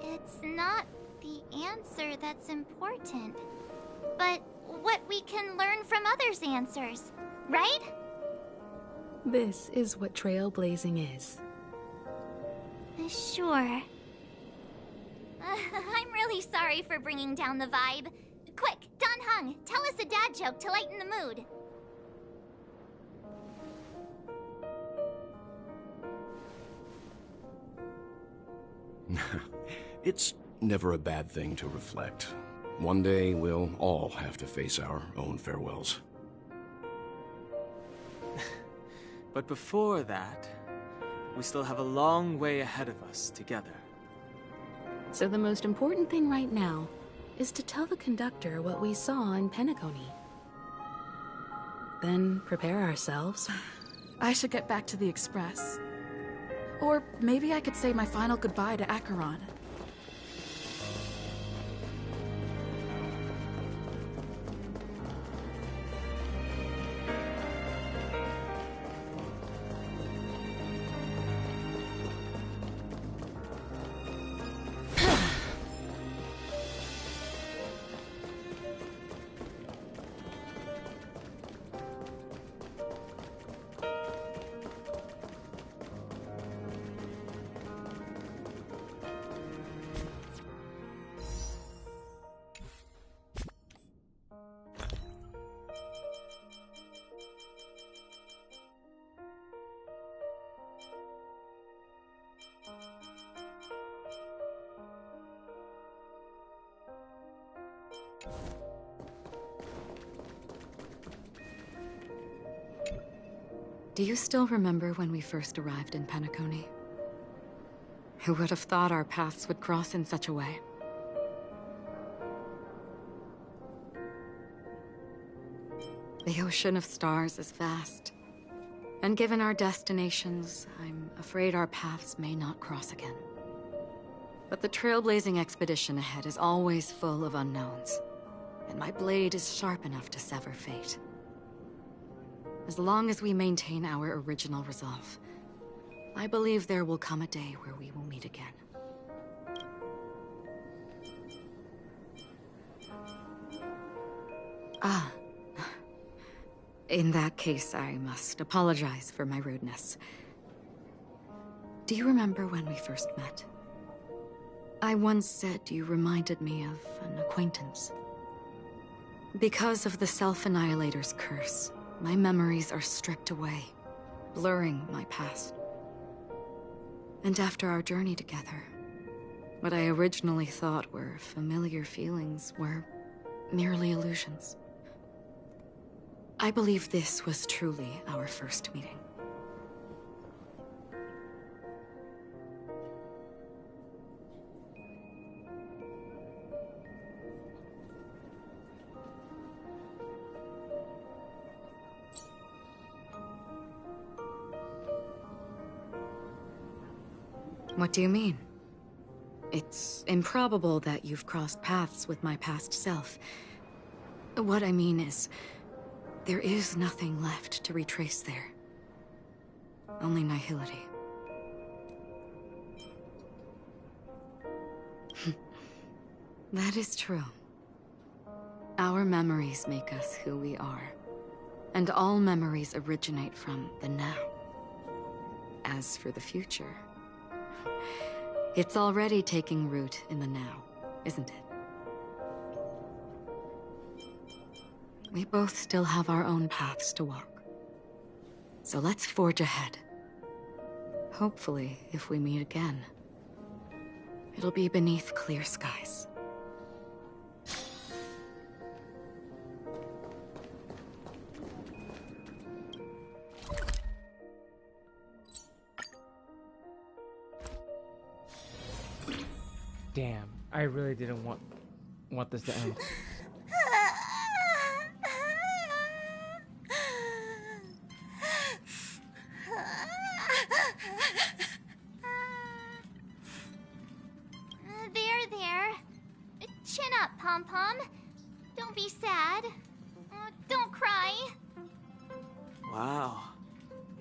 It's not the answer that's important, but what we can learn from others' answers, right? This is what trailblazing is. Sure. I'm really sorry for bringing down the vibe. Quick, Don Hung, tell us a dad joke to lighten the mood. It's never a bad thing to reflect. One day, we'll all have to face our own farewells. But before that, we still have a long way ahead of us together. So the most important thing right now is to tell the conductor what we saw in Penacony. then prepare ourselves. I should get back to the Express. Or maybe I could say my final goodbye to Acheron. Do you still remember when we first arrived in Penacony? Who would have thought our paths would cross in such a way? The ocean of stars is vast, and given our destinations, I'm afraid our paths may not cross again. But the trailblazing expedition ahead is always full of unknowns, and my blade is sharp enough to sever fate. As long as we maintain our original resolve, I believe there will come a day where we will meet again. Ah. In that case, I must apologize for my rudeness. Do you remember when we first met? I once said you reminded me of an acquaintance. Because of the Self-Annihilator's curse, my memories are stripped away, blurring my past. And after our journey together, what I originally thought were familiar feelings were merely illusions. I believe this was truly our first meeting. What do you mean? It's improbable that you've crossed paths with my past self. What I mean is, there is nothing left to retrace there. Only nihility. That is true. Our memories make us who we are, and all memories originate from the now. As for the future, it's already taking root in the now, isn't it? We both still have our own paths to walk. So let's forge ahead. Hopefully, if we meet again, it'll be beneath clear skies. Damn, I really didn't want this to end. There. Chin up, Pom-Pom. Don't be sad. Don't cry. Wow.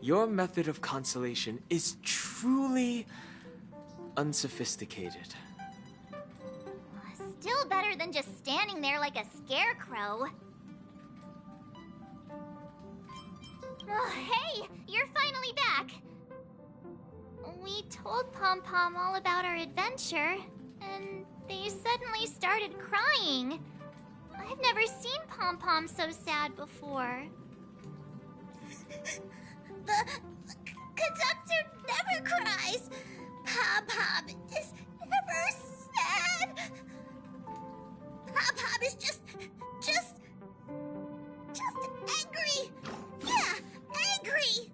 Your method of consolation is truly unsophisticated. Still better than just standing there like a scarecrow. Oh, hey, you're finally back. We told Pom-Pom all about our adventure, and they suddenly started crying. I've never seen Pom-Pom so sad before. The conductor never cries. Pom-Pom is never sad. Pom-Pom is just angry. Yeah, angry.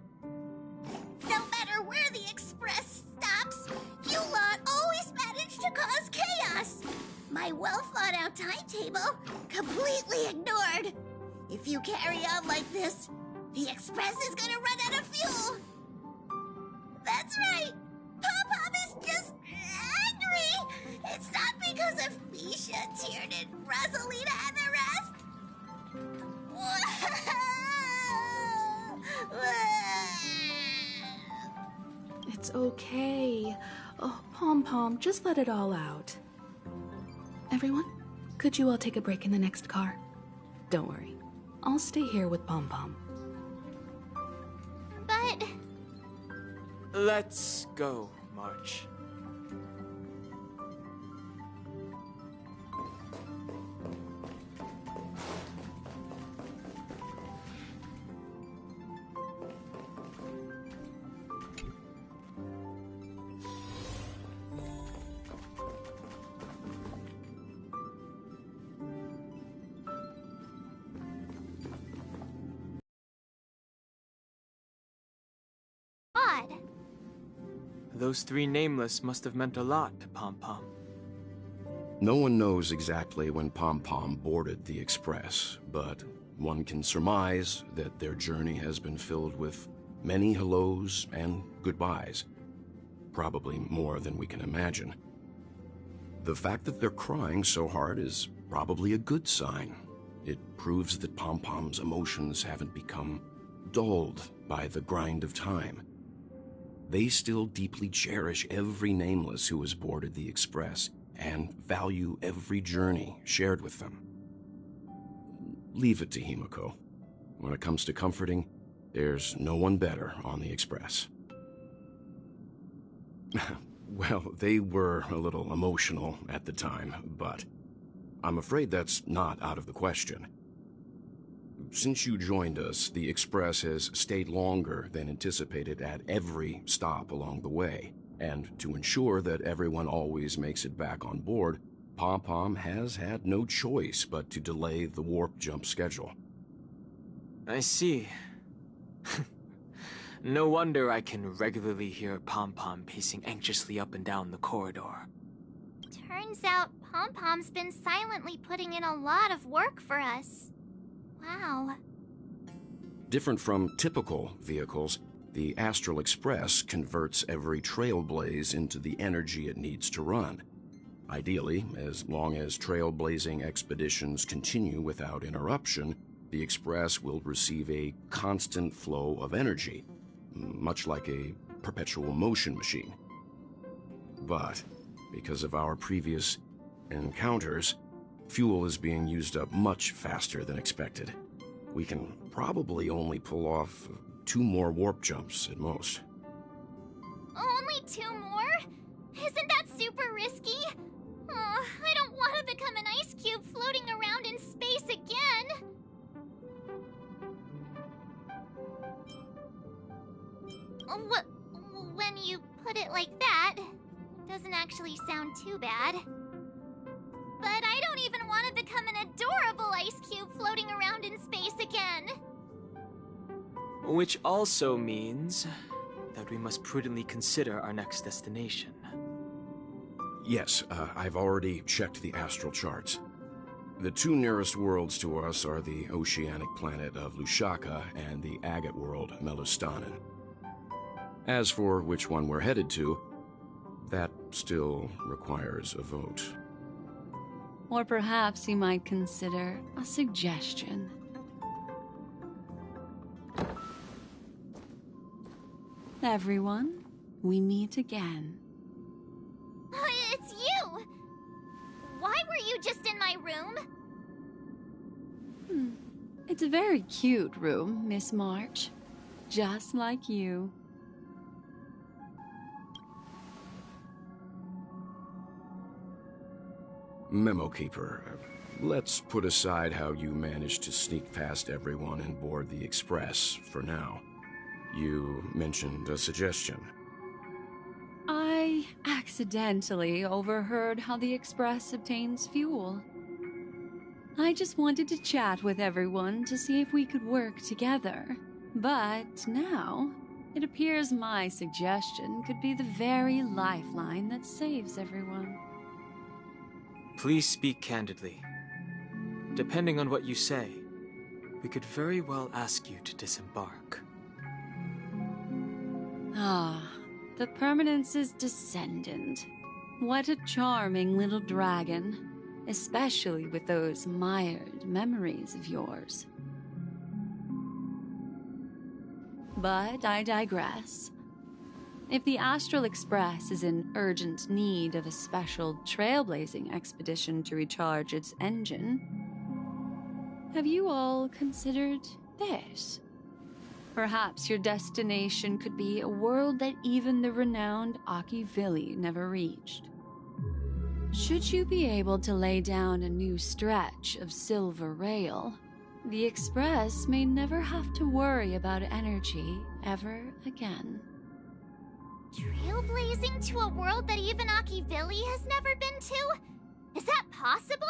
No matter where the express stops, you lot always manage to cause chaos. My well-thought-out timetable completely ignored. If you carry on like this, the Express is gonna run out of fuel! That's right! Pom-Pom is just angry! It's not because of Misha, Tiernan, Rosalina, and the rest! It's okay. Oh, Pom-Pom, just let it all out. Everyone, could you all take a break in the next car? Don't worry. I'll stay here with Pom-Pom. But... Let's go, March. odd. Those three nameless must have meant a lot to Pom-Pom. No one knows exactly when Pom-Pom boarded the Express, but one can surmise that their journey has been filled with many hellos and goodbyes. Probably more than we can imagine. The fact that they're crying so hard is probably a good sign. It proves that Pom-Pom's emotions haven't become dulled by the grind of time. They still deeply cherish every nameless who has boarded the Express and value every journey shared with them. Leave it to Himiko. When it comes to comforting, there's no one better on the Express. Well, they were a little emotional at the time, but I'm afraid that's not out of the question. Since you joined us, the Express has stayed longer than anticipated at every stop along the way. And to ensure that everyone always makes it back on board, Pom-Pom has had no choice but to delay the warp jump schedule. I see. No wonder I can regularly hear Pom-Pom pacing anxiously up and down the corridor. Turns out Pom-Pom's been silently putting in a lot of work for us. Wow. Different from typical vehicles, the Astral Express converts every trailblaze into the energy it needs to run. Ideally, as long as trailblazing expeditions continue without interruption, the Express will receive a constant flow of energy, much like a perpetual motion machine. But because of our previous encounters, fuel is being used up much faster than expected. We can probably only pull off 2 more warp jumps at most. Only 2 more? Isn't that super risky? Oh, I don't want to become an ice cube floating around in space again. When you put it like that, it doesn't actually sound too bad. But I don't even want to become an adorable ice cube floating around in space again. Which also means that we must prudently consider our next destination. Yes, I've already checked the astral charts. The 2 nearest worlds to us are the oceanic planet of Lushaka and the agate world Melustanen. As for which one we're headed to, that still requires a vote. Or perhaps you might consider a suggestion. Everyone, we meet again. It's you! Why were you just in my room? It's a very cute room, Miss March. Just like you. Memo Keeper, let's put aside how you managed to sneak past everyone and board the Express for now. You mentioned a suggestion. I accidentally overheard how the Express obtains fuel. I just wanted to chat with everyone to see if we could work together. But now, it appears my suggestion could be the very lifeline that saves everyone. Please speak candidly. Depending on what you say, we could very well ask you to disembark. Ah, the Permanence's descendant. What a charming little dragon, especially with those mired memories of yours. But I digress. If the Astral Express is in urgent need of a special trailblazing expedition to recharge its engine, have you all considered this? Perhaps your destination could be a world that even the renowned Akivili never reached. Should you be able to lay down a new stretch of silver rail, the Express may never have to worry about energy ever again. Trailblazing to a world that even Akivili has never been to? Is that possible?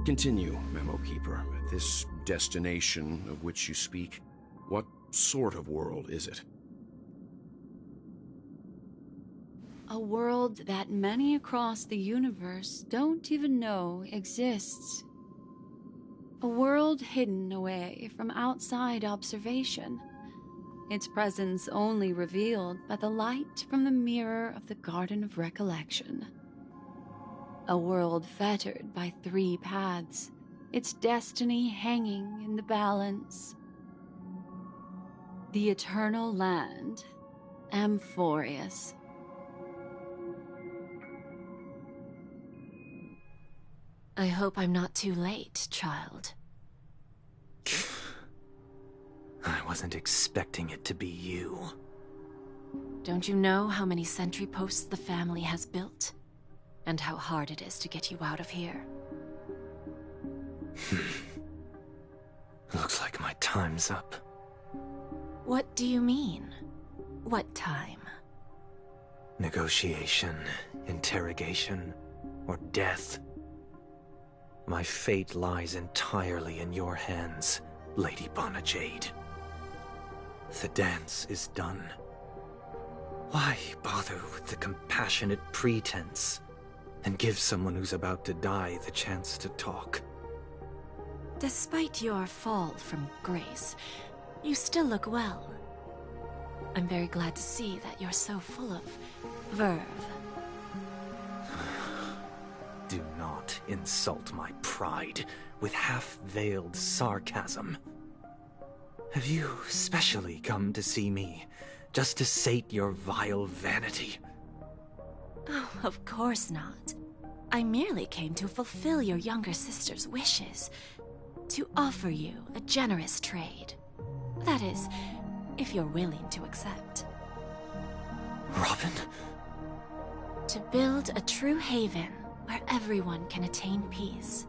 Continue, Memo Keeper. This destination of which you speak, what sort of world is it? A world that many across the universe don't even know exists. A world hidden away from outside observation. Its presence only revealed by the light from the mirror of the Garden of Recollection. A world fettered by 3 paths, its destiny hanging in the balance. The Eternal Land, Amphorius. I hope I'm not too late, child. I wasn't expecting it to be you. Don't you know how many sentry posts the family has built? And how hard it is to get you out of here? Looks like my time's up. What do you mean? What time? Negotiation, interrogation, or death. My fate lies entirely in your hands, Lady Bonajade. The dance is done. Why bother with the compassionate pretense and give someone who's about to die the chance to talk? Despite your fall from grace, you still look well. I'm very glad to see that you're so full of verve. Do not insult my pride with half-veiled sarcasm. Have you specially come to see me just to sate your vile vanity? Oh, of course not. I merely came to fulfill your younger sister's wishes. To offer you a generous trade. That is, if you're willing to accept. Robin? To build a true haven where everyone can attain peace.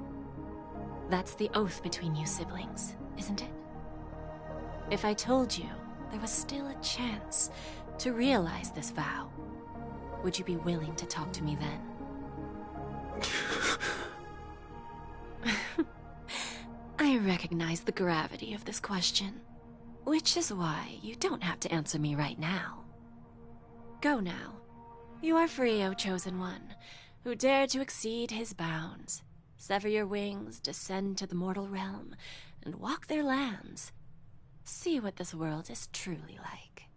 That's the oath between you siblings, isn't it? If I told you there was still a chance to realize this vow, would you be willing to talk to me then? I recognize the gravity of this question, which is why you don't have to answer me right now. Go now. You are free, O Chosen One, who dare to exceed his bounds, sever your wings, descend to the mortal realm, and walk their lands. See what this world is truly like.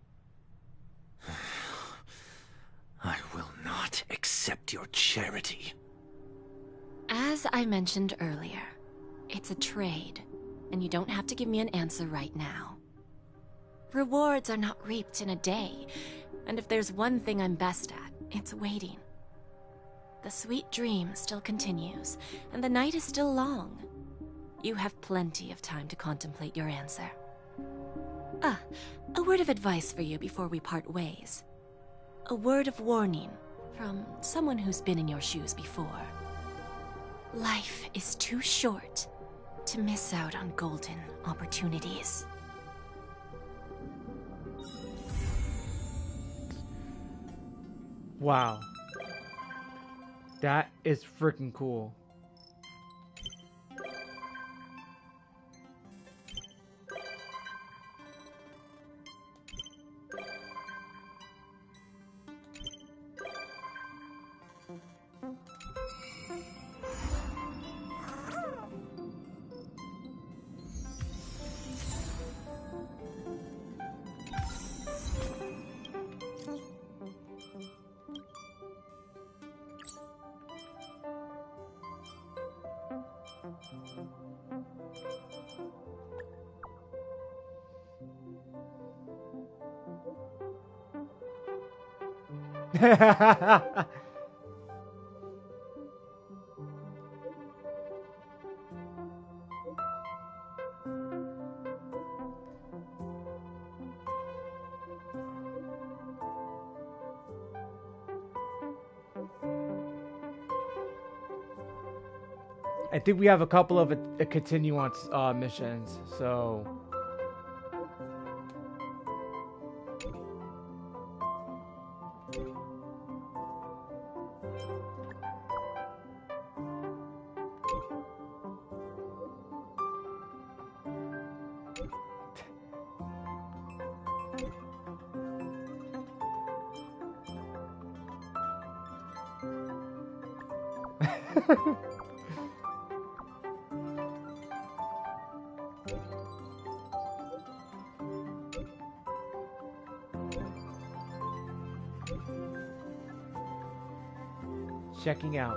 I will not accept your charity. As I mentioned earlier, it's a trade, and you don't have to give me an answer right now. Rewards are not reaped in a day, and if there's one thing I'm best at, it's waiting. The sweet dream still continues, and the night is still long. You have plenty of time to contemplate your answer. A word of advice for you before we part ways. A word of warning from someone who's been in your shoes before. Life is too short to miss out on golden opportunities. Wow. That is freaking cool. I think we have a couple of continuance missions, so... Checking out.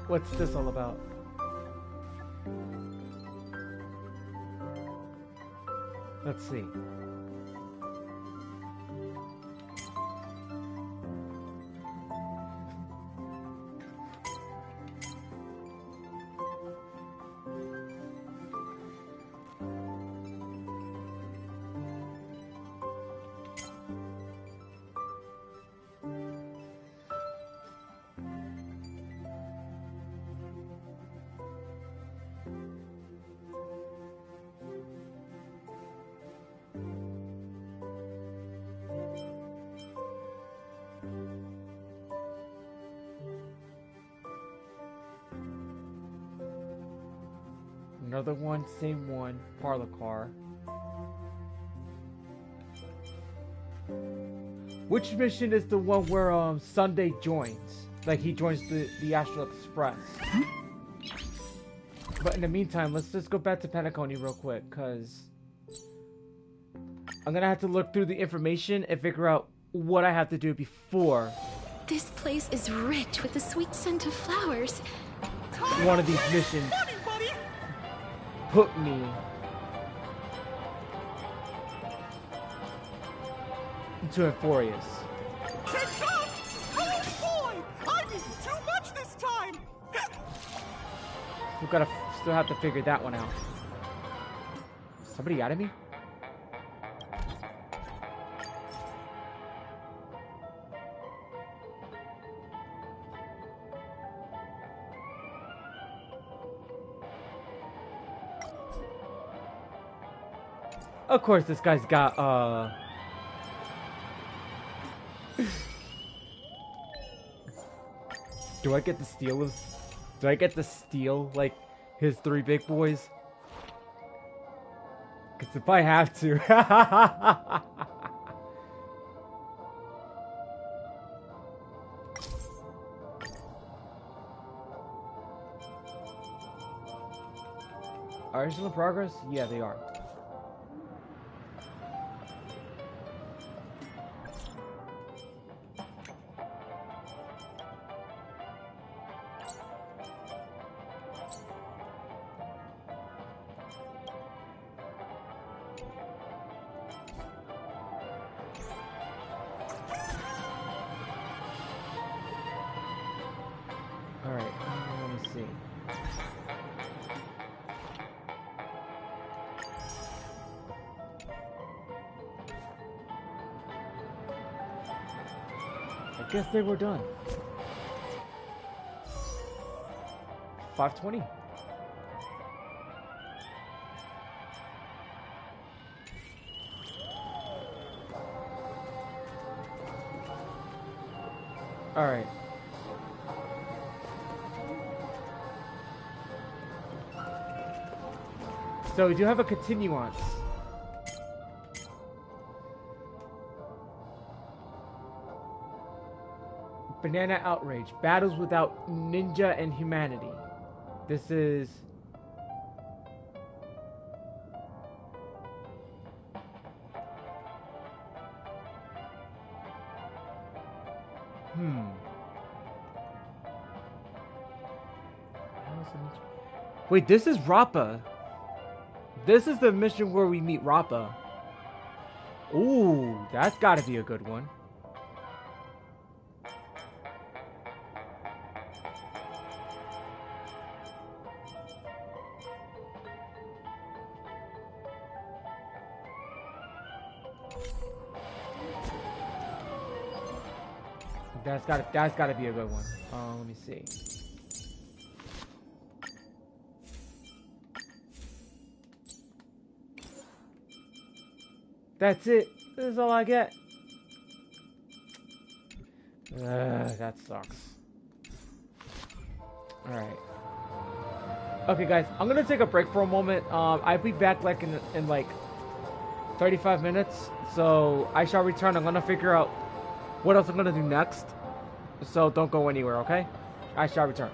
What's this all about? Let's see. Another one, same one, parlor car. Which mission is the one where Sunday joins? Like he joins the Astral Express. But in the meantime, let's just go back to Penacony real quick, cause I'm gonna have to look through the information and figure out what I have to do before This place is rich with the sweet scent of flowers. one of these missions put me into Euphorious. Oh boy! I did too much this time! Still have to figure that one out. Somebody out of me? Of course, this guy's got, Do I get to steal his... Do I get to steal, like, his 3 big boys? Because if I have to... Are they still in progress? Yeah, they are. Guess they were done. 520. All right. So we do have a continuance. Banana Outrage. Battles without ninja and humanity. This is... Wait, this is Rappa. This is the mission where we meet Rappa. Ooh, that's gotta be a good one. That's gotta be a good one. Let me see. That's it. This is all I get. That sucks. Alright. Okay, guys, I'm gonna take a break for a moment. I'll be back like in like 35 minutes. So I shall return. I'm gonna figure out what else I'm gonna do next. So don't go anywhere, okay? I shall return.